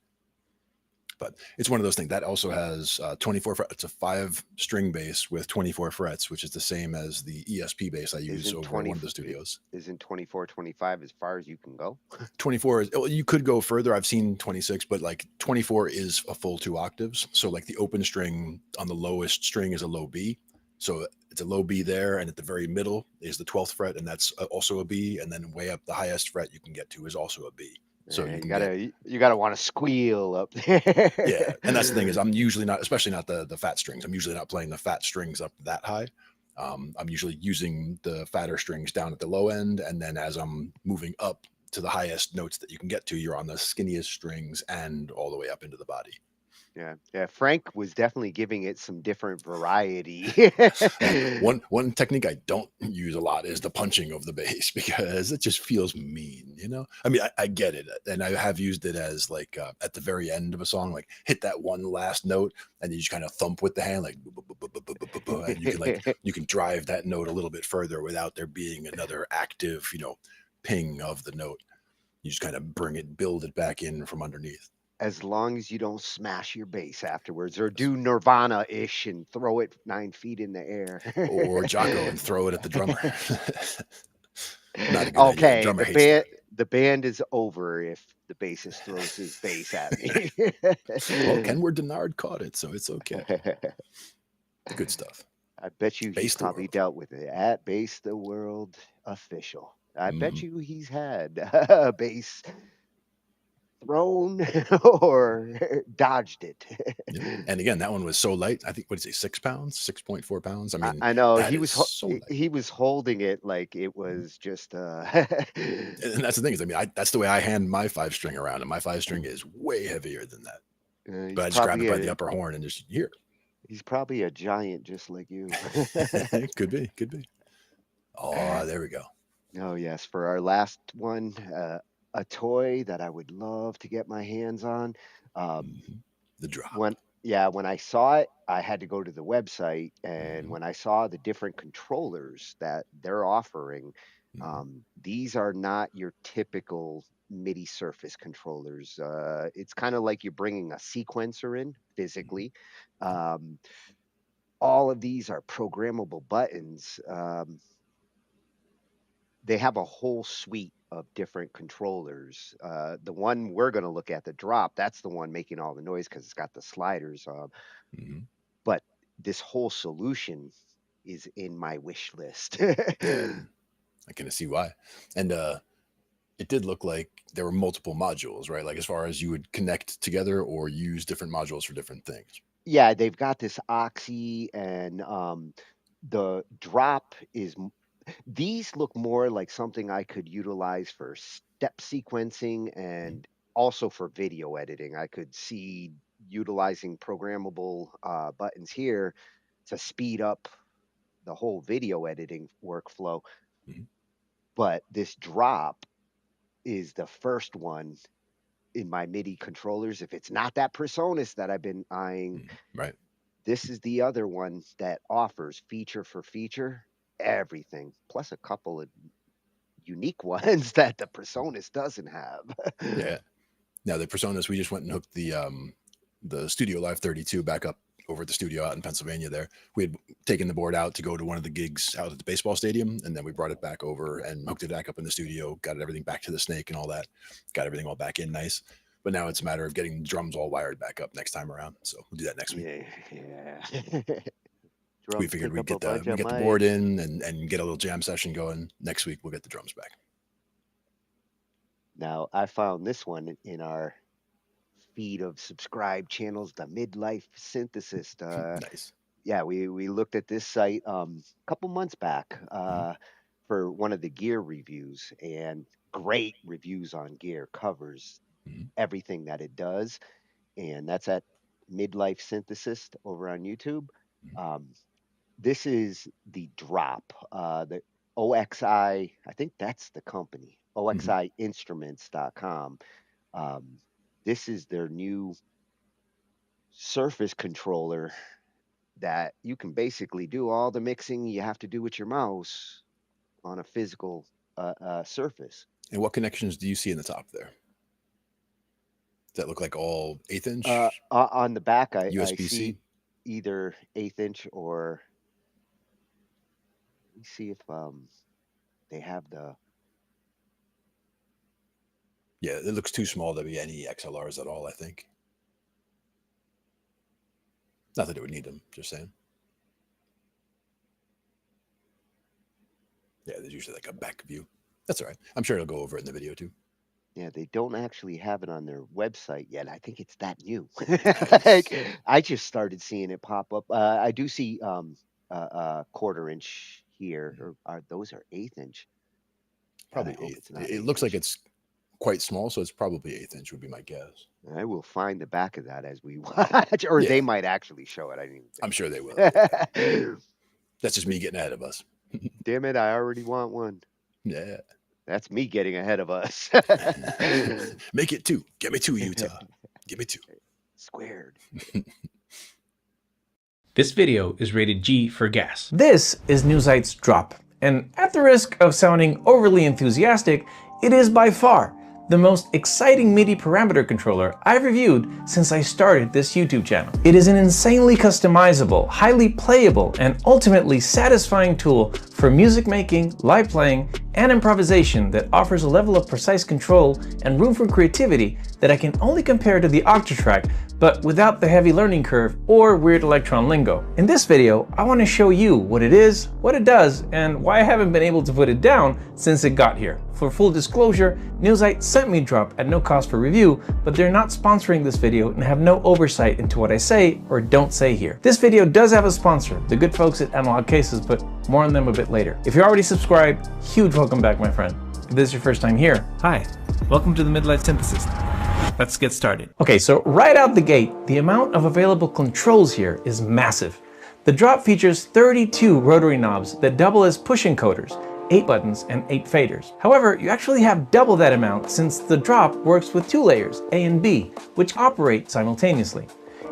Speaker 15: But it's one of those things that also has 24 frets. It's a 5-string bass with 24 frets, which is the same as the ESP bass I use over one of the studios.
Speaker 14: Isn't 24, 25 as far as you can go?
Speaker 15: 24 is, well, you could go further. I've seen 26, but like 24 is a full 2 octaves. So like the open string on the lowest string is a low B. So it's a low B there, and at the very middle is the 12th fret, and that's also a B. And then way up, the highest fret you can get to is also a B. So
Speaker 14: you gotta want to squeal up there.
Speaker 15: Yeah, and that's the thing, is I'm usually not, especially not the fat strings. I'm usually not playing the fat strings up that high. I'm usually using the fatter strings down at the low end, and then as I'm moving up to the highest notes that you can get to, you're on the skinniest strings and all the way up into the body.
Speaker 14: Yeah. Frank was definitely giving it some different variety.
Speaker 15: One technique I don't use a lot is the punching of the bass, because it just feels mean, you know? I mean, I get it, and I have used it as like at the very end of a song, like hit that one last note, and you just kind of thump with the hand, like, and you can drive that note a little bit further without there being another active, ping of the note. You just kind of build it back in from underneath.
Speaker 14: As long as you don't smash your bass afterwards, or do Nirvana-ish and throw it 9 feet in the air.
Speaker 15: Or Jocko and throw it at the drummer. Not a good
Speaker 14: okay,
Speaker 15: idea.
Speaker 14: the band is over if the bassist throws his bass at me.
Speaker 15: Well, Kenward Denard caught it, so it's okay. Good stuff.
Speaker 14: I bet you he's probably dealt with it at Bass the World Official. I bet you he's had a bass thrown or dodged it.
Speaker 15: And again, that one was so light. I think, what did he say, 6 pounds, 6.4 pounds? I mean,
Speaker 14: I know he was holding it like it was just
Speaker 15: and that's the thing, is, I mean, that's the way I hand my 5-string around, and my 5-string is way heavier than that. But I just grab it by the upper horn and just here.
Speaker 14: He's probably a giant just like you.
Speaker 15: Could be. Oh, there we go.
Speaker 14: Oh yes, for our last one, a toy that I would love to get my hands on.
Speaker 15: The drop.
Speaker 14: When I saw it, I had to go to the website, and when I saw the different controllers that they're offering, these are not your typical MIDI surface controllers. It's kind of like you're bringing a sequencer in physically. All of these are programmable buttons. They have a whole suite of different controllers. The one we're going to look at, the drop, that's the one making all the noise because it's got the sliders. But this whole solution is in my wish list.
Speaker 15: I can see why. And it did look like there were multiple modules, right? Like as far as you would connect together or use different modules for different things.
Speaker 14: Yeah, they've got this oxy, and the drop is. These look more like something I could utilize for step sequencing and also for video editing. I could see utilizing programmable buttons here to speed up the whole video editing workflow. But this drop is the first one in my MIDI controllers. If it's not that Presonus that I've been eyeing,
Speaker 15: Right.
Speaker 14: this is the other one that offers feature for feature everything, plus a couple of unique ones that the Presonus doesn't have.
Speaker 15: Yeah. Now the Presonus, we just went and hooked the Studio Live 32 back up over at the studio out in Pennsylvania there. We had taken the board out to go to one of the gigs out at the baseball stadium, and then we brought it back over and hooked it back up in the studio, got everything back to the snake and all that, got everything all back in nice. But now it's a matter of getting the drums all wired back up next time around. So we'll do that next week.
Speaker 14: Yeah.
Speaker 15: We figured we'd get the board in and get a little jam session going. Next week, we'll get the drums back.
Speaker 14: Now, I found this one in our feed of subscribed channels, the Midlife Synthesis.
Speaker 15: Nice.
Speaker 14: Yeah, we looked at this site a couple months back for one of the gear reviews, and great reviews on gear, covers everything that it does. And that's at Midlife Synthesis over on YouTube. This is the drop, the OXI, I think that's the company, OXIinstruments.com. This is their new surface controller that you can basically do all the mixing you have to do with your mouse on a physical surface.
Speaker 15: And what connections do you see in the top there? Does that look like all 1/8 inch?
Speaker 14: On the back, I
Speaker 15: USB-C?
Speaker 14: see either 1/8 inch or... Let me see if they have the...
Speaker 15: Yeah, it looks too small to be any XLRs at all, I think. Not that it would need them, just saying. Yeah, there's usually like a back view. That's all right. I'm sure it'll go over it in the video too.
Speaker 14: Yeah, they don't actually have it on their website yet. I think it's that new. Like, I just started seeing it pop up. I do see 1/4 inch here, or those are 1/8 inch.
Speaker 15: Probably 1/8. It looks like it's quite small, so it's probably 1/8 inch would be my guess.
Speaker 14: I will find the back of that as we watch, or they might actually show it. I didn't even think.
Speaker 15: I'm sure they will. That's just me getting ahead of us.
Speaker 14: Damn it, I already want one.
Speaker 15: Yeah.
Speaker 14: That's me getting ahead of us.
Speaker 15: Make it 2. Get me 2, Utah. Give me 2.
Speaker 14: Squared.
Speaker 3: This video is rated G for gas.
Speaker 22: This is Newsight's drop, and at the risk of sounding overly enthusiastic, it is by far the most exciting MIDI parameter controller I've reviewed since I started this YouTube channel. It is an insanely customizable, highly playable, and ultimately satisfying tool for music making, live playing, and improvisation that offers a level of precise control and room for creativity that I can only compare to the Octatrack, but without the heavy learning curve or weird electron lingo. In this video, I want to show you what it is, what it does, and why I haven't been able to put it down since it got here. For full disclosure, Newsight sent me Drop at no cost for review, but they're not sponsoring this video and have no oversight into what I say or don't say here. This video does have a sponsor, the good folks at Analog Cases, but more on them a bit later. If you're already subscribed, huge welcome back, my friend. If this is your first time here,
Speaker 3: Hi, welcome to the Midlife Synthesis. Let's get started.
Speaker 22: Okay, so right out the gate, the amount of available controls here is massive. The Drop features 32 rotary knobs that double as push encoders, 8 buttons and 8 faders. However, you actually have double that amount since the Drop works with 2 layers, A and B, which operate simultaneously.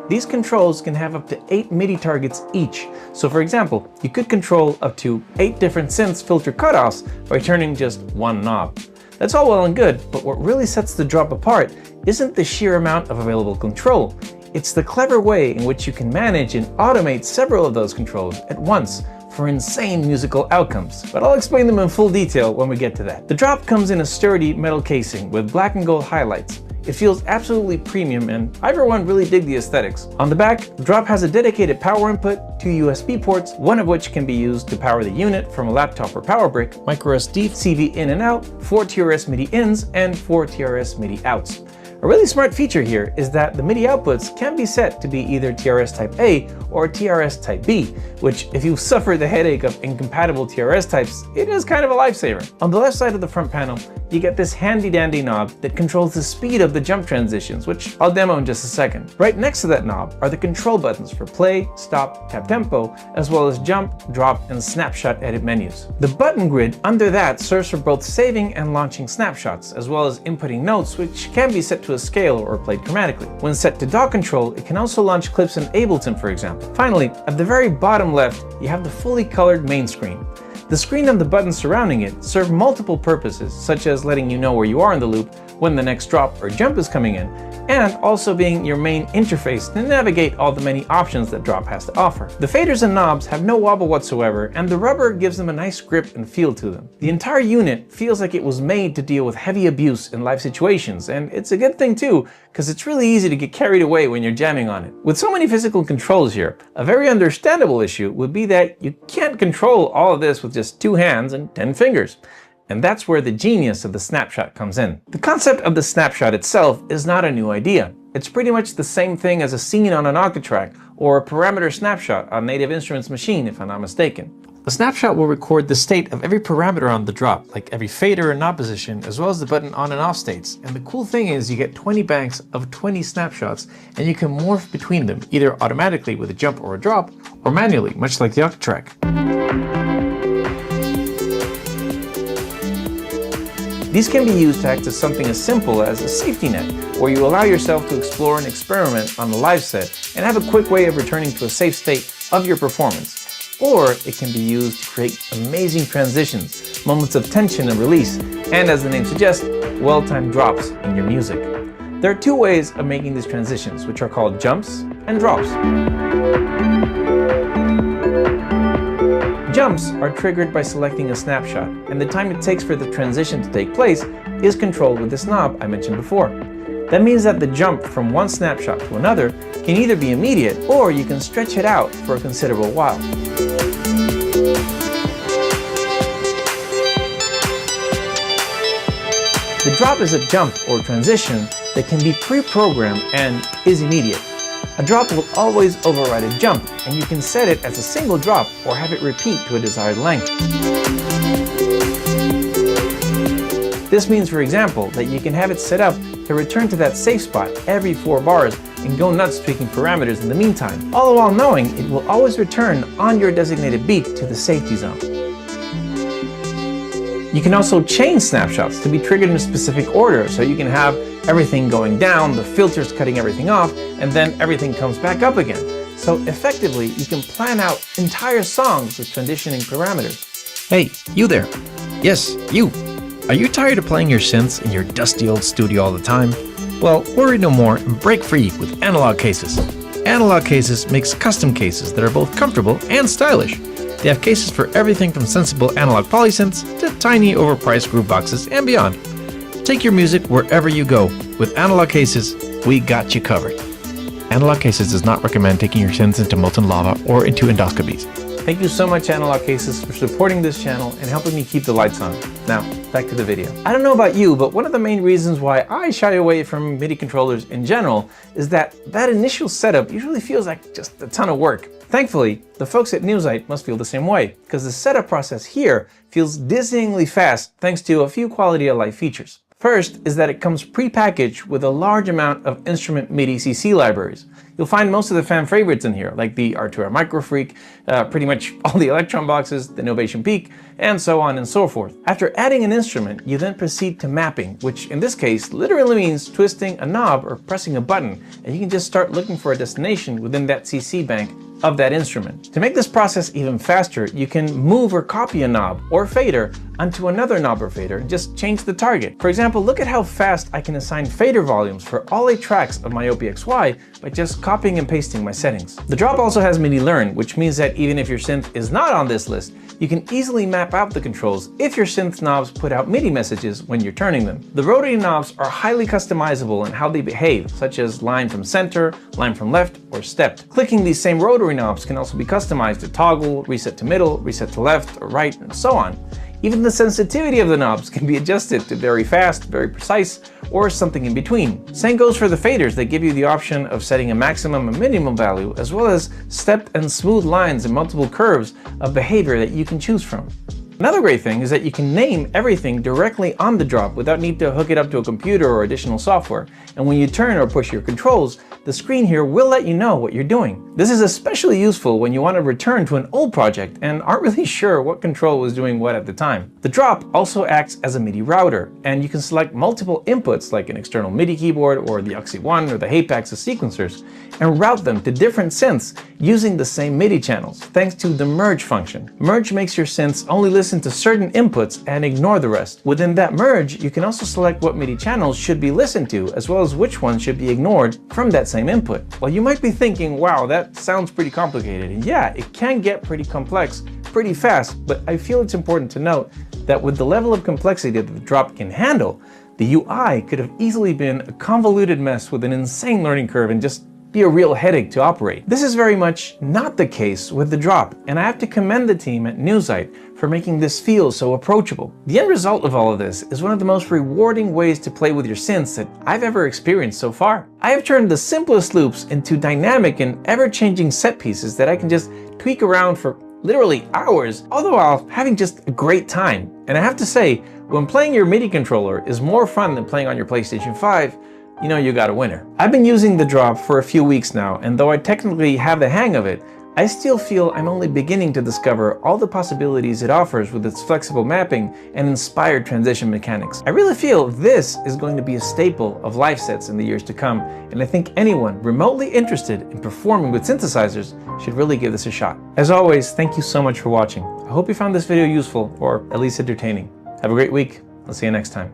Speaker 22: These controls can have up to 8 MIDI targets each. So for example, you could control up to 8 different synths filter cutoffs by turning just one knob. That's all well and good, but what really sets the Drop apart isn't the sheer amount of available control. It's the clever way in which you can manage and automate several of those controls at once for insane musical outcomes. But I'll explain them in full detail when we get to that. The Drop comes in a sturdy metal casing with black and gold highlights. It feels absolutely premium, and I for one really dig the aesthetics. On the back, the Drop has a dedicated power input, 2 USB ports, one of which can be used to power the unit from a laptop or power brick, microSD, CV in and out, 4 TRS MIDI ins, and 4 TRS MIDI outs. A really smart feature here is that the MIDI outputs can be set to be either TRS Type A or TRS Type B, which, if you've suffered the headache of incompatible TRS types, it is kind of a lifesaver. On the left side of the front panel, you get this handy dandy knob that controls the speed of the jump transitions, which I'll demo in just a second. Right next to that knob are the control buttons for play, stop, tap tempo, as well as jump, drop, and snapshot edit menus. The button grid under that serves for both saving and launching snapshots, as well as inputting notes, which can be set to a scale or played chromatically. When set to DAW control, it can also launch clips in Ableton, for example. Finally, at the very bottom left, you have the fully colored main screen. The screen and the buttons surrounding it serve multiple purposes, such as letting you know where you are in the loop, when the next drop or jump is coming in, and also being your main interface to navigate all the many options that drop has to offer. The faders and knobs have no wobble whatsoever, and the rubber gives them a nice grip and feel to them. The entire unit feels like it was made to deal with heavy abuse in live situations, and it's a good thing too, because it's really easy to get carried away when you're jamming on it. With so many physical controls here, a very understandable issue would be that you can't control all of this with just 2 hands and 10 fingers. And that's where the genius of the snapshot comes in. The concept of the snapshot itself is not a new idea. It's pretty much the same thing as a scene on an Octatrack or a parameter snapshot on Native Instruments machine, if I'm not mistaken. The snapshot will record the state of every parameter on the drop, like every fader and knob position, as well as the button on and off states. And the cool thing is you get 20 banks of 20 snapshots, and you can morph between them, either automatically with a jump or a drop, or manually, much like the Octatrack. These can be used to act as something as simple as a safety net, where you allow yourself to explore and experiment on the live set and have a quick way of returning to a safe state of your performance. Or it can be used to create amazing transitions, moments of tension and release, and as the name suggests, well-timed drops in your music. There are 2 ways of making these transitions, which are called jumps and drops. Jumps are triggered by selecting a snapshot, and the time it takes for the transition to take place is controlled with this knob I mentioned before. That means that the jump from one snapshot to another can either be immediate, or you can stretch it out for a considerable while. The drop is a jump or transition that can be pre-programmed and is immediate. A drop will always override a jump, and you can set it as a single drop or have it repeat to a desired length. This means, for example, that you can have it set up to return to that safe spot every 4 bars and go nuts tweaking parameters in the meantime, all the while knowing it will always return on your designated beat to the safety zone. You can also chain snapshots to be triggered in a specific order, so you can have everything going down, the filters cutting everything off, and then everything comes back up again. So effectively, you can plan out entire songs with transitioning parameters.
Speaker 4: Hey, you there. Yes, you. Are you tired of playing your synths in your dusty old studio all the time? Well, worry no more and break free with Analog Cases. Analog Cases makes custom cases that are both comfortable and stylish. They have cases for everything from sensible analog polysynths to tiny overpriced groove boxes and beyond. Take your music wherever you go. With Analog Cases, we got you covered. Analog Cases does not recommend taking your synths into molten lava or into endoscopies.
Speaker 22: Thank you so much, Analog Cases, for supporting this channel and helping me keep the lights on. Now, back to the video. I don't know about you, but one of the main reasons why I shy away from MIDI controllers in general is that initial setup usually feels like just a ton of work. Thankfully, the folks at Newsite must feel the same way, because the setup process here feels dizzyingly fast thanks to a few quality of life features. First is that it comes pre-packaged with a large amount of instrument MIDI CC libraries. You'll find most of the fan favorites in here, like the R2R Microfreak, pretty much all the Electron boxes, the Novation Peak, and so on and so forth. After adding an instrument, you then proceed to mapping, which in this case literally means twisting a knob or pressing a button, and you can just start looking for a destination within that CC bank of that instrument. To make this process even faster, you can move or copy a knob or fader onto another knob or fader and just change the target. For example, look at how fast I can assign fader volumes for all 8 tracks of my OPXY by just copying and pasting my settings. The drop also has MIDI Learn, which means that even if your synth is not on this list, you can easily map out the controls if your synth knobs put out MIDI messages when you're turning them. The rotary knobs are highly customizable in how they behave, such as line from center, line from left, or stepped. Clicking these same rotary knobs can also be customized to toggle, reset to middle, reset to left or right, and so on. Even the sensitivity of the knobs can be adjusted to very fast, very precise, or something in between. Same goes for the faders. They give you the option of setting a maximum and minimum value, as well as stepped and smooth lines and multiple curves of behavior that you can choose from. Another great thing is that you can name everything directly on the drop without need to hook it up to a computer or additional software. And when you turn or push your controls, the screen here will let you know what you're doing. This is especially useful when you want to return to an old project and aren't really sure what control was doing what at the time. The drop also acts as a MIDI router, and you can select multiple inputs like an external MIDI keyboard or the Oxy1 or the Hapax as sequencers and route them to different synths using the same MIDI channels, thanks to the merge function. Merge makes your synths only listen to certain inputs and ignore the rest. Within that merge, you can also select what MIDI channels should be listened to, as well as which ones should be ignored from that same input. Well, you might be thinking, wow, that sounds pretty complicated. And yeah, it can get pretty complex pretty fast, but I feel it's important to note that with the level of complexity that the drop can handle, the UI could have easily been a convoluted mess with an insane learning curve and just be a real headache to operate. This is very much not the case with the drop, and I have to commend the team at Newsite for making this feel so approachable. The end result of all of this is one of the most rewarding ways to play with your synths that I've ever experienced so far. I have turned the simplest loops into dynamic and ever-changing set pieces that I can just tweak around for literally hours, all the while having just a great time. And I have to say, when playing your MIDI controller is more fun than playing on your PlayStation 5, you know you got a winner. I've been using the drop for a few weeks now, and though I technically have the hang of it, I still feel I'm only beginning to discover all the possibilities it offers with its flexible mapping and inspired transition mechanics. I really feel this is going to be a staple of live sets in the years to come, and I think anyone remotely interested in performing with synthesizers should really give this a shot. As always, thank you so much for watching. I hope you found this video useful, or at least entertaining. Have a great week. I'll see you next time.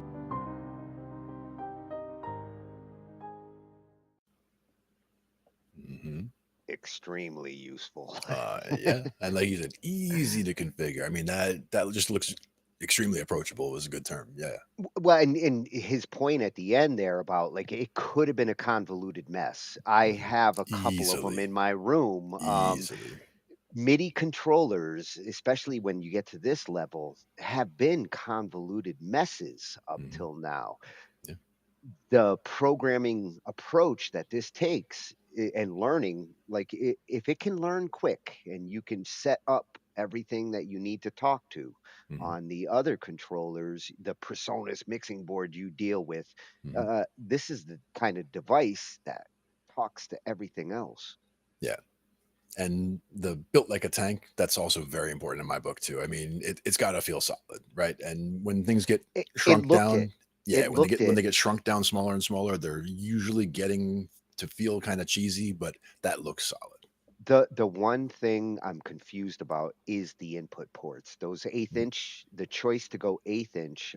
Speaker 14: Extremely useful.
Speaker 15: Yeah, and like you said, easy to configure. I mean, that just looks extremely approachable was a good term. Yeah.
Speaker 14: Well, and his point at the end there about like it could have been a convoluted mess. I have a couple of them in my room. MIDI controllers, especially when you get to this level, have been convoluted messes up till now. The programming approach that this takes and learning, like if it can learn quick and you can set up everything that you need to talk to on the other controllers, the Presonus mixing board you deal with, this is the kind of device that talks to everything else.
Speaker 15: Yeah. And the built like a tank, that's also very important in my book too. I mean, it's got to feel solid, right? And when things get shrunk down, when they get shrunk down smaller and smaller, they're usually getting to feel kind of cheesy, but that looks solid.
Speaker 14: The one thing I'm confused about is the input ports. Those 1/8 inch, the choice to go 1/8 inch.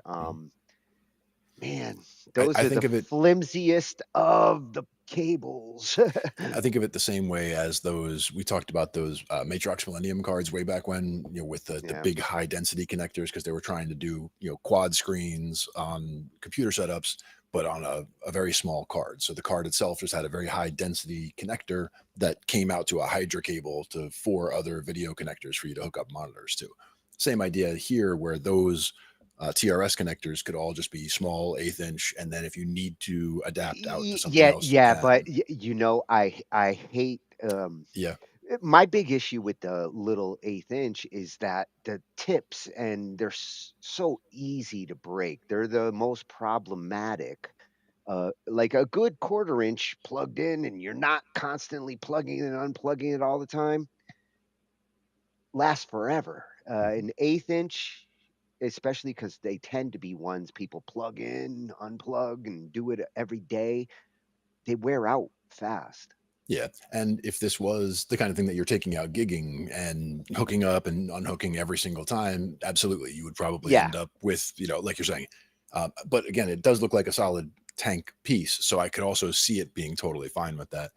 Speaker 14: Man, those are the flimsiest of the cables.
Speaker 15: I think of it the same way as those, we talked about those Matrox Millennium cards way back when, with the big high density connectors, because they were trying to do, quad screens on computer setups, but on a very small card. So the card itself just had a very high density connector that came out to a Hydra cable to 4 other video connectors for you to hook up monitors to. Same idea here, where those TRS connectors could all just be small 1/8 inch, and then if you need to adapt out to something else,
Speaker 14: but I hate my big issue with the little 1/8 inch is that the tips, and they're so easy to break. They're the most problematic. Like a good 1/4 inch plugged in and you're not constantly plugging and unplugging it all the time, lasts forever. An 1/8 inch, especially because they tend to be ones people plug in, unplug, and do it every day, they wear out fast.
Speaker 15: Yeah, and if this was the kind of thing that you're taking out gigging and hooking up and unhooking every single time, absolutely, you would probably end up with, like you're saying. But again, it does look like a solid tank piece, so I could also see it being totally fine with that.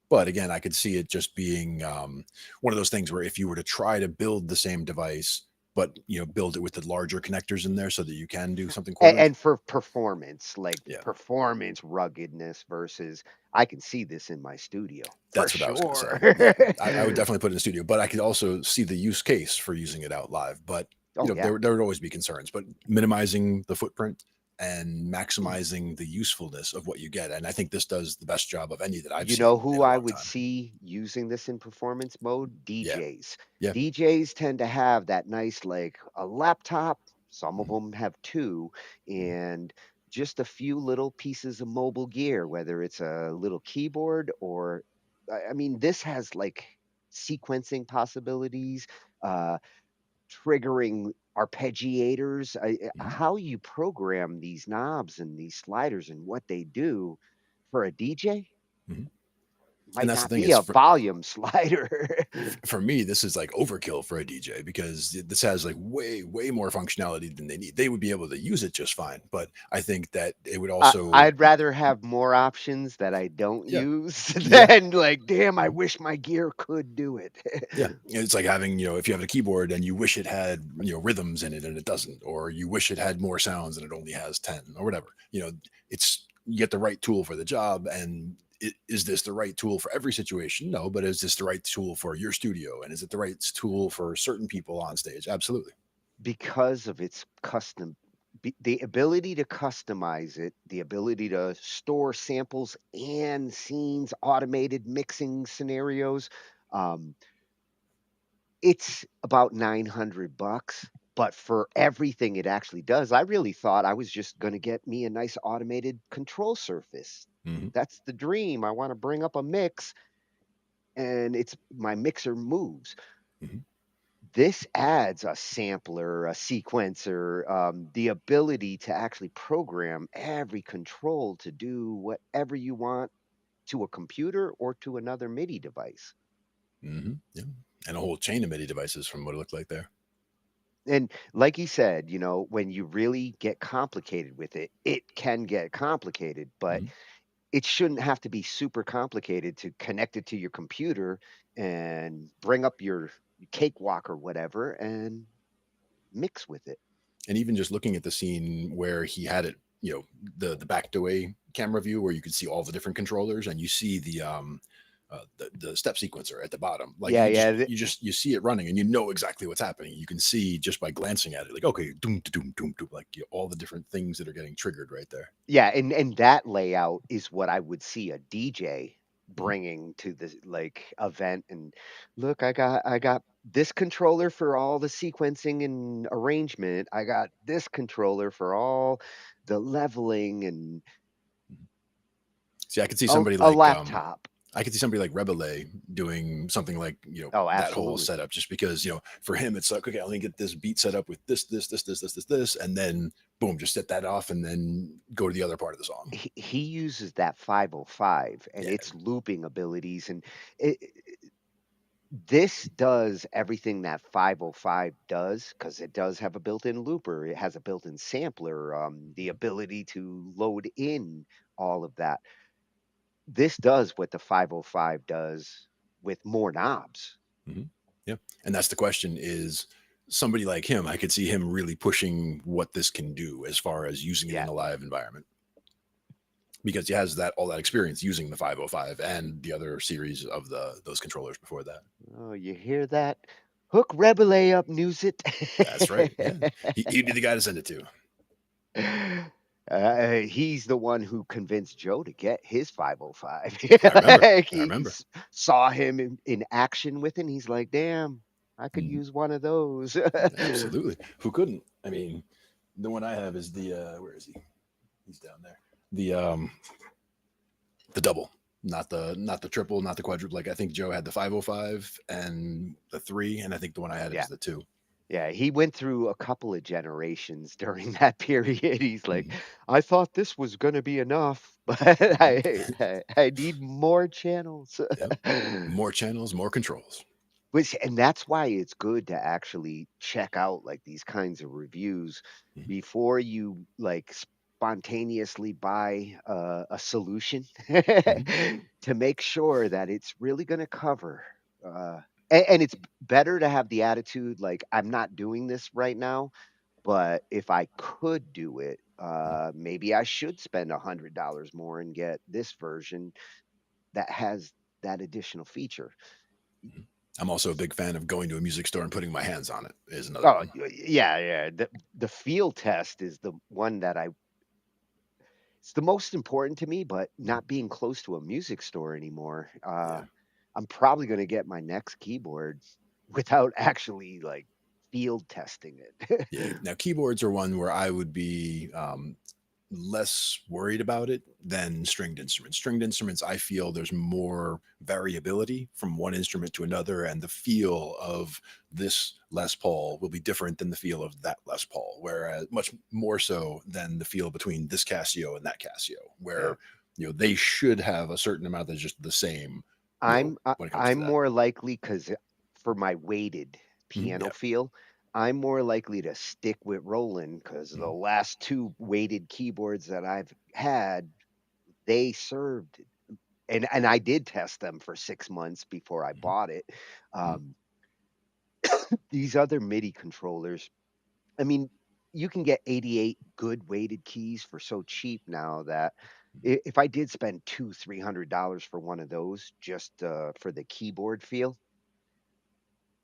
Speaker 15: But again, I could see it just being one of those things where if you were to try to build the same device, but build it with the larger connectors in there so that you can do something cool.
Speaker 14: And for performance, like performance ruggedness versus, I can see this in my studio.
Speaker 15: That's what I was going to say. Yeah, I would definitely put it in the studio, but I could also see the use case for using it out live. But
Speaker 14: Oh, yeah.
Speaker 15: there would always be concerns, but minimizing the footprint and maximizing the usefulness of what you get. And I think this does the best job of any that I've
Speaker 14: You
Speaker 15: seen
Speaker 14: know
Speaker 15: in
Speaker 14: who
Speaker 15: a
Speaker 14: I
Speaker 15: long
Speaker 14: would
Speaker 15: time.
Speaker 14: see using this in performance mode?
Speaker 15: Yeah.
Speaker 14: DJs.
Speaker 15: Yeah.
Speaker 14: DJs tend to have that nice, like a laptop. Some of
Speaker 15: Mhm.
Speaker 14: them have two, and just a few little pieces of mobile gear, whether it's a little keyboard or, I mean, this has like sequencing possibilities, uh, triggering arpeggiators.
Speaker 15: Mhm.
Speaker 14: How you program these knobs and these sliders and what they do for a DJ
Speaker 15: Mhm. And
Speaker 14: might
Speaker 15: that's the
Speaker 14: not
Speaker 15: thing
Speaker 14: be
Speaker 15: is
Speaker 14: a volume slider.
Speaker 15: for me, this is like overkill for a DJ because this has like way more functionality than they need. They would be able to use it just fine, but I think that it would also,
Speaker 14: I'd rather have more options that I don't
Speaker 15: yeah,
Speaker 14: use
Speaker 15: yeah,
Speaker 14: than like, damn, I wish my gear could do it.
Speaker 15: yeah. It's like having, if you have a keyboard and you wish it had, rhythms in it and it doesn't, or you wish it had more sounds and it only has 10 or whatever. It's you get the right tool for the job. And is this the right tool for every situation? No, but is this the right tool for your studio? And is it the right tool for certain people on stage? Absolutely.
Speaker 14: Because of its the ability to customize it, the ability to store samples and scenes, automated mixing scenarios. Um, it's about $900, but for everything it actually does, I really thought I was just going to get me a nice automated control surface.
Speaker 15: Hmm.
Speaker 14: That's the dream. I want to bring up a mix and it's my mixer moves.
Speaker 15: Hmm.
Speaker 14: This adds a sampler, a sequencer, the ability to actually program every control to do whatever you want to a computer or to another MIDI device.
Speaker 15: Hmm. Yeah. And a whole chain of MIDI devices from what it looked like there.
Speaker 14: And like he said, when you really get complicated with it, it can get complicated, but
Speaker 15: Hmm.
Speaker 14: it shouldn't have to be super complicated to connect it to your computer and bring up your cakewalk or whatever and mix with it.
Speaker 15: And even just looking at the scene where he had it, the backed away camera view where you could see all the different controllers and you see the step sequencer at the bottom. Like
Speaker 14: Yeah, yeah.
Speaker 15: you see it running and you know exactly what's happening. You can see just by glancing at it, like, okay, doom doom doom doom, like all the different things that are getting triggered right there.
Speaker 14: Yeah, and that layout is what I would see a DJ
Speaker 15: Mhm.
Speaker 14: bringing to the like event. And look, I got this controller for all the sequencing and arrangement. I got this controller for all the leveling and
Speaker 15: See, I could see
Speaker 14: a,
Speaker 15: somebody
Speaker 14: a
Speaker 15: like
Speaker 14: laptop.
Speaker 15: I could see somebody like Rebele doing something like,
Speaker 14: Oh,
Speaker 15: that whole
Speaker 14: absolutely.
Speaker 15: setup just because, for him, it's like, okay, let me get this beat set up with this, and then boom, just set that off and then go to the other part of the song.
Speaker 14: He uses that 505 and
Speaker 15: Yeah.
Speaker 14: its looping abilities, and it, this does everything that 505 does because it does have a built-in looper. It has a built-in sampler, the ability to load in all of that. This does what the 505 does with more knobs.
Speaker 15: Hmm. Yeah. And that's the question is somebody like him, I could see him really pushing what this can do as far as using it
Speaker 14: Yeah.
Speaker 15: in a live environment because he has all that experience using the 505 and the other series of those controllers before that.
Speaker 14: Oh, you hear that? Hook Rebele up, news it.
Speaker 15: That's right. Yeah. He'd be the guy to send it to.
Speaker 14: He's the one who convinced Joe to get his 505.
Speaker 15: I remember.
Speaker 14: Like,
Speaker 15: I remember.
Speaker 14: saw him in action with it, and he's like, damn, I could
Speaker 15: Mhm.
Speaker 14: use one of those.
Speaker 15: Absolutely. Who couldn't? I mean, the one I have is where is he? He's down there. The double, not the triple, not the quadruple. Like I think Joe had the 505 and the 3, and I think the one I had
Speaker 14: Yeah.
Speaker 15: is the 2.
Speaker 14: Yeah, he went through a couple of generations during that period. He's like,
Speaker 15: Mhm.
Speaker 14: I thought this was going to be enough, but I need more channels.
Speaker 15: Yep. More channels, more controls.
Speaker 14: And that's why it's good to actually check out like these kinds of reviews
Speaker 15: Mhm.
Speaker 14: before you like spontaneously buy a solution
Speaker 15: Mhm.
Speaker 14: to make sure that it's really going to cover. And it's better to have the attitude like I'm not doing this right now, but if I could do it, maybe I should spend $100 more and get this version that has that additional feature.
Speaker 15: I'm also a big fan of going to a music store and putting my hands on it. Is another
Speaker 14: Oh,
Speaker 15: one.
Speaker 14: yeah. The feel test is the one that it's the most important to me, but not being close to a music store anymore. I'm probably going to get my next keyboard without actually like field testing it.
Speaker 15: Yeah. Now, keyboards are one where I would be less worried about it than stringed instruments. Stringed instruments, I feel there's more variability from one instrument to another, and the feel of this Les Paul will be different than the feel of that Les Paul, whereas much more so than the feel between this Casio and that Casio, where they should have a certain amount that's just the same.
Speaker 14: I'm
Speaker 15: When it comes to that.
Speaker 14: more likely because for my weighted piano
Speaker 15: Yep.
Speaker 14: feel, I'm more likely to stick with Roland because the last two weighted keyboards that I've had, they served, and I did test them for 6 months before I bought it. These other MIDI controllers, I mean, you can get 88 good weighted keys for so cheap now that if I did spend $200-300 for one of those just for the keyboard feel,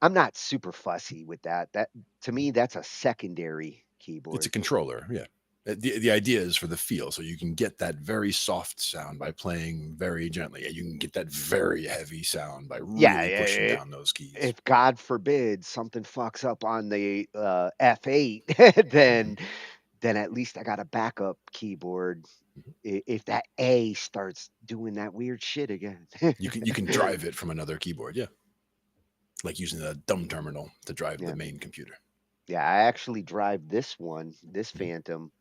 Speaker 14: I'm not super fussy with that. That to me, that's a secondary
Speaker 15: It's a
Speaker 14: keyboard.
Speaker 15: controller, yeah. The idea is for the feel, so you can get that very soft sound by playing very gently, and you can get that very heavy sound by really pushing down those keys.
Speaker 14: If God forbid something fucks up on the F8, then at least I got a backup keyboard if that A starts doing that weird shit again.
Speaker 15: You can drive it from another keyboard, yeah. Like using a dumb terminal to drive the main computer.
Speaker 14: Yeah, I actually drive this Phantom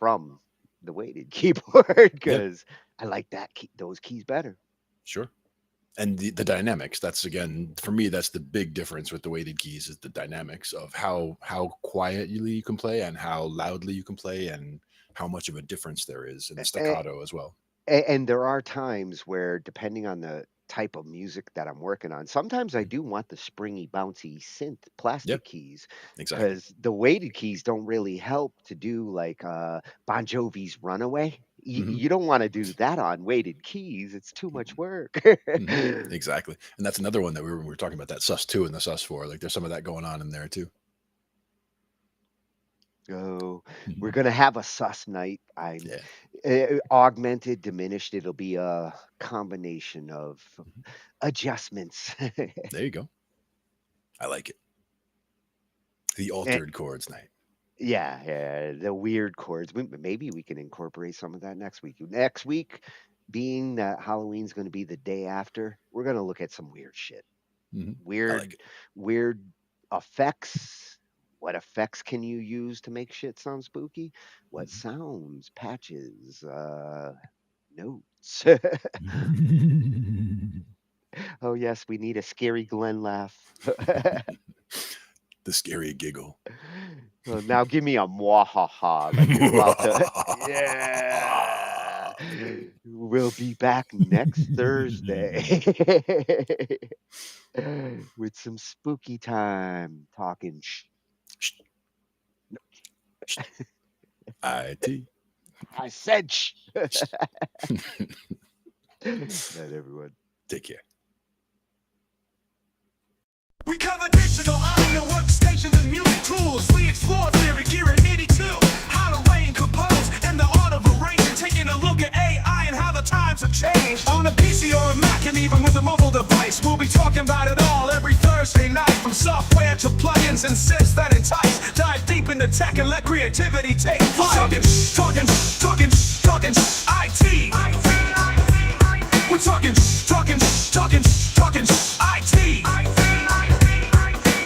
Speaker 14: from the weighted keyboard because I like those keys better.
Speaker 15: Sure. And the dynamics, that's again, for me, that's the big difference with the weighted keys is the dynamics of how quietly you can play and how loudly you can play and how much of a difference there is in the staccato as well.
Speaker 14: And there are times where, depending on the type of music that I'm working on, sometimes I do want the springy, bouncy synth plastic keys
Speaker 15: Exactly.
Speaker 14: because the weighted keys don't really help to do like Bon Jovi's Runaway. You don't want to do that on weighted keys. It's too much work.
Speaker 15: Exactly. And that's another one that we were talking about, that sus2 and the sus4. Like there's some of that going on in there too.
Speaker 14: Oh, we're gonna have a sus night. I'm augmented, diminished. It'll be a combination of adjustments.
Speaker 15: There you go. I like it. The altered chords night.
Speaker 14: Yeah, the weird chords. Maybe we can incorporate some of that next week. Next week, being that Halloween's going to be the day after, we're going to look at some weird shit. Weird effects. What effects can you use to make shit sound spooky? What sounds, patches, notes. Oh, yes, we need a scary Glenn laugh.
Speaker 15: The scary giggle.
Speaker 14: Well, now give me a mwahaha. Like you're about to, yeah. We'll be back next Thursday with some spooky time talking shh.
Speaker 15: I.T.
Speaker 14: I said shh. Night, everyone.
Speaker 15: Take care.
Speaker 13: We cover digital audio workstations and music tools. We explore theory, gear, and MIDI too. How to arrange, compose, and the art of arranging. Taking a look at AI and how the times have changed. On a PC or a Mac and even with a mobile device, we'll be talking about it all every Thursday night. From software to plugins and synths that entice. Dive deep into tech and let creativity take flight. Talkin Shhh I.T. We're talking Shhh I.T.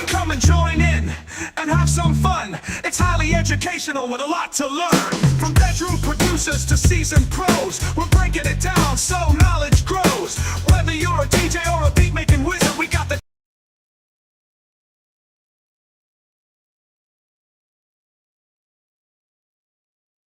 Speaker 13: Come and join in and have some fun. It's highly educational with a lot to learn. From bedroom producers to seasoned pros, we're breaking it down so knowledge grows.